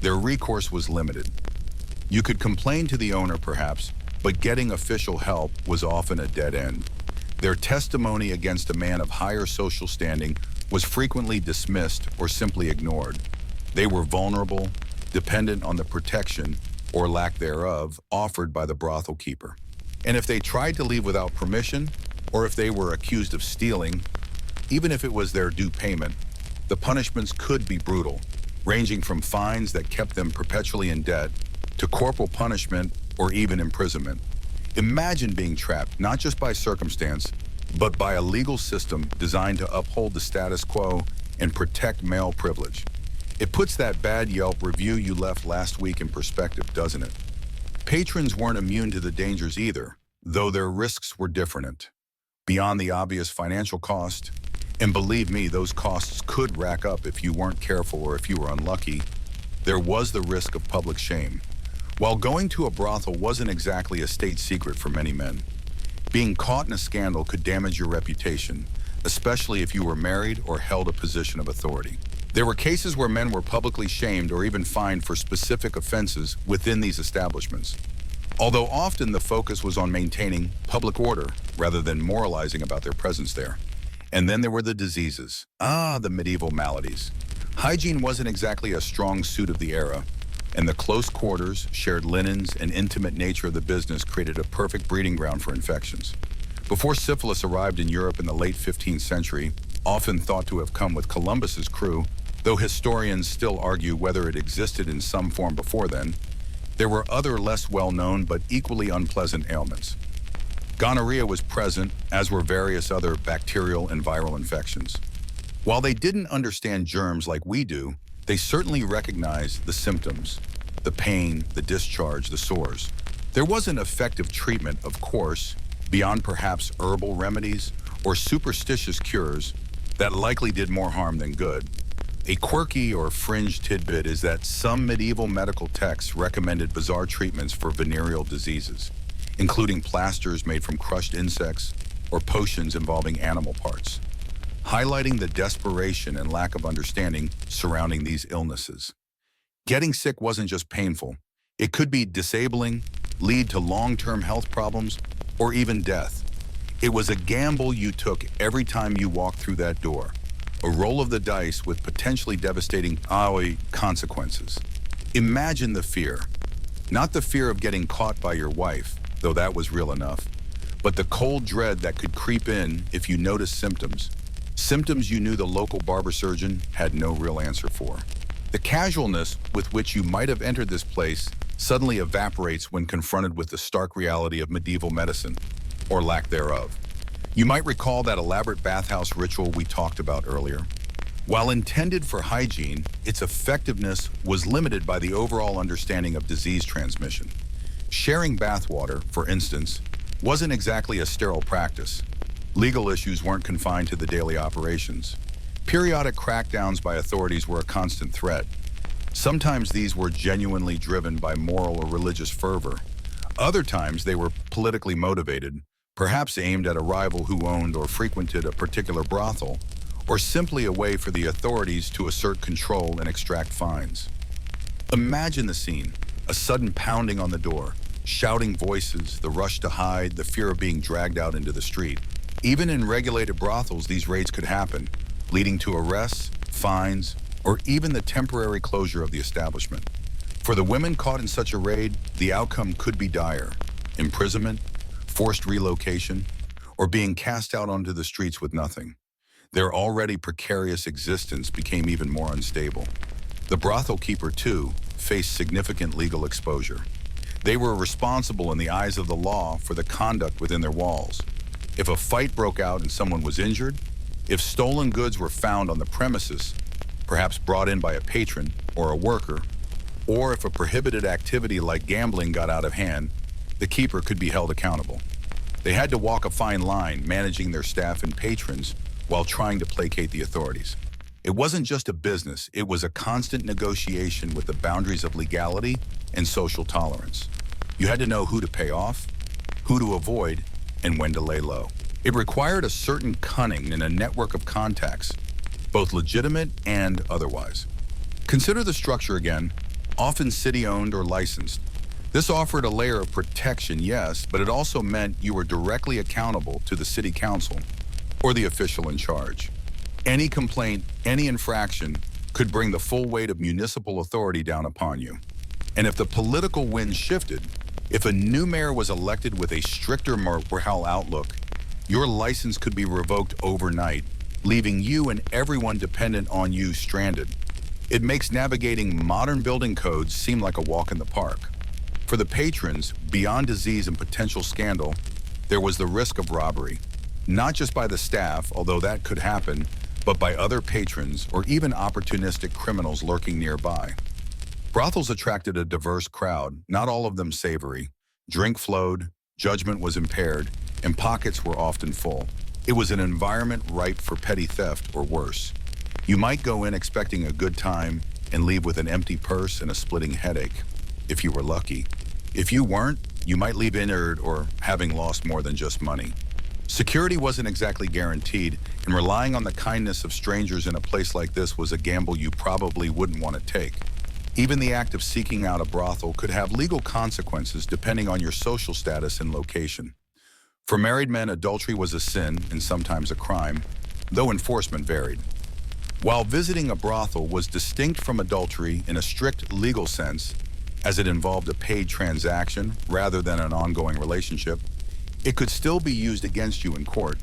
their recourse was limited. You could complain to the owner, perhaps, but getting official help was often a dead end. Their testimony against a man of higher social standing was frequently dismissed or simply ignored. They were vulnerable, dependent on the protection, or lack thereof, offered by the brothel keeper. And if they tried to leave without permission, or if they were accused of stealing, even if it was their due payment, the punishments could be brutal, ranging from fines that kept them perpetually in debt to corporal punishment or even imprisonment. Imagine being trapped not just by circumstance, but by a legal system designed to uphold the status quo and protect male privilege. It puts that bad Yelp review you left last week in perspective, doesn't it? Patrons weren't immune to the dangers either, though their risks were different. Beyond the obvious financial cost, and believe me, those costs could rack up if you weren't careful or if you were unlucky, there was the risk of public shame. While going to a brothel wasn't exactly a state secret for many men, being caught in a scandal could damage your reputation, especially if you were married or held a position of authority. There were cases where men were publicly shamed or even fined for specific offenses within these establishments, although often the focus was on maintaining public order rather than moralizing about their presence there. And then there were the diseases. The medieval maladies. Hygiene wasn't exactly a strong suit of the era, and the close quarters, shared linens, and intimate nature of the business created a perfect breeding ground for infections. Before syphilis arrived in Europe in the late 15th century, often thought to have come with Columbus's crew, though historians still argue whether it existed in some form before then, there were other less well-known but equally unpleasant ailments. Gonorrhea was present, as were various other bacterial and viral infections. While they didn't understand germs like we do, they certainly recognized the symptoms, the pain, the discharge, the sores. There wasn't effective treatment, of course, beyond perhaps herbal remedies or superstitious cures that likely did more harm than good. A quirky or fringe tidbit is that some medieval medical texts recommended bizarre treatments for venereal diseases, including plasters made from crushed insects or potions involving animal parts, highlighting the desperation and lack of understanding surrounding these illnesses. Getting sick wasn't just painful. It could be disabling, lead to long-term health problems, or even death. It was a gamble you took every time you walked through that door, a roll of the dice with potentially devastating consequences. Imagine the fear. Not the fear of getting caught by your wife, though that was real enough, but the cold dread that could creep in if you noticed symptoms. Symptoms you knew the local barber surgeon had no real answer for. The casualness with which you might have entered this place suddenly evaporates when confronted with the stark reality of medieval medicine, or lack thereof. You might recall that elaborate bathhouse ritual we talked about earlier. While intended for hygiene, its effectiveness was limited by the overall understanding of disease transmission. Sharing bathwater, for instance, wasn't exactly a sterile practice. Legal issues weren't confined to the daily operations. Periodic crackdowns by authorities were a constant threat. Sometimes these were genuinely driven by moral or religious fervor. Other times they were politically motivated, perhaps aimed at a rival who owned or frequented a particular brothel, or simply a way for the authorities to assert control and extract fines. Imagine the scene, a sudden pounding on the door, shouting voices, the rush to hide, the fear of being dragged out into the street. Even in regulated brothels, these raids could happen, leading to arrests, fines, or even the temporary closure of the establishment. For the women caught in such a raid, the outcome could be dire: imprisonment, forced relocation, or being cast out onto the streets with nothing. Their already precarious existence became even more unstable. The brothel keeper, too, faced significant legal exposure. They were responsible in the eyes of the law for the conduct within their walls. If a fight broke out and someone was injured, if stolen goods were found on the premises, perhaps brought in by a patron or a worker, or if a prohibited activity like gambling got out of hand, the keeper could be held accountable. They had to walk a fine line managing their staff and patrons while trying to placate the authorities. It wasn't just a business, it was a constant negotiation with the boundaries of legality and social tolerance. You had to know who to pay off, who to avoid, and when to lay low. It required a certain cunning and a network of contacts, both legitimate and otherwise. Consider the structure again, often city-owned or licensed. This offered a layer of protection, yes, but it also meant you were directly accountable to the city council or the official in charge. Any complaint, any infraction could bring the full weight of municipal authority down upon you. And if the political wind shifted, if a new mayor was elected with a stricter moral outlook, your license could be revoked overnight, leaving you and everyone dependent on you stranded. It makes navigating modern building codes seem like a walk in the park. For the patrons, beyond disease and potential scandal, there was the risk of robbery. Not just by the staff, although that could happen, but by other patrons or even opportunistic criminals lurking nearby. Brothels attracted a diverse crowd, not all of them savory. Drink flowed, judgment was impaired, and pockets were often full. It was an environment ripe for petty theft or worse. You might go in expecting a good time and leave with an empty purse and a splitting headache, if you were lucky. If you weren't, you might leave injured or having lost more than just money. Security wasn't exactly guaranteed, and relying on the kindness of strangers in a place like this was a gamble you probably wouldn't want to take. Even the act of seeking out a brothel could have legal consequences depending on your social status and location. For married men, adultery was a sin and sometimes a crime, though enforcement varied. While visiting a brothel was distinct from adultery in a strict legal sense, as it involved a paid transaction rather than an ongoing relationship, it could still be used against you in court,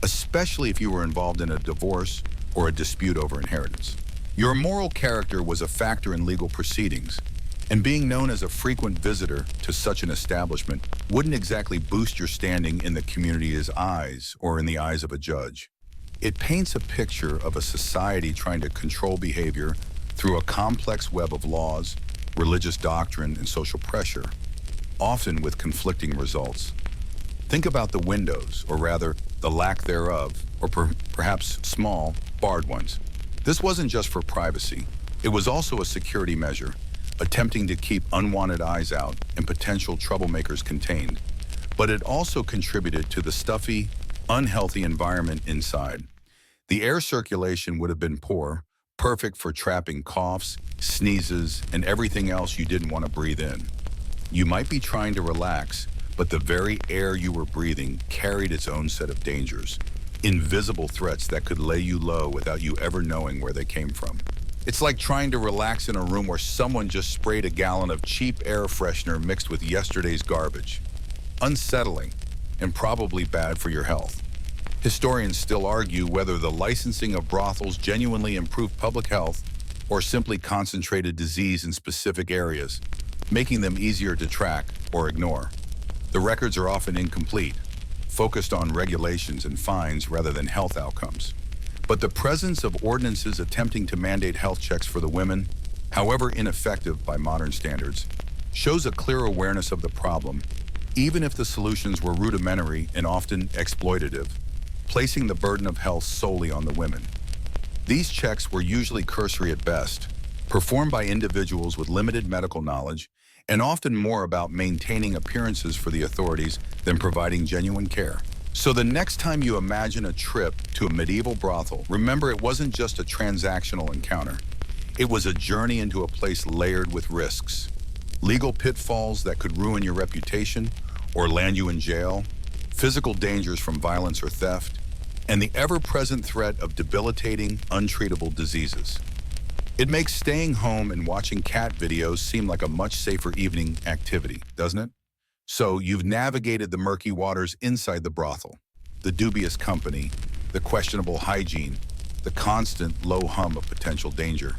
especially if you were involved in a divorce or a dispute over inheritance. Your moral character was a factor in legal proceedings, and being known as a frequent visitor to such an establishment wouldn't exactly boost your standing in the community's eyes or in the eyes of a judge. It paints a picture of a society trying to control behavior through a complex web of laws, religious doctrine, and social pressure, often with conflicting results. Think about the windows, or rather, the lack thereof, or perhaps small, barred ones. This wasn't just for privacy. It was also a security measure, attempting to keep unwanted eyes out and potential troublemakers contained. But it also contributed to the stuffy, unhealthy environment inside. The air circulation would have been poor, perfect for trapping coughs, sneezes, and everything else you didn't want to breathe in. You might be trying to relax, but the very air you were breathing carried its own set of dangers, invisible threats that could lay you low without you ever knowing where they came from. It's like trying to relax in a room where someone just sprayed a gallon of cheap air freshener mixed with yesterday's garbage. Unsettling, and probably bad for your health. Historians still argue whether the licensing of brothels genuinely improved public health or simply concentrated disease in specific areas, making them easier to track or ignore. The records are often incomplete, focused on regulations and fines rather than health outcomes. But the presence of ordinances attempting to mandate health checks for the women, however ineffective by modern standards, shows a clear awareness of the problem, even if the solutions were rudimentary and often exploitative, placing the burden of health solely on the women. These checks were usually cursory at best, performed by individuals with limited medical knowledge, and often more about maintaining appearances for the authorities than providing genuine care. So the next time you imagine a trip to a medieval brothel, remember it wasn't just a transactional encounter. It was a journey into a place layered with risks. Legal pitfalls that could ruin your reputation or land you in jail, physical dangers from violence or theft, and the ever-present threat of debilitating, untreatable diseases. It makes staying home and watching cat videos seem like a much safer evening activity, doesn't it? So you've navigated the murky waters inside the brothel, the dubious company, the questionable hygiene, the constant low hum of potential danger.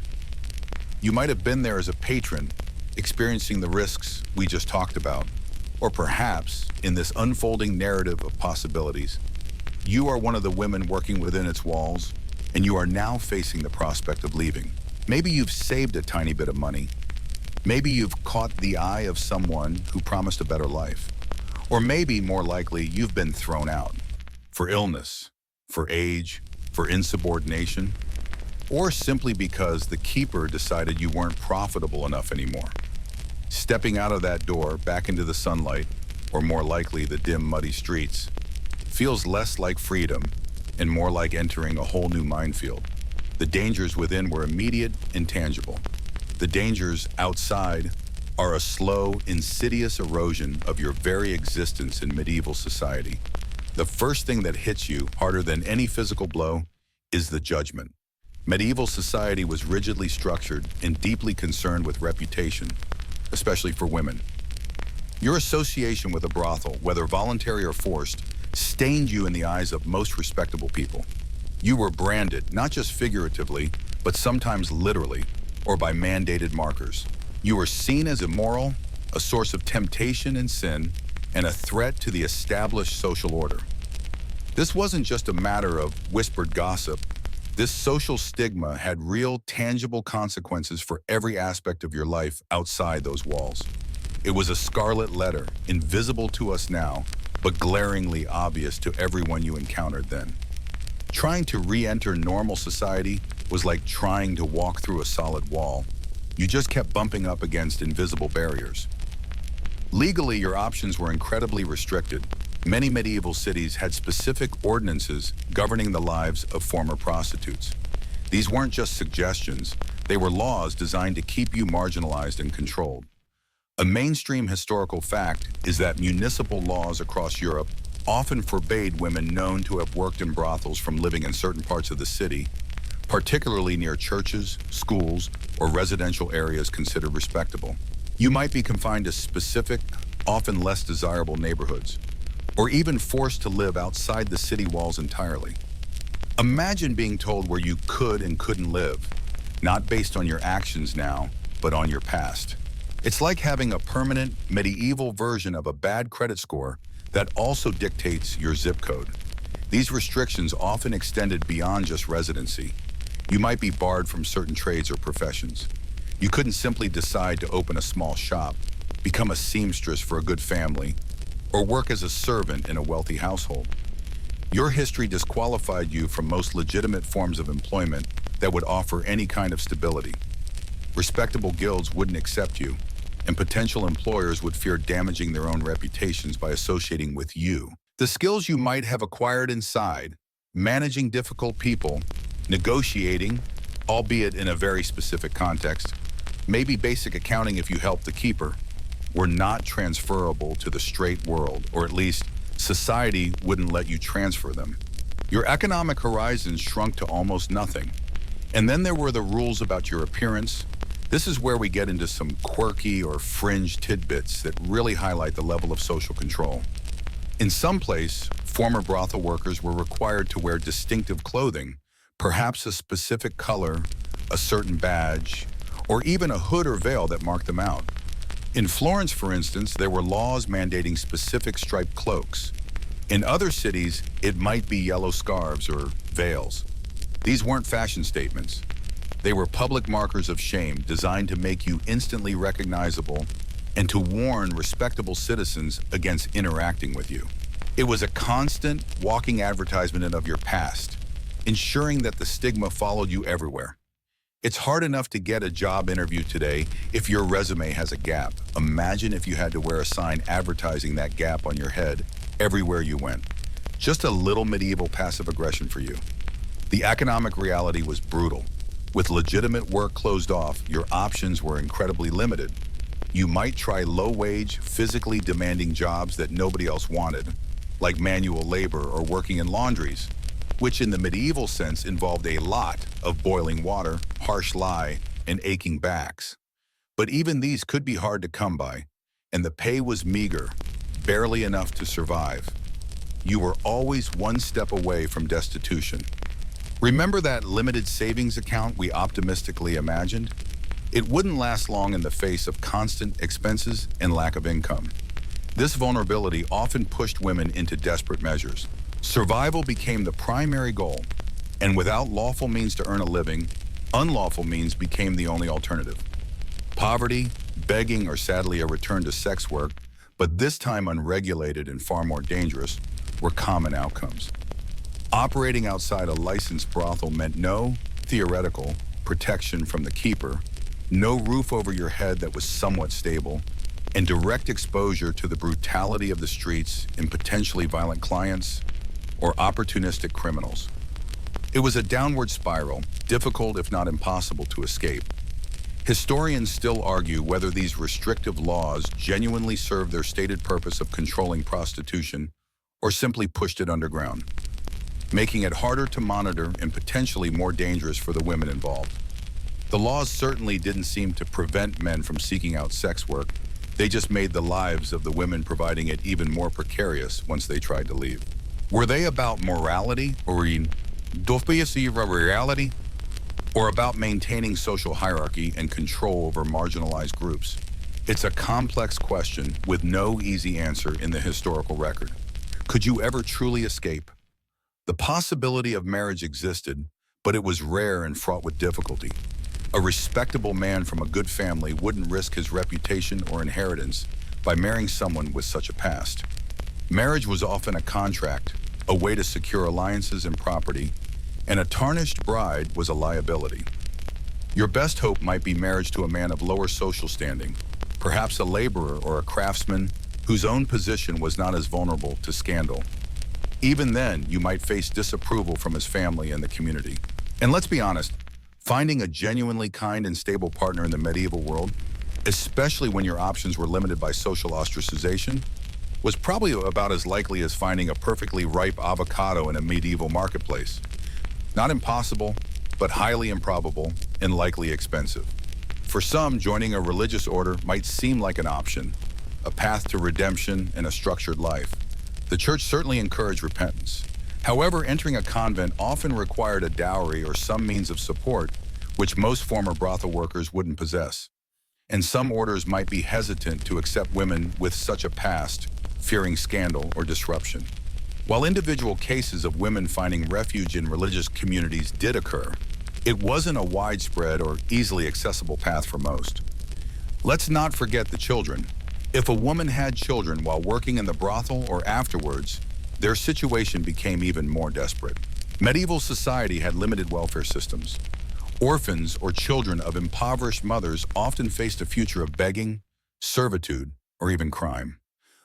You might have been there as a patron, experiencing the risks we just talked about, or perhaps in this unfolding narrative of possibilities, you are one of the women working within its walls, and you are now facing the prospect of leaving. Maybe you've saved a tiny bit of money. Maybe you've caught the eye of someone who promised a better life. Or maybe, more likely, you've been thrown out for illness, for age, for insubordination, or simply because the keeper decided you weren't profitable enough anymore. Stepping out of that door back into the sunlight, or more likely the dim, muddy streets, feels less like freedom and more like entering a whole new minefield. The dangers within were immediate and tangible. The dangers outside are a slow, insidious erosion of your very existence in medieval society. The first thing that hits you harder than any physical blow is the judgment. Medieval society was rigidly structured and deeply concerned with reputation, especially for women. Your association with a brothel, whether voluntary or forced, stained you in the eyes of most respectable people. You were branded, not just figuratively, but sometimes literally, or by mandated markers. You were seen as immoral, a source of temptation and sin, and a threat to the established social order. This wasn't just a matter of whispered gossip. This social stigma had real, tangible consequences for every aspect of your life outside those walls. It was a scarlet letter, invisible to us now, but glaringly obvious to everyone you encountered then. Trying to re-enter normal society was like trying to walk through a solid wall. You just kept bumping up against invisible barriers. Legally, your options were incredibly restricted. Many medieval cities had specific ordinances governing the lives of former prostitutes. These weren't just suggestions, they were laws designed to keep you marginalized and controlled. A mainstream historical fact is that municipal laws across Europe often forbade women known to have worked in brothels from living in certain parts of the city, particularly near churches, schools, or residential areas considered respectable. You might be confined to specific, often less desirable neighborhoods, or even forced to live outside the city walls entirely. Imagine being told where you could and couldn't live, not based on your actions now, but on your past. It's like having a permanent, medieval version of a bad credit score that also dictates your zip code. These restrictions often extended beyond just residency. You might be barred from certain trades or professions. You couldn't simply decide to open a small shop, become a seamstress for a good family, or work as a servant in a wealthy household. Your history disqualified you from most legitimate forms of employment that would offer any kind of stability. Respectable guilds wouldn't accept you, and potential employers would fear damaging their own reputations by associating with you. The skills you might have acquired inside, managing difficult people, negotiating, albeit in a very specific context, maybe basic accounting if you helped the keeper, were not transferable to the straight world, or at least society wouldn't let you transfer them. Your economic horizons shrunk to almost nothing. And then there were the rules about your appearance. This is where we get into some quirky or fringe tidbits that really highlight the level of social control. In some place, former brothel workers were required to wear distinctive clothing, perhaps a specific color, a certain badge, or even a hood or veil that marked them out. In Florence, for instance, there were laws mandating specific striped cloaks. In other cities, it might be yellow scarves or veils. These weren't fashion statements. They were public markers of shame designed to make you instantly recognizable and to warn respectable citizens against interacting with you. It was a constant, walking advertisement of your past, ensuring that the stigma followed you everywhere. It's hard enough to get a job interview today if your resume has a gap. Imagine if you had to wear a sign advertising that gap on your head everywhere you went. Just a little medieval passive aggression for you. The economic reality was brutal. With legitimate work closed off, your options were incredibly limited. You might try low-wage, physically demanding jobs that nobody else wanted, like manual labor or working in laundries, which in the medieval sense involved a lot of boiling water, harsh lie, and aching backs. But even these could be hard to come by, and the pay was meager, barely enough to survive. You were always one step away from destitution. Remember that limited savings account we optimistically imagined? It wouldn't last long in the face of constant expenses and lack of income. This vulnerability often pushed women into desperate measures. Survival became the primary goal, and without lawful means to earn a living, unlawful means became the only alternative. Poverty, begging, or sadly a return to sex work, but this time unregulated and far more dangerous, were common outcomes. Operating outside a licensed brothel meant no theoretical protection from the keeper, no roof over your head that was somewhat stable, and direct exposure to the brutality of the streets and potentially violent clients or opportunistic criminals. It was a downward spiral, difficult if not impossible to escape. Historians still argue whether these restrictive laws genuinely served their stated purpose of controlling prostitution or simply pushed it underground, making it harder to monitor and potentially more dangerous for the women involved. The laws certainly didn't seem to prevent men from seeking out sex work. They just made the lives of the women providing it even more precarious once they tried to leave. Were they about morality or reality? Or about maintaining social hierarchy and control over marginalized groups? It's a complex question with no easy answer in the historical record. Could you ever truly escape? The possibility of marriage existed, but it was rare and fraught with difficulty. A respectable man from a good family wouldn't risk his reputation or inheritance by marrying someone with such a past. Marriage was often a contract, a way to secure alliances and property, and a tarnished bride was a liability. Your best hope might be marriage to a man of lower social standing, perhaps a laborer or a craftsman whose own position was not as vulnerable to scandal. Even then, you might face disapproval from his family and the community. And let's be honest, finding a genuinely kind and stable partner in the medieval world, especially when your options were limited by social ostracization, was probably about as likely as finding a perfectly ripe avocado in a medieval marketplace. Not impossible, but highly improbable and likely expensive. For some, joining a religious order might seem like an option, a path to redemption and a structured life. The church certainly encouraged repentance. However, entering a convent often required a dowry or some means of support, which most former brothel workers wouldn't possess. And some orders might be hesitant to accept women with such a past, fearing scandal or disruption. While individual cases of women finding refuge in religious communities did occur, it wasn't a widespread or easily accessible path for most. Let's not forget the children. If a woman had children while working in the brothel or afterwards, their situation became even more desperate. Medieval society had limited welfare systems. Orphans or children of impoverished mothers often faced a future of begging, servitude, or even crime.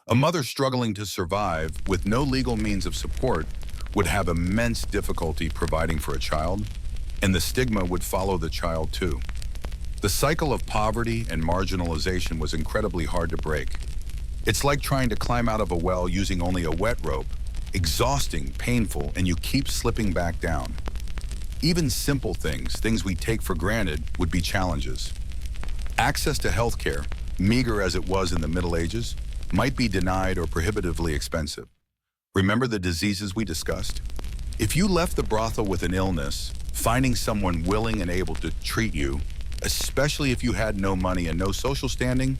A mother struggling to survive with no legal means of support would have immense difficulty providing for a child, and the stigma would follow the child too. The cycle of poverty and marginalization was incredibly hard to break. It's like trying to climb out of a well using only a wet rope, exhausting, painful, and you keep slipping back down. Even simple things we take for granted, would be challenges. Access to healthcare, meager as it was in the Middle Ages, might be denied or prohibitively expensive. Remember the diseases we discussed? If you left the brothel with an illness, finding someone willing and able to treat you, especially if you had no money and no social standing,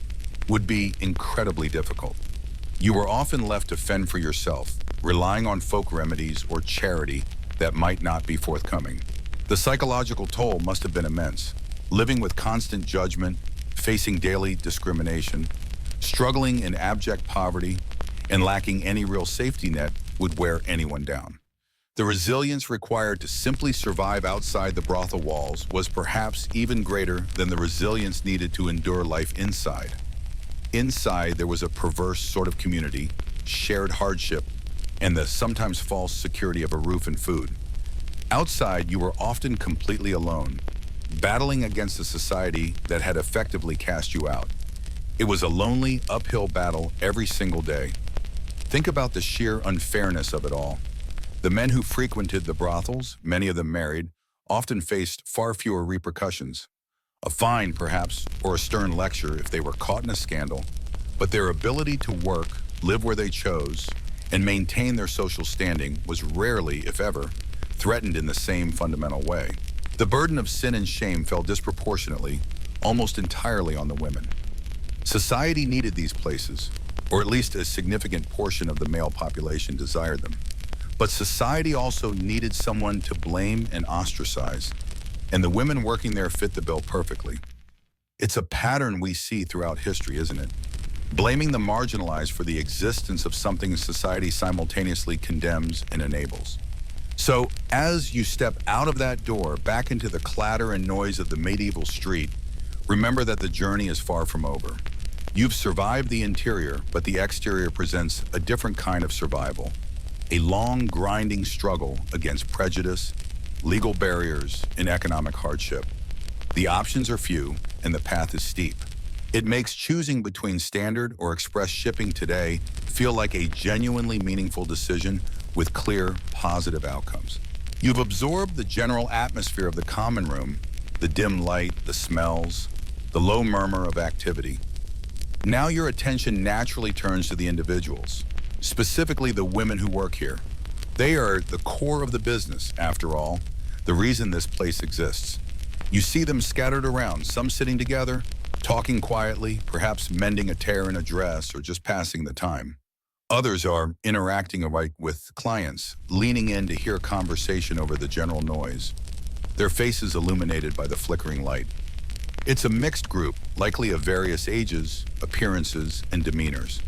would be incredibly difficult. You were often left to fend for yourself, relying on folk remedies or charity that might not be forthcoming. The psychological toll must have been immense, living with constant judgment, facing daily discrimination, struggling in abject poverty, and lacking any real safety net would wear anyone down. The resilience required to simply survive outside the brothel walls was perhaps even greater than the resilience needed to endure life inside. Inside, there was a perverse sort of community, shared hardship, and the sometimes false security of a roof and food. Outside, you were often completely alone, battling against a society that had effectively cast you out. It was a lonely, uphill battle every single day. Think about the sheer unfairness of it all. The men who frequented the brothels, many of them married, often faced far fewer repercussions. A fine, perhaps, or a stern lecture if they were caught in a scandal, but their ability to work, live where they chose, and maintain their social standing was rarely, if ever, threatened in the same fundamental way. The burden of sin and shame fell disproportionately almost entirely on the women. Society needed these places, or at least a significant portion of the male population desired them. But society also needed someone to blame and ostracize, and the women working there fit the bill perfectly. It's a pattern we see throughout history, isn't it? Blaming the marginalized for the existence of something society simultaneously condemns and enables. So, as you step out of that door, back into the clatter and noise of the medieval street, remember that the journey is far from over. You've survived the interior, but the exterior presents a different kind of survival. A long, grinding struggle against prejudice, legal barriers, and economic hardship. The options are few, and the path is steep. It makes choosing between standard or express shipping today feel like a genuinely meaningful decision with clear, positive outcomes. You've absorbed the general atmosphere of the common room, the dim light, the smells, the low murmur of activity. Now your attention naturally turns to the individuals, specifically the women who work here. They are the core of the business, after all, the reason this place exists. You see them scattered around, some sitting together, talking quietly, perhaps mending a tear in a dress or just passing the time. Others are interacting with clients, leaning in to hear conversation over the general noise, their faces illuminated by the flickering light. It's a mixed group, likely of various ages, appearances, and demeanors.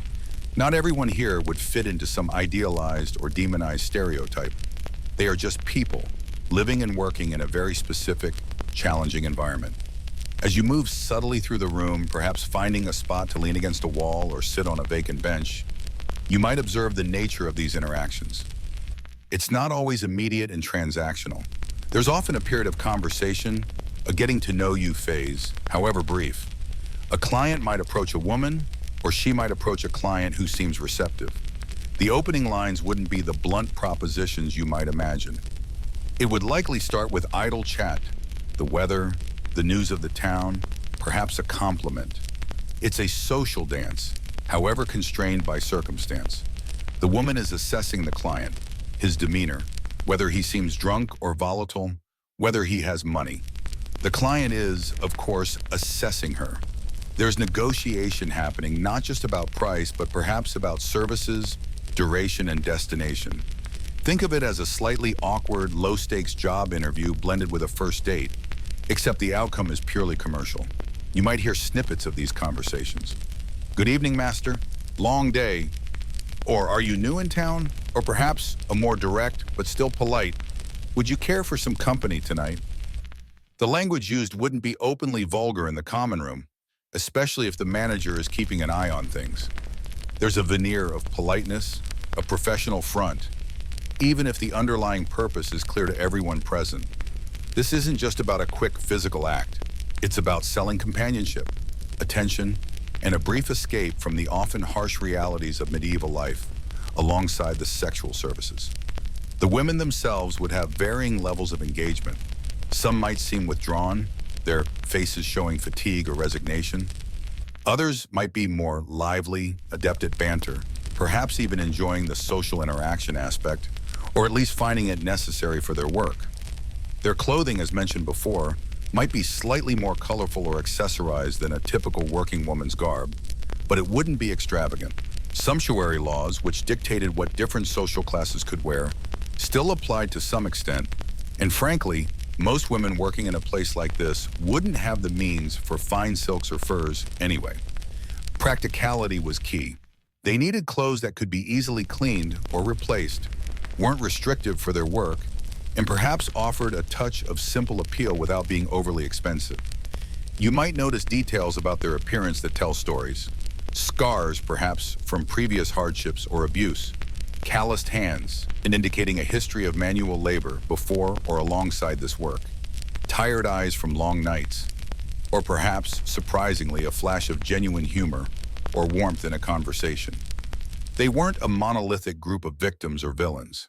Not everyone here would fit into some idealized or demonized stereotype. They are just people, living and working in a very specific, challenging environment. As you move subtly through the room, perhaps finding a spot to lean against a wall or sit on a vacant bench, you might observe the nature of these interactions. It's not always immediate and transactional. There's often a period of conversation, a getting-to-know-you phase, however brief. A client might approach a woman, or she might approach a client who seems receptive. The opening lines wouldn't be the blunt propositions you might imagine. It would likely start with idle chat, the weather, the news of the town, perhaps a compliment. It's a social dance, however constrained by circumstance. The woman is assessing the client, his demeanor, whether he seems drunk or volatile, whether he has money. The client is, of course, assessing her. There's negotiation happening, not just about price, but perhaps about services, duration, and destination. Think of it as a slightly awkward, low-stakes job interview blended with a first date, except the outcome is purely commercial. You might hear snippets of these conversations. Good evening, master. Long day. Or are you new in town? Or perhaps a more direct, but still polite, would you care for some company tonight? The language used wouldn't be openly vulgar in the common room, especially if the manager is keeping an eye on things. There's a veneer of politeness, a professional front, even if the underlying purpose is clear to everyone present. This isn't just about a quick physical act. It's about selling companionship, attention, and a brief escape from the often harsh realities of medieval life, alongside the sexual services. The women themselves would have varying levels of engagement. Some might seem withdrawn, their faces showing fatigue or resignation. Others might be more lively, adept at banter, perhaps even enjoying the social interaction aspect, or at least finding it necessary for their work. Their clothing, as mentioned before, might be slightly more colorful or accessorized than a typical working woman's garb, but it wouldn't be extravagant. Sumptuary laws, which dictated what different social classes could wear, still applied to some extent, and frankly, most women working in a place like this wouldn't have the means for fine silks or furs anyway. Practicality was key. They needed clothes that could be easily cleaned or replaced, weren't restrictive for their work, and perhaps offered a touch of simple appeal without being overly expensive. You might notice details about their appearance that tell stories. Scars, perhaps, from previous hardships or abuse. Calloused hands, and indicating a history of manual labor before or alongside this work. Tired eyes from long nights. Or perhaps, surprisingly, a flash of genuine humor or warmth in a conversation. They weren't a monolithic group of victims or villains.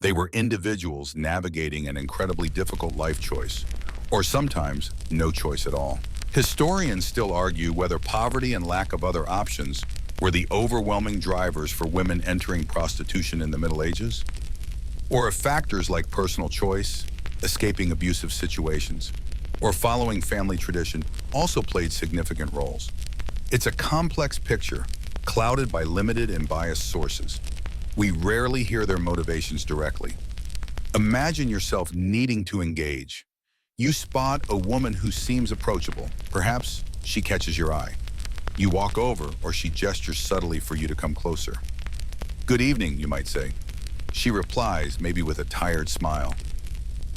They were individuals navigating an incredibly difficult life choice, or sometimes no choice at all. Historians still argue whether poverty and lack of other options were the overwhelming drivers for women entering prostitution in the Middle Ages, or if factors like personal choice, escaping abusive situations, or following family tradition also played significant roles. It's a complex picture, clouded by limited and biased sources. We rarely hear their motivations directly. Imagine yourself needing to engage. You spot a woman who seems approachable. Perhaps she catches your eye. You walk over, or she gestures subtly for you to come closer. "Good evening," you might say. She replies, maybe with a tired smile.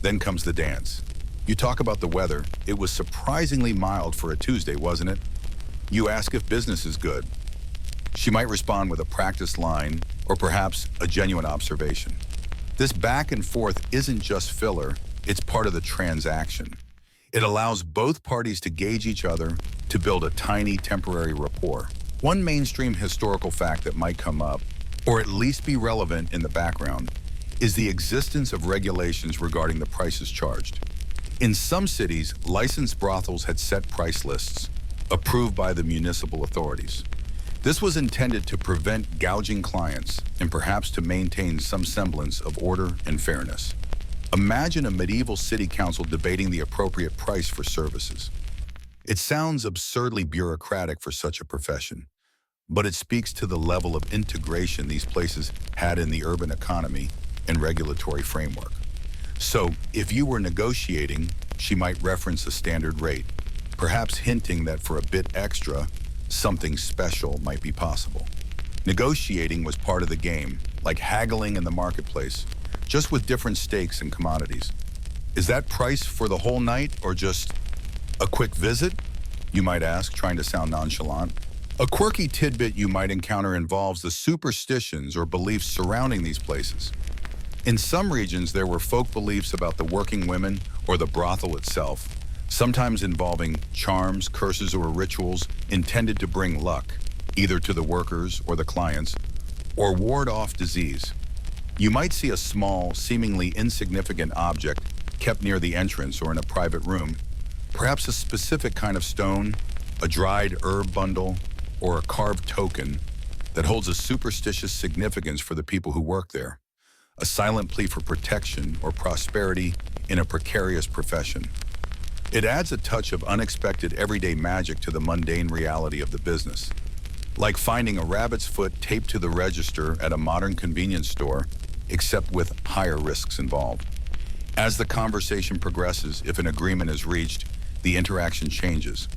Then comes the dance. You talk about the weather. It was surprisingly mild for a Tuesday, wasn't it? You ask if business is good. She might respond with a practiced line, or perhaps a genuine observation. This back and forth isn't just filler, it's part of the transaction. It allows both parties to gauge each other, to build a tiny temporary rapport. One mainstream historical fact that might come up, or at least be relevant in the background, is the existence of regulations regarding the prices charged. In some cities, licensed brothels had set price lists, approved by the municipal authorities. This was intended to prevent gouging clients and perhaps to maintain some semblance of order and fairness. Imagine a medieval city council debating the appropriate price for services. It sounds absurdly bureaucratic for such a profession, but it speaks to the level of integration these places had in the urban economy and regulatory framework. So, if you were negotiating, she might reference a standard rate, perhaps hinting that for a bit extra, something special might be possible. Negotiating was part of the game, like haggling in the marketplace, just with different stakes and commodities. Is that price for the whole night or just a quick visit? You might ask, trying to sound nonchalant. A quirky tidbit you might encounter involves the superstitions or beliefs surrounding these places. In some regions, there were folk beliefs about the working women or the brothel itself, sometimes involving charms, curses, or rituals intended to bring luck, either to the workers or the clients, or ward off disease. You might see a small, seemingly insignificant object kept near the entrance or in a private room, perhaps a specific kind of stone, a dried herb bundle, or a carved token that holds a superstitious significance for the people who work there, a silent plea for protection or prosperity in a precarious profession. It adds a touch of unexpected everyday magic to the mundane reality of the business, like finding a rabbit's foot taped to the register at a modern convenience store, except with higher risks involved. As the conversation progresses, if an agreement is reached, the interaction changes.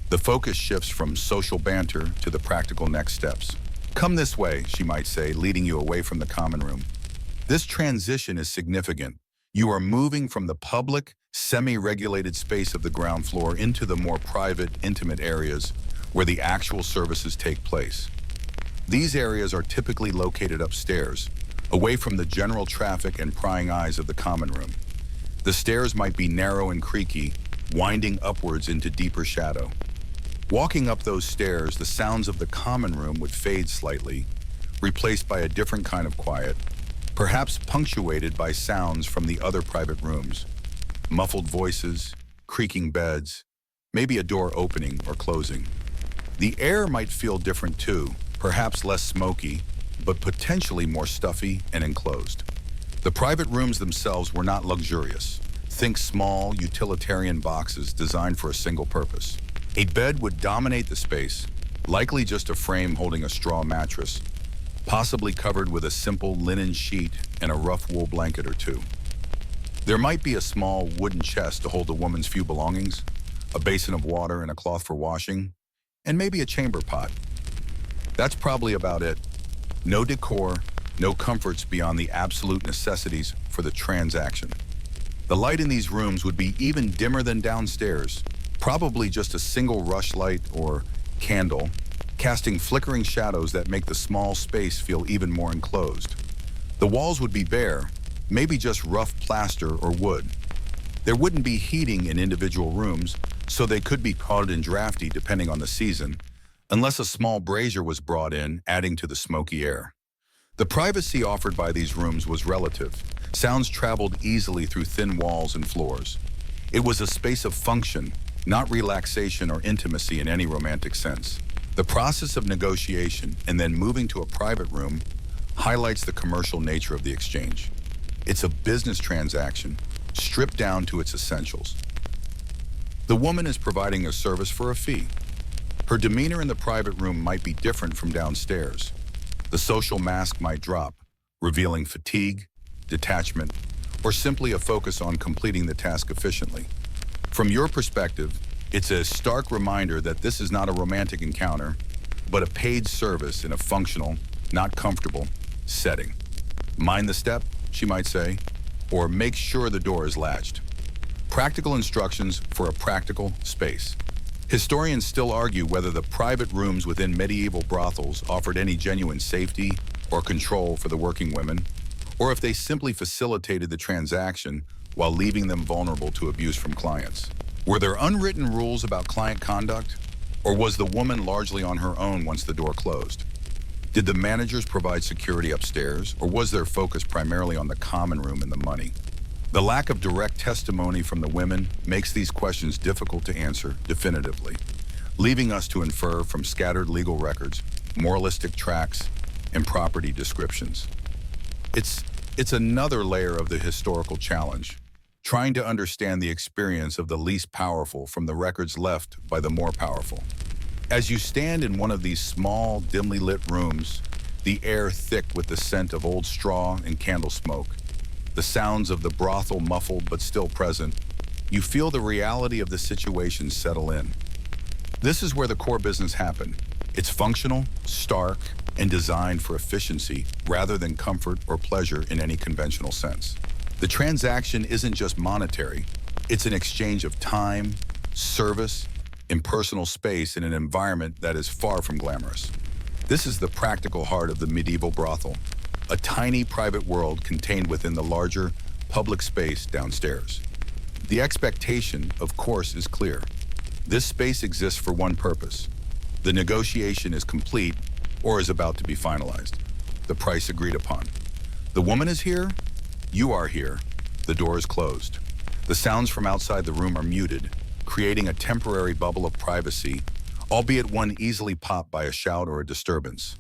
The focus shifts from social banter to the practical next steps. "Come this way," she might say, leading you away from the common room. This transition is significant. You are moving from the public, semi-regulated space of the ground floor into the more private, intimate areas where the actual services take place. These areas are typically located upstairs, away from the general traffic and prying eyes of the common room. The stairs might be narrow and creaky, winding upwards into deeper shadow. Walking up those stairs, the sounds of the common room would fade slightly, replaced by a different kind of quiet, perhaps punctuated by sounds from the other private rooms. Muffled voices, creaking beds, maybe a door opening or closing. The air might feel different too, perhaps less smoky, but potentially more stuffy and enclosed. The private rooms themselves were not luxurious. Think small, utilitarian boxes designed for a single purpose. A bed would dominate the space, likely just a frame holding a straw mattress, possibly covered with a simple linen sheet and a rough wool blanket or two. There might be a small wooden chest to hold the woman's few belongings, a basin of water and a cloth for washing, and maybe a chamber pot. That's probably about it. No decor, no comforts beyond the absolute necessities for the transaction. The light in these rooms would be even dimmer than downstairs, probably just a single rushlight or candle, casting flickering shadows that make the small space feel even more enclosed. The walls would be bare, maybe just rough plaster or wood. There wouldn't be heating in individual rooms, so they could be cold and drafty depending on the season, unless a small brazier was brought in, adding to the smoky air. The privacy offered by these rooms was relative. Sounds traveled easily through thin walls and floors. It was a space of function, not relaxation or intimacy in any romantic sense. The process of negotiation and then moving to a private room highlights the commercial nature of the exchange. It's a business transaction, stripped down to its essentials. The woman is providing a service for a fee. Her demeanor in the private room might be different from downstairs. The social mask might drop, revealing fatigue, detachment, or simply a focus on completing the task efficiently. From your perspective, it's a stark reminder that this is not a romantic encounter, but a paid service in a functional, not comfortable, setting. Mind the step, she might say, or make sure the door is latched. Practical instructions for a practical space. Historians still argue whether the private rooms within medieval brothels offered any genuine safety or control for the working women, or if they simply facilitated the transaction while leaving them vulnerable to abuse from clients. Were there unwritten rules about client conduct, or was the woman largely on her own once the door closed? Did the managers provide security upstairs, or was their focus primarily on the common room and the money? The lack of direct testimony from the women makes these questions difficult to answer definitively, leaving us to infer from scattered legal records, moralistic tracts, and property descriptions. It's another layer of the historical challenge, trying to understand the experience of the least powerful from the records left by the more powerful. As you stand in one of these small, dimly lit rooms, the air thick with the scent of old straw and candle smoke, the sounds of the brothel muffled but still present, you feel the reality of the situation settle in. This is where the core business happened. It's functional, stark, and designed for efficiency rather than comfort or pleasure in any conventional sense. The transaction isn't just monetary, it's an exchange of time, service, and personal space in an environment that is far from glamorous. This is the practical heart of the medieval brothel, a tiny private world contained within the larger public space downstairs. The expectation, of course, is clear. This space exists for one purpose. The negotiation is complete or is about to be finalized. The price agreed upon. The woman is here, you are here, the door is closed. The sounds from outside the room are muted, creating a temporary bubble of privacy, albeit one easily popped by a shout or a disturbance.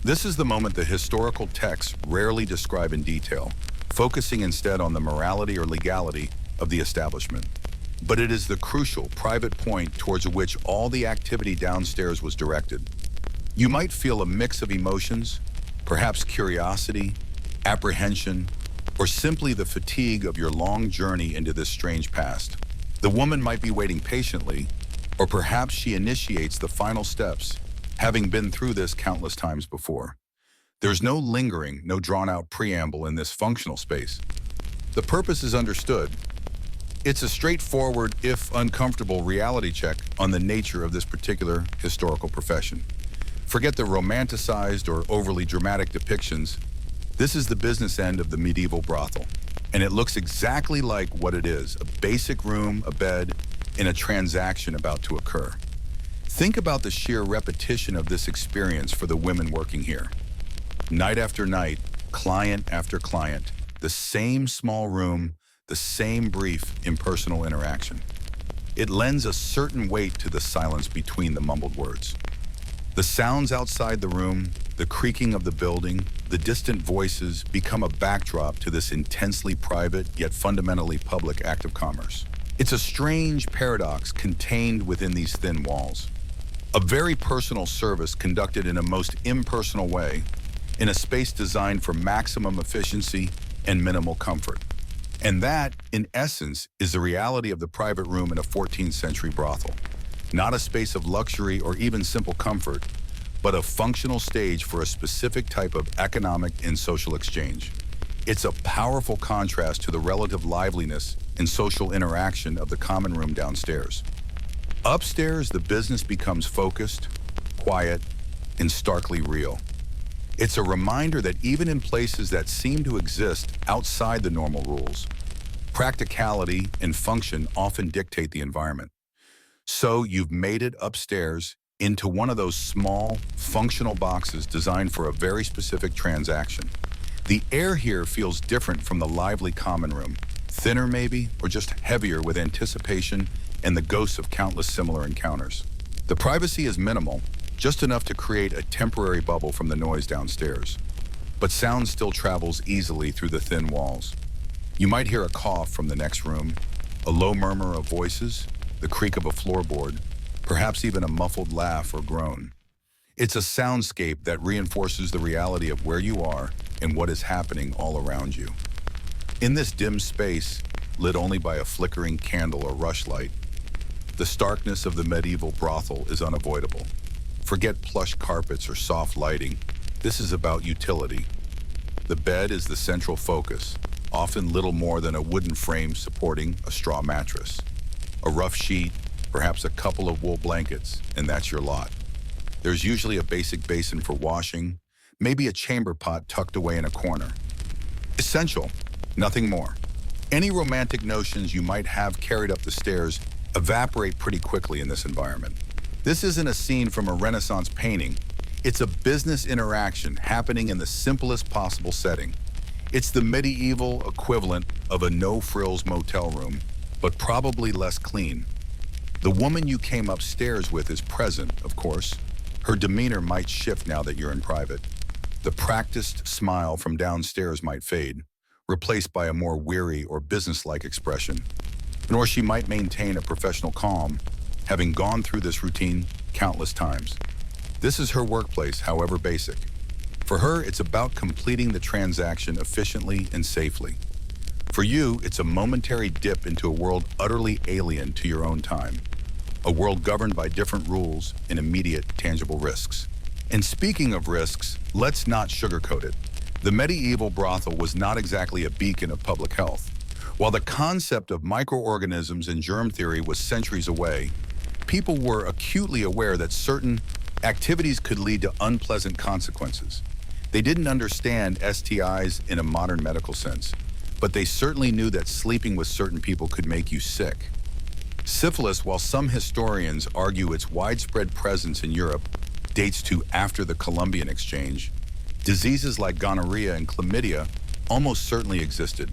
This is the moment the historical texts rarely describe in detail, focusing instead on the morality or legality of the establishment. But it is the crucial, private point towards which all the activity downstairs was directed. You might feel a mix of emotions, perhaps curiosity, apprehension, or simply the fatigue of your long journey into this strange past. The woman might be waiting patiently, or perhaps she initiates the final steps, having been through this countless times before. There's no lingering, no drawn-out preamble in this functional space. The purpose is understood. It's a straightforward, if uncomfortable, reality check on the nature of this particular historical profession. Forget the romanticized or overly dramatic depictions. This is the business end of the medieval brothel, and it looks exactly like what it is, a basic room, a bed, and a transaction about to occur. Think about the sheer repetition of this experience for the women working here. Night after night, client after client, the same small room, the same brief impersonal interaction. It lends a certain weight to the silence between the mumbled words. The sounds outside the room, the creaking of the building, the distant voices become a backdrop to this intensely private yet fundamentally public act of commerce. It's a strange paradox contained within these thin walls. A very personal service conducted in a most impersonal way, in a space designed for maximum efficiency and minimal comfort. And that, in essence, is the reality of the private room in a 14th century brothel. Not a space of luxury or even simple comfort, but a functional stage for a specific type of economic and social exchange. It's a powerful contrast to the relative liveliness and social interaction of the common room downstairs. Upstairs, the business becomes focused, quiet, and starkly real. It's a reminder that even in places that seem to exist outside the normal rules, practicality and function often dictate the environment. So you've made it upstairs into one of those small, functional boxes designed for a very specific transaction. The air here feels different from the lively common room, thinner maybe, or just heavier with anticipation and the ghosts of countless similar encounters. The privacy is minimal, just enough to create a temporary bubble from the noise downstairs. But sound still travels easily through the thin walls. You might hear a cough from the next room, a low murmur of voices, the creak of a floorboard, perhaps even a muffled laugh or groan. It's a soundscape that reinforces the reality of where you are and what is happening all around you. In this dim space, lit only by a flickering candle or rushlight, the starkness of the medieval brothel is unavoidable. Forget plush carpets or soft lighting. This is about utility. The bed is the central focus, often little more than a wooden frame supporting a straw mattress. A rough sheet, perhaps a couple of wool blankets, and that's your lot. There's usually a basic basin for washing, maybe a chamber pot tucked away in a corner. Essential, nothing more. Any romantic notions you might have carried up the stairs evaporate pretty quickly in this environment. This isn't a scene from a Renaissance painting. It's a business interaction happening in the simplest possible setting. It's the medieval equivalent of a no-frills motel room, but probably less clean. The woman you came upstairs with is present, of course. Her demeanor might shift now that you're in private. The practiced smile from downstairs might fade, replaced by a more weary or businesslike expression. Nor she might maintain a professional calm, having gone through this routine countless times. This is her workplace, however basic. For her, it's about completing the transaction efficiently and safely. For you, it's a momentary dip into a world utterly alien to your own time. A world governed by different rules and immediate, tangible risks. And speaking of risks, let's not sugarcoat it. The medieval brothel was not exactly a beacon of public health. While the concept of microorganisms and germ theory was centuries away, people were acutely aware that certain activities could lead to unpleasant consequences. They didn't understand STIs in a modern medical sense, but they certainly knew that sleeping with certain people could make you sick. Syphilis, while some historians argue its widespread presence in Europe dates to after the Columbian Exchange, diseases like gonorrhea and chlamydia almost certainly existed,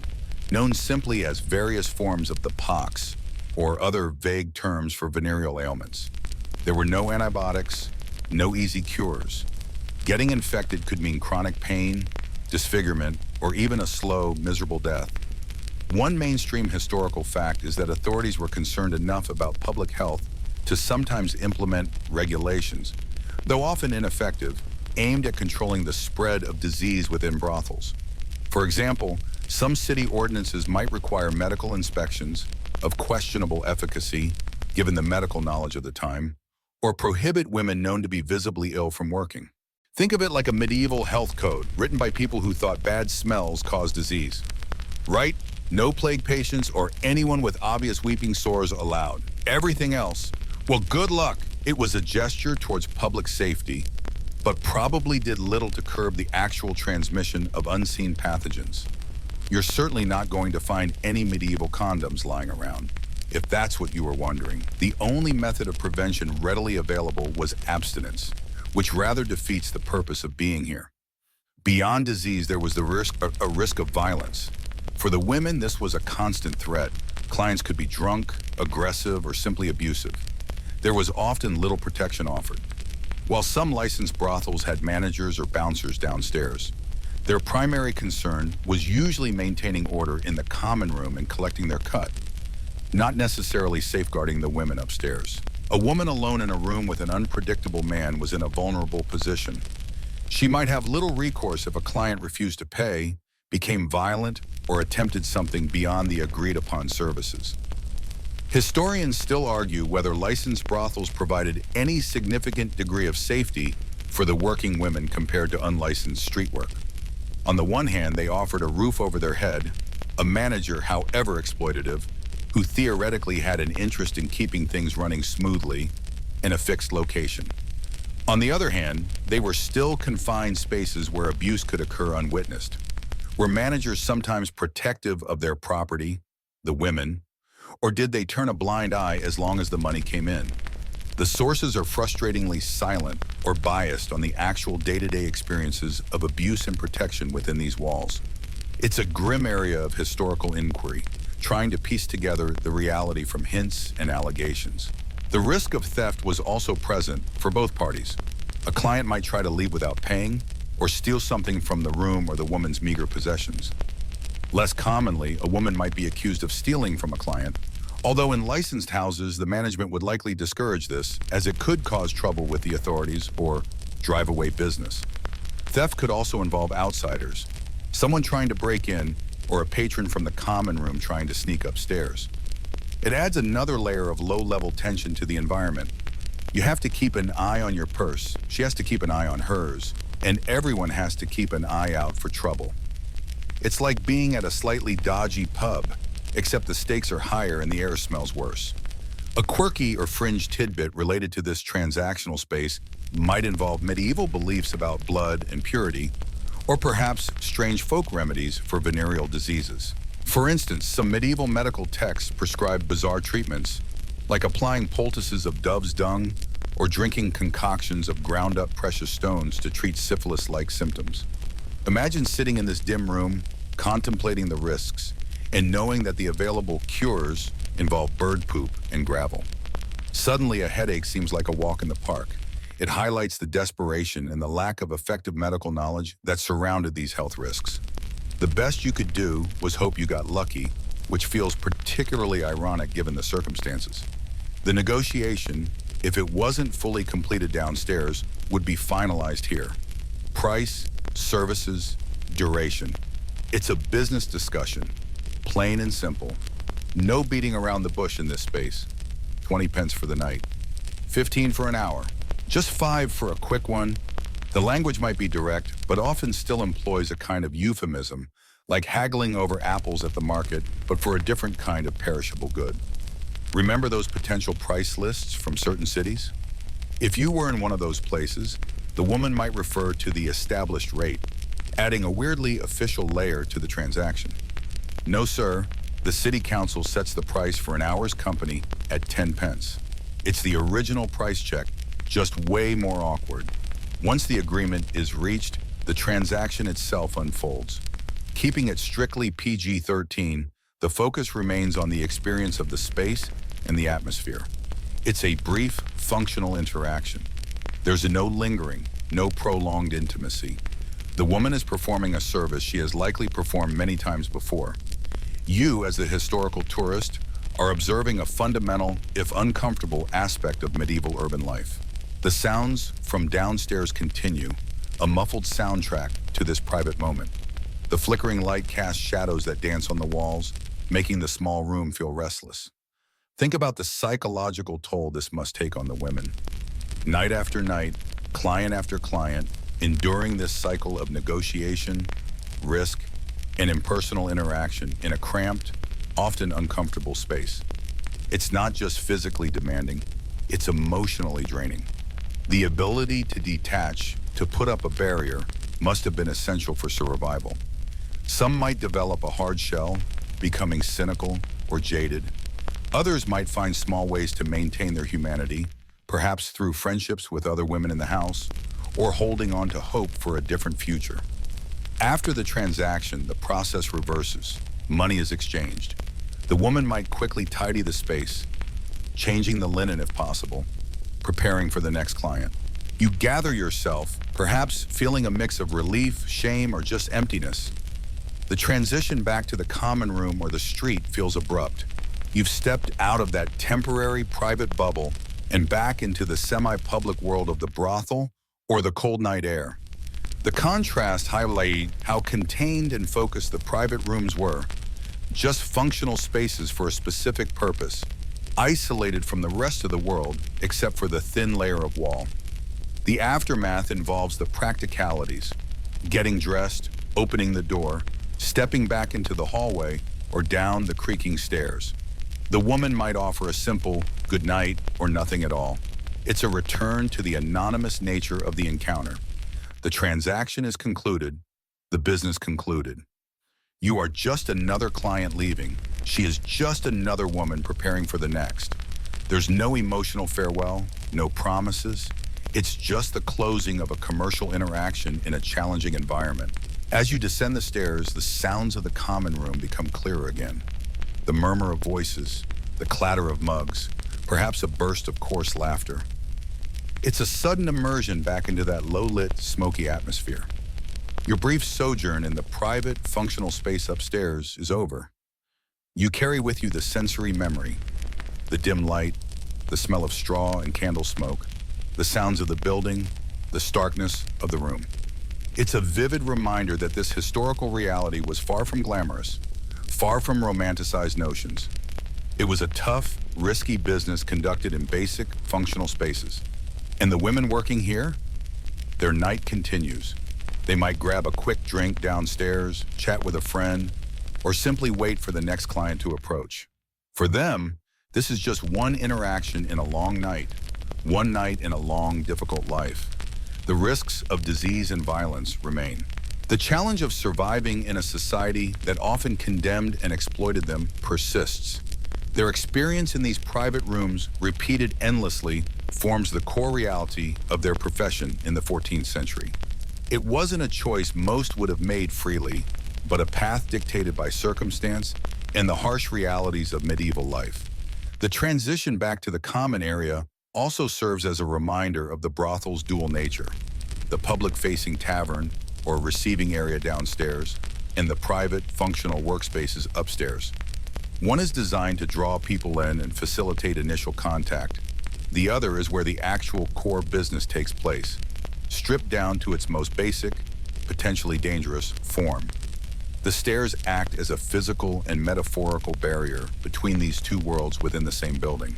known simply as various forms of the pox, or other vague terms for venereal ailments. There were no antibiotics, no easy cures. Getting infected could mean chronic pain, disfigurement, or even a slow, miserable death. One mainstream historical fact is that authorities were concerned enough about public health to sometimes implement regulations, though often ineffective, aimed at controlling the spread of disease within brothels. For example, some city ordinances might require medical inspections of questionable efficacy, given the medical knowledge of the time, or prohibit women known to be visibly ill from working. Think of it like a medieval health code written by people who thought bad smells caused disease. Right? No plague patients or anyone with obvious weeping sores allowed. Everything else, well, good luck. It was a gesture towards public safety, but probably did little to curb the actual transmission of unseen pathogens. You're certainly not going to find any medieval condoms lying around. If that's what you were wondering, the only method of prevention readily available was abstinence, which rather defeats the purpose of being here. Beyond disease, there was the risk of violence. For the women, this was a constant threat. Clients could be drunk, aggressive, or simply abusive. There was often little protection offered. While some licensed brothels had managers or bouncers downstairs, their primary concern was usually maintaining order in the common room and collecting their cut, not necessarily safeguarding the women upstairs. A woman alone in a room with an unpredictable man was in a vulnerable position. She might have little recourse if a client refused to pay, became violent, or attempted something beyond the agreed-upon services. Historians still argue whether licensed brothels provided any significant degree of safety for the working women compared to unlicensed street work. On the one hand, they offered a roof over their head, a manager, however exploitative, who theoretically had an interest in keeping things running smoothly, and a fixed location. On the other hand, they were still confined spaces where abuse could occur unwitnessed. Were managers sometimes protective of their property, the women, or did they turn a blind eye as long as the money came in? The sources are frustratingly silent or biased on the actual day-to-day experiences of abuse and protection within these walls. It's a grim area of historical inquiry, trying to piece together the reality from hints and allegations. The risk of theft was also present for both parties. A client might try to leave without paying, or steal something from the room or the woman's meager possessions. Less commonly, a woman might be accused of stealing from a client, Although in licensed houses, the management would likely discourage this, as it could cause trouble with the authorities or drive away business. Theft could also involve outsiders, someone trying to break in, or a patron from the common room trying to sneak upstairs. It adds another layer of low-level tension to the environment. You have to keep an eye on your purse, she has to keep an eye on hers, and everyone has to keep an eye out for trouble. It's like being at a slightly dodgy pub, except the stakes are higher and the air smells worse. A quirky or fringe tidbit related to this transactional space might involve medieval beliefs about blood and purity, or perhaps strange folk remedies for venereal diseases. For instance, some medieval medical texts prescribed bizarre treatments, like applying poultices of dove's dung or drinking concoctions of ground-up precious stones to treat syphilis-like symptoms. Imagine sitting in this dim room, contemplating the risks, and knowing that the available cures involve bird poop and gravel. Suddenly, a headache seems like a walk in the park. It highlights the desperation and the lack of effective medical knowledge that surrounded these health risks. The best you could do was hope you got lucky, which feels particularly ironic given the circumstances. The negotiation, if it wasn't fully completed downstairs, would be finalized here. Price, services, duration. It's a business discussion, plain and simple. No beating around the bush in this space. 20 pence for the night. 15 for an hour. Just 5 for a quick one. The language might be direct, but often still employs a kind of euphemism, like haggling over apples at the market, but for a different kind of perishable good. Remember those potential price lists from certain cities? If you were in one of those places, the woman might refer to the established rate, adding a weirdly official layer to the transaction. No, sir, the city council sets the price for an hour's company at 10 pence. It's the original price check, just way more awkward. Once the agreement is reached, the transaction itself unfolds. Keeping it strictly PG-13, the focus remains on the experience of the space and the atmosphere. It's a brief, functional interaction. There's no lingering, no prolonged intimacy. The woman is performing a service she has likely performed many times before. You, as the historical tourist, are observing a fundamental, if uncomfortable, aspect of medieval urban life. The sounds from downstairs continue, a muffled soundtrack to this private moment. The flickering light casts shadows that dance on the walls, making the small room feel restless. Think about the psychological toll this must take on the women. Night after night, client after client, enduring this cycle of negotiation, risk, and impersonal interaction in a cramped, often uncomfortable space. It's not just physically demanding, it's emotionally draining. The ability to detach, to put up a barrier, must have been essential for survival. Some might develop a hard shell, becoming cynical or jaded. Others might find small ways to maintain their humanity, perhaps through friendships with other women in the house, or holding on to hope for a different future. After the transaction, the process reverses. Money is exchanged. The woman might quickly tidy the space, changing the linen if possible, preparing for the next client. You gather yourself, perhaps feeling a mix of relief, shame, or just emptiness. The transition back to the common room or the street feels abrupt. You've stepped out of that temporary private bubble and back into the semi-public world of the brothel or the cold night air. The contrast highlighted how contained and focused the private rooms were, just functional spaces for a specific purpose, isolated from the rest of the world except for the thin layer of wall. The aftermath involves the practicalities, getting dressed, opening the door, stepping back into the hallway, or down the creaking stairs. The woman might offer a simple good night or nothing at all. It's a return to the anonymous nature of the encounter. The transaction is concluded, the business concluded. You are just another client leaving. She is just another woman preparing for the next. There's no emotional farewell, no promises. It's just the closing of a commercial interaction in a challenging environment. As you descend the stairs, the sounds of the common room become clearer again. The murmur of voices, the clatter of mugs, perhaps a burst of coarse laughter. It's a sudden immersion back into that low-lit, smoky atmosphere. Your brief sojourn in the private, functional space upstairs is over. You carry with you the sensory memory, the dim light, the smell of straw and candle smoke, the sounds of the building, the starkness of the room. It's a vivid reminder that this historical reality was far from glamorous, far from romanticized notions. It was a tough, risky business conducted in basic, functional spaces. And the women working here? Their night continues. They might grab a quick drink downstairs, chat with a friend, or simply wait for the next client to approach. For them, this is just one interaction in a long night, one night in a long, difficult life. The risks of disease and violence remain. The challenge of surviving in a society that often condemned and exploited them persists. Their experience in these private rooms, repeated endlessly, forms the core reality of their profession in the 14th century. It wasn't a choice most would have made freely, but a path dictated by circumstance and the harsh realities of medieval life. The transition back to the common area also serves as a reminder of the brothel's dual nature: the public-facing tavern or receiving area downstairs, and the private, functional workspaces upstairs. One is designed to draw people in and facilitate initial contact. The other is where the actual core business takes place, stripped down to its most basic, potentially dangerous form. The stairs act as a physical and metaphorical barrier between these two worlds within the same building.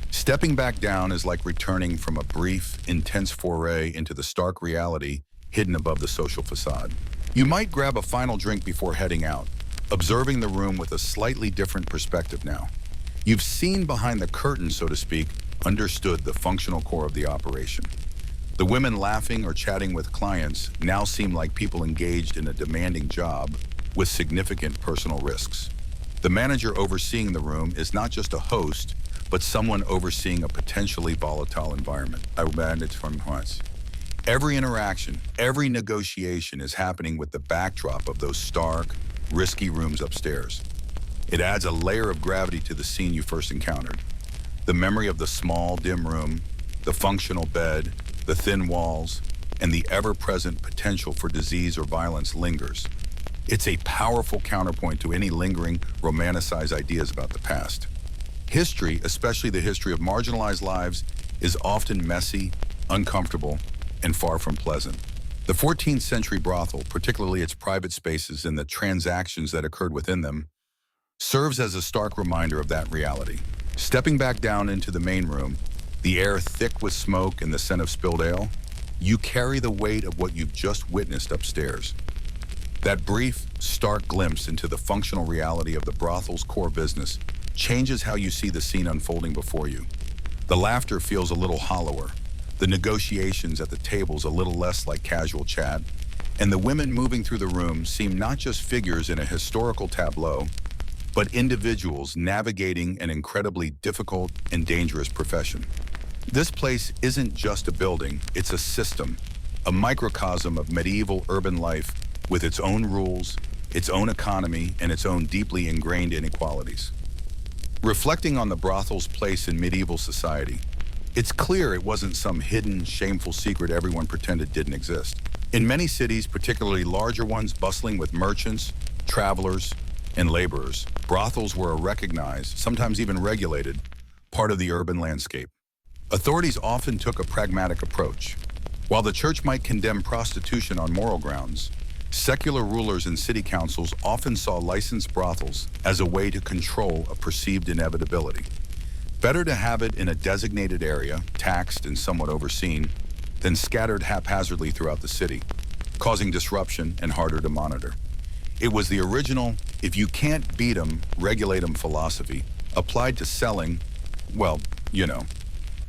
Stepping back down is like returning from a brief, intense foray into the stark reality hidden above the social facade. You might grab a final drink before heading out, observing the room with a slightly different perspective now. You've seen behind the curtain, so to speak, understood the functional core of the operation. The women laughing or chatting with clients now seem like people engaged in a demanding job with significant personal risks. The manager overseeing the room is not just a host, but someone overseeing a potentially volatile environment. I ran it from once. Every interaction, every negotiation is happening with the backdrop of those stark, risky rooms upstairs. It adds a layer of gravity to the scene you first encountered. The memory of the small, dim room, the functional bed, the thin walls, and the ever-present potential for disease or violence lingers. It's a powerful counterpoint to any lingering, romanticized ideas about the past. History, especially the history of marginalized lives, is often messy, uncomfortable, and far from pleasant. The 14th century brothel, particularly its private spaces and the transactions that occurred within them, serves as a stark reminder of that reality. Stepping back down into the main room, the air thick with smoke and the scent of spilled ale, you carry the weight of what you've just witnessed upstairs. That brief, stark glimpse into the functional reality of the brothel's core business changes how you see the scene unfolding before you. The laughter feels a little hollower, the negotiations at the tables a little less like casual chat, and the women moving through the room seem not just figures in a historical tableau, but individuals navigating an incredibly difficult and dangerous profession. This place isn't just a building, it's a system, a microcosm of medieval urban life with its own rules, its own economy, and its own deeply ingrained inequalities. Reflecting on the brothel's place in medieval society, it's clear it wasn't some hidden, shameful secret everyone pretended didn't exist. In many cities, particularly larger ones bustling with merchants, travelers, and laborers, brothels were a recognized, sometimes even regulated, part of the urban landscape. Authorities often took a pragmatic approach. While the church might condemn prostitution on moral grounds, secular rulers and city councils often saw licensed brothels as a way to control a perceived inevitability. Better to have it in a designated area, taxed and somewhat overseen, than scattered haphazardly throughout the city, causing disruption and harder to monitor. It was the original, if you can't beat 'em, regulate 'em philosophy, applied to selling, well, you know.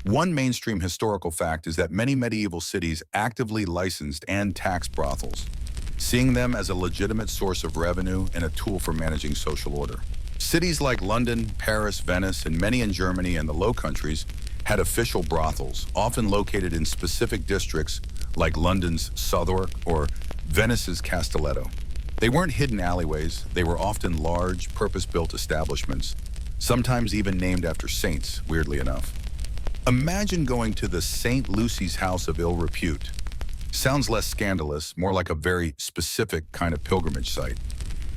One mainstream historical fact is that many medieval cities actively licensed and taxed brothels, seeing them as a legitimate source of revenue and a tool for managing social order. Cities like London, Paris, Venice, and many in Germany and the Low Countries had official brothels, often located in specific districts like London's Southwark or Venice's Castelletto. They weren't hidden alleyways, they were often large, purpose-built establishments, sometimes even named after saints, weirdly enough. Imagine going to the St. Lucy's House of Ill Repute. Sounds less scandalous, more like a very specific kind of pilgrimage site.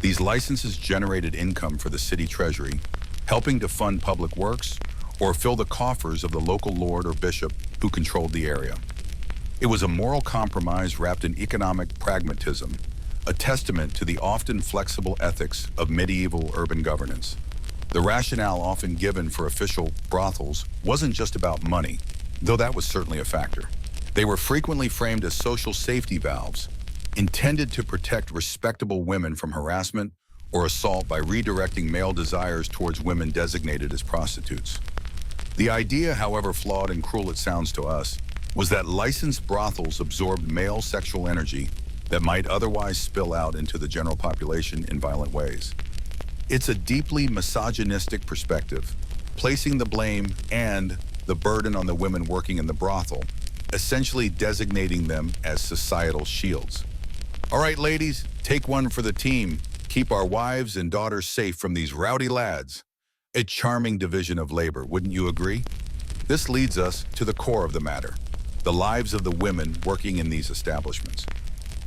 These licenses generated income for the city treasury, helping to fund public works or fill the coffers of the local lord or bishop who controlled the area. It was a moral compromise wrapped in economic pragmatism, a testament to the often flexible ethics of medieval urban governance. The rationale often given for official brothels wasn't just about money, though that was certainly a factor. They were frequently framed as social safety valves, intended to protect respectable women from harassment or assault by redirecting male desires towards women designated as prostitutes. The idea, however flawed and cruel it sounds to us, was that licensed brothels absorbed male sexual energy that might otherwise spill out into the general population in violent ways. It's a deeply misogynistic perspective, placing the blame and the burden on the women working in the brothel, essentially designating them as societal shields. All right, ladies, take one for the team. Keep our wives and daughters safe from these rowdy lads. A charming division of labor, wouldn't you agree? This leads us to the core of the matter, the lives of the women working in these establishments.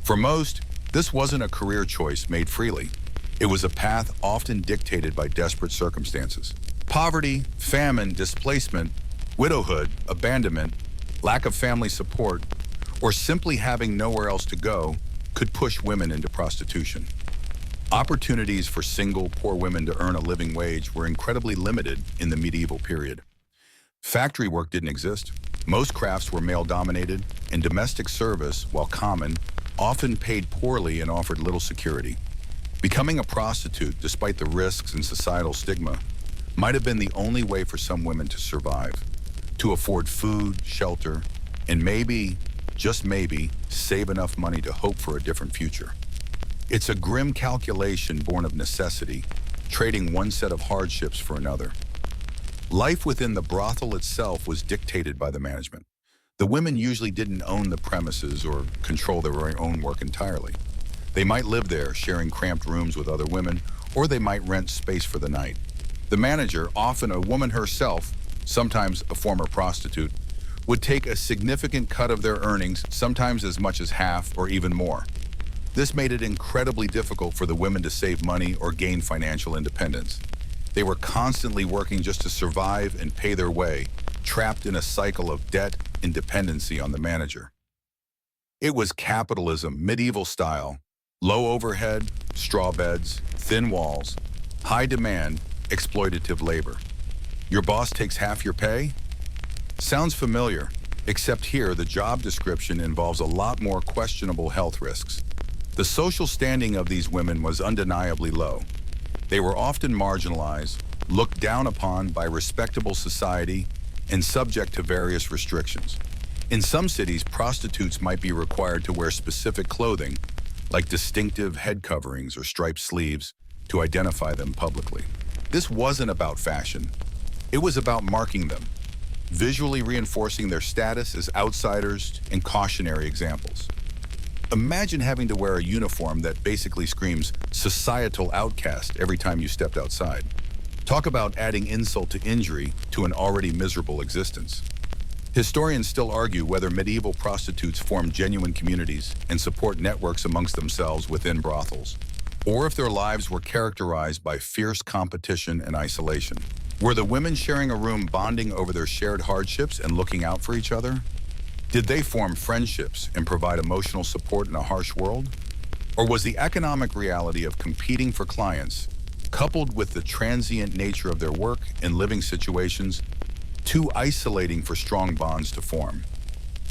For most, this wasn't a career choice made freely. It was a path often dictated by desperate circumstances. Poverty, famine, displacement, widowhood, abandonment, lack of family support, or simply having nowhere else to go could push women into prostitution. Opportunities for single, poor women to earn a living wage were incredibly limited in the medieval period. Factory work didn't exist. Most crafts were male-dominated, and domestic service, while common, often paid poorly and offered little security. Becoming a prostitute, despite the risks and societal stigma, might have been the only way for some women to survive, to afford food, shelter, and maybe, just maybe, save enough money to hope for a different future. It's a grim calculation born of necessity, trading one set of hardships for another. Life within the brothel itself was dictated by the management. The women usually didn't own the premises or control their own work entirely. They might live there, sharing cramped rooms with other women, or they might rent space for the night. The manager, often a woman herself, sometimes a former prostitute, would take a significant cut of their earnings, sometimes as much as half or even more. This made it incredibly difficult for the women to save money or gain financial independence. They were constantly working just to survive and pay their way, trapped in a cycle of debt and dependency on the manager. It was capitalism, medieval style, low overhead, straw beds, thin walls, high demand, exploitative labor. Your boss takes half your pay? Sounds familiar, except here the job description involves a lot more questionable health risks. The social standing of these women was undeniably low. They were often marginalized, looked down upon by respectable society, and subject to various restrictions. In some cities, prostitutes might be required to wear specific clothing, like distinctive head coverings or striped sleeves, to identify them publicly. This wasn't about fashion. It was about marking them, visually reinforcing their status as outsiders and cautionary examples. Imagine having to wear a uniform that basically screams societal outcast every time you stepped outside. Talk about adding insult to injury to an already miserable existence. Historians still argue whether medieval prostitutes formed genuine communities and support networks amongst themselves within brothels, or if their lives were characterized by fierce competition and isolation. Were the women sharing a room bonding over their shared hardships and looking out for each other? Did they form friendships and provide emotional support in a harsh world? Or was the economic reality of competing for clients, coupled with the transient nature of their work and living situations, too isolating for strong bonds to form?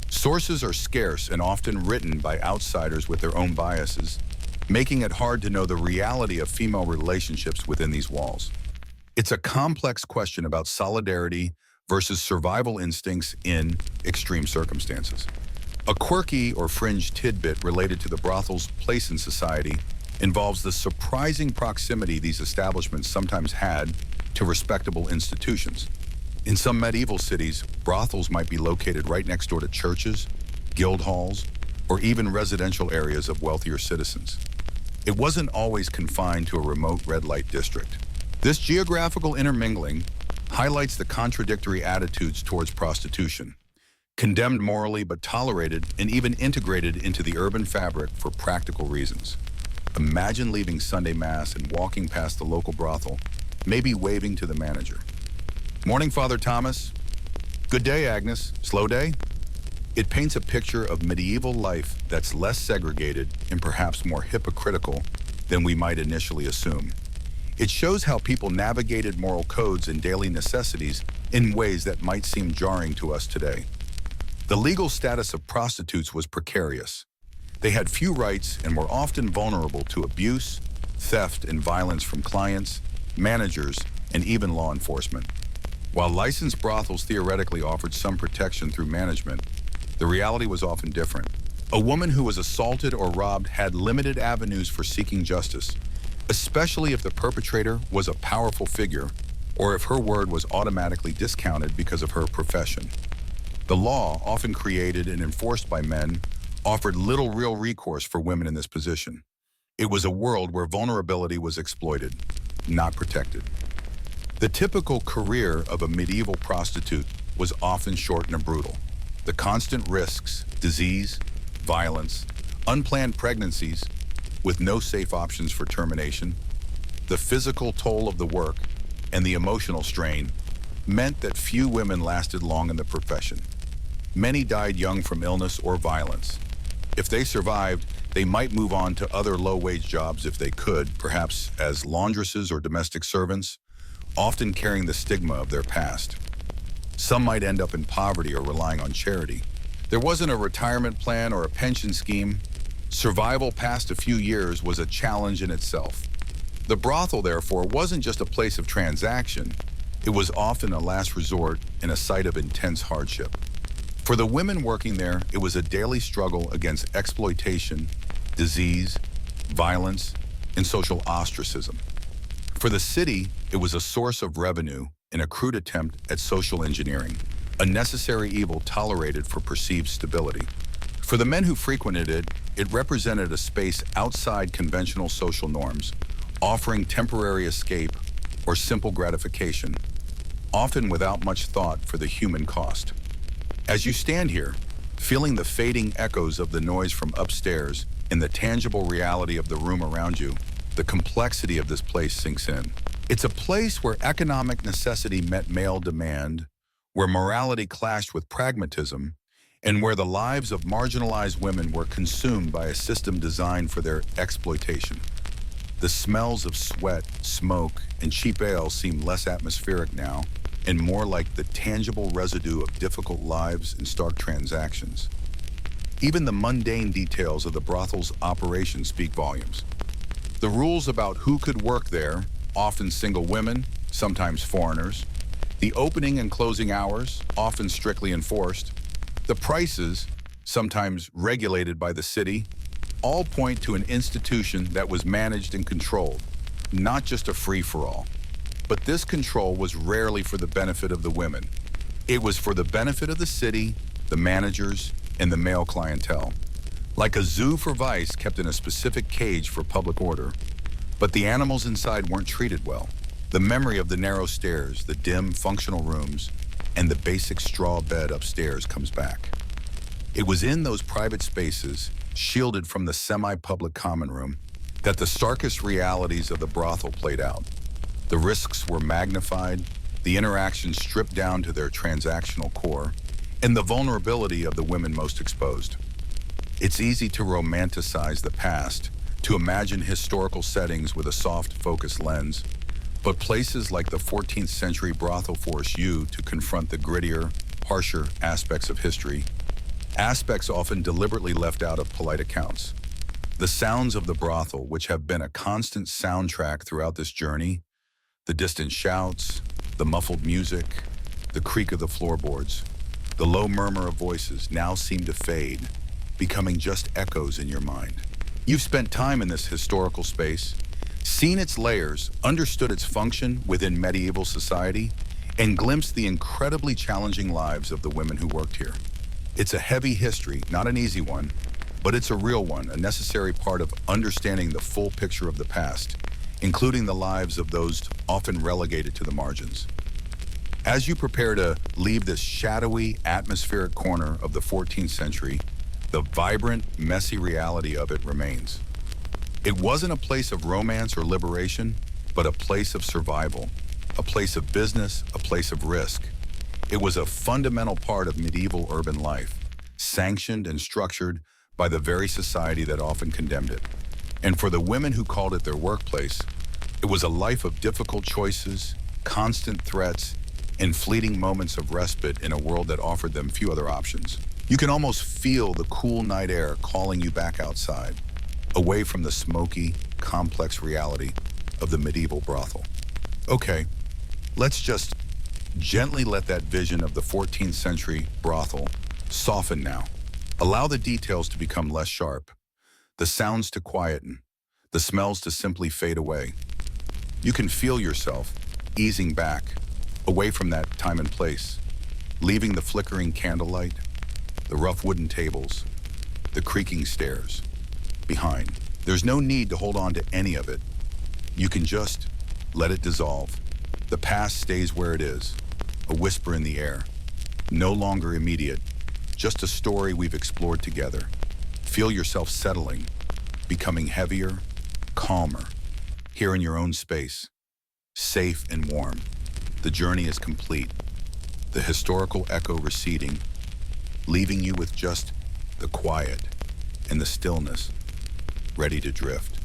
Sources are scarce and often written by outsiders with their own biases, making it hard to know the reality of female relationships within these walls. It's a complex question about solidarity versus survival instincts in extreme circumstances. A quirky or fringe tidbit related to the brothel's place in society involves the surprising proximity these establishments sometimes had to respectable institutions. In some medieval cities, brothels might be located right next door to churches, guild halls, or even residential areas of wealthier citizens. It wasn't always confined to a remote red light district. This geographical intermingling highlights the contradictory attitudes towards prostitution, condemned morally but tolerated and even integrated into the urban fabric for practical reasons. Imagine leaving Sunday Mass and walking past the local brothel, maybe waving to the manager. Morning, Father Thomas. Good day, Agnes. Slow day? It paints a picture of medieval life that's less segregated and perhaps more hypocritical than we might initially assume. It shows how people navigated moral codes and daily necessities in ways that might seem jarring to us today. The legal status of prostitutes was precarious. They had few rights and were often vulnerable to abuse, theft, and violence from clients, managers, and even law enforcement. While licensed brothels theoretically offered some protection through management, the reality was often different. A woman who was assaulted or robbed had limited avenues for seeking justice, especially if the perpetrator was a powerful figure or if her word was automatically discounted because of her profession. The law, often created and enforced by men, offered little real recourse for women in this position. It was a world where vulnerability was exploited, not protected. The typical career of a medieval prostitute was often short and brutal. The constant risks, disease, violence, unplanned pregnancies, with no safe options for termination, the physical toll of the work, and the emotional strain meant that few women lasted long in the profession. Many died young from illness or violence. If they survived, they might move on to other low-wage jobs if they could, perhaps as laundresses or domestic servants, often carrying the stigma of their past. Some might end up in poverty or relying on charity. There wasn't a retirement plan or a pension scheme. Survival past a few years was a challenge in itself. The brothel, therefore, wasn't just a place of transaction. It was often a last resort and a site of intense hardship. For the women working there, it was a daily struggle against exploitation, disease, violence, and social ostracism. For the city, it was a source of revenue, an crude attempt at social engineering, a necessary evil tolerated for perceived stability. For the men who frequented it, it represented a space outside conventional social norms, offering temporary escape or simple gratification, often without much thought for the human cost. As you stand here, feeling the fading echoes of the noise from upstairs and the tangible reality of the room around you, the complexity of this place sinks in. It's a place where economic necessity met male demand, where morality clashed with pragmatism, and where the lives of marginalized women were consumed by a system designed for their exploitation. The smells of sweat, smoke, and cheap ale seem less atmospheric now, and more like the tangible residue of difficult lives and stark transactions. Even the mundane details of the brothel's operation speak volumes. The rules about who could work there, often single women, sometimes foreigners, the opening and closing hours, often strictly enforced, the prices, sometimes regulated by the city, all point to an institution that was managed and controlled, not just a free-for-all. But this control was rarely for the benefit of the women. It was for the benefit of the city, the managers, and the male clientele. Like a zoo for vice kept in a specific cage for public order, but the animals inside weren't treated well. The memory of the narrow stairs, the dim, functional rooms, and the basic straw bed upstairs comes back. It was in those private spaces, shielded from the semi-public common room, that the starkest realities of the brothel played out. The risks were magnified, the interactions stripped down to their transactional core, and the vulnerability of the women most exposed. It's easy to romanticize the past, to imagine historical settings with a soft, focused lens, but places like the 14th century brothel force you to confront the grittier, harsher aspects of history, aspects often deliberately left out of polite accounts. The sounds of the brothel, which have been a constant soundtrack throughout this journey, the distant shouts, the muffled music, the creak of the floorboards, the low murmur of voices now seem to fade, becoming just echoes in your mind. You've spent time in this historical space, seen its layers, understood its function within medieval society, and glimpsed the incredibly challenging lives of the women who worked here. It's a heavy history, not an easy one, but it's a real one, a necessary part of understanding the full picture of the past, including the lives of those often relegated to the margins. As you prepare to leave this shadowy, atmospheric corner of the 14th century, the vibrant, messy reality of it remains. It wasn't a place of romance or liberation, but a place of survival. a place of business, a place of risk. It was a fundamental part of medieval urban life, sanctioned and structured by the very society that often condemned it. And for the women who called it their workplace, it was a life of difficult choices, constant threats, and fleeting moments of respite in a world that offered them few other options. You can almost feel the cool night air calling you back outside, away from the smoky, complex reality of the medieval brothel. Okay, let's just gently let that vision of the 14th century brothel soften now. Allow the details to become less sharp, the sounds to quieten, the smells to simply fade away. You can feel yourself easing back, away from that time and place, leaving the flickering candlelight, the rough wooden tables, the creaking stairs behind. There's no need to hold on to any of it. You can just let it dissolve. The past stays where it is, a whisper in the air, no longer immediate, just a story we've explored together. Feel yourself settling, becoming heavier, calmer, here in your own space, safe and warm. The journey is complete, the historical echo receding, leaving you with just the quiet and the stillness, ready to drift.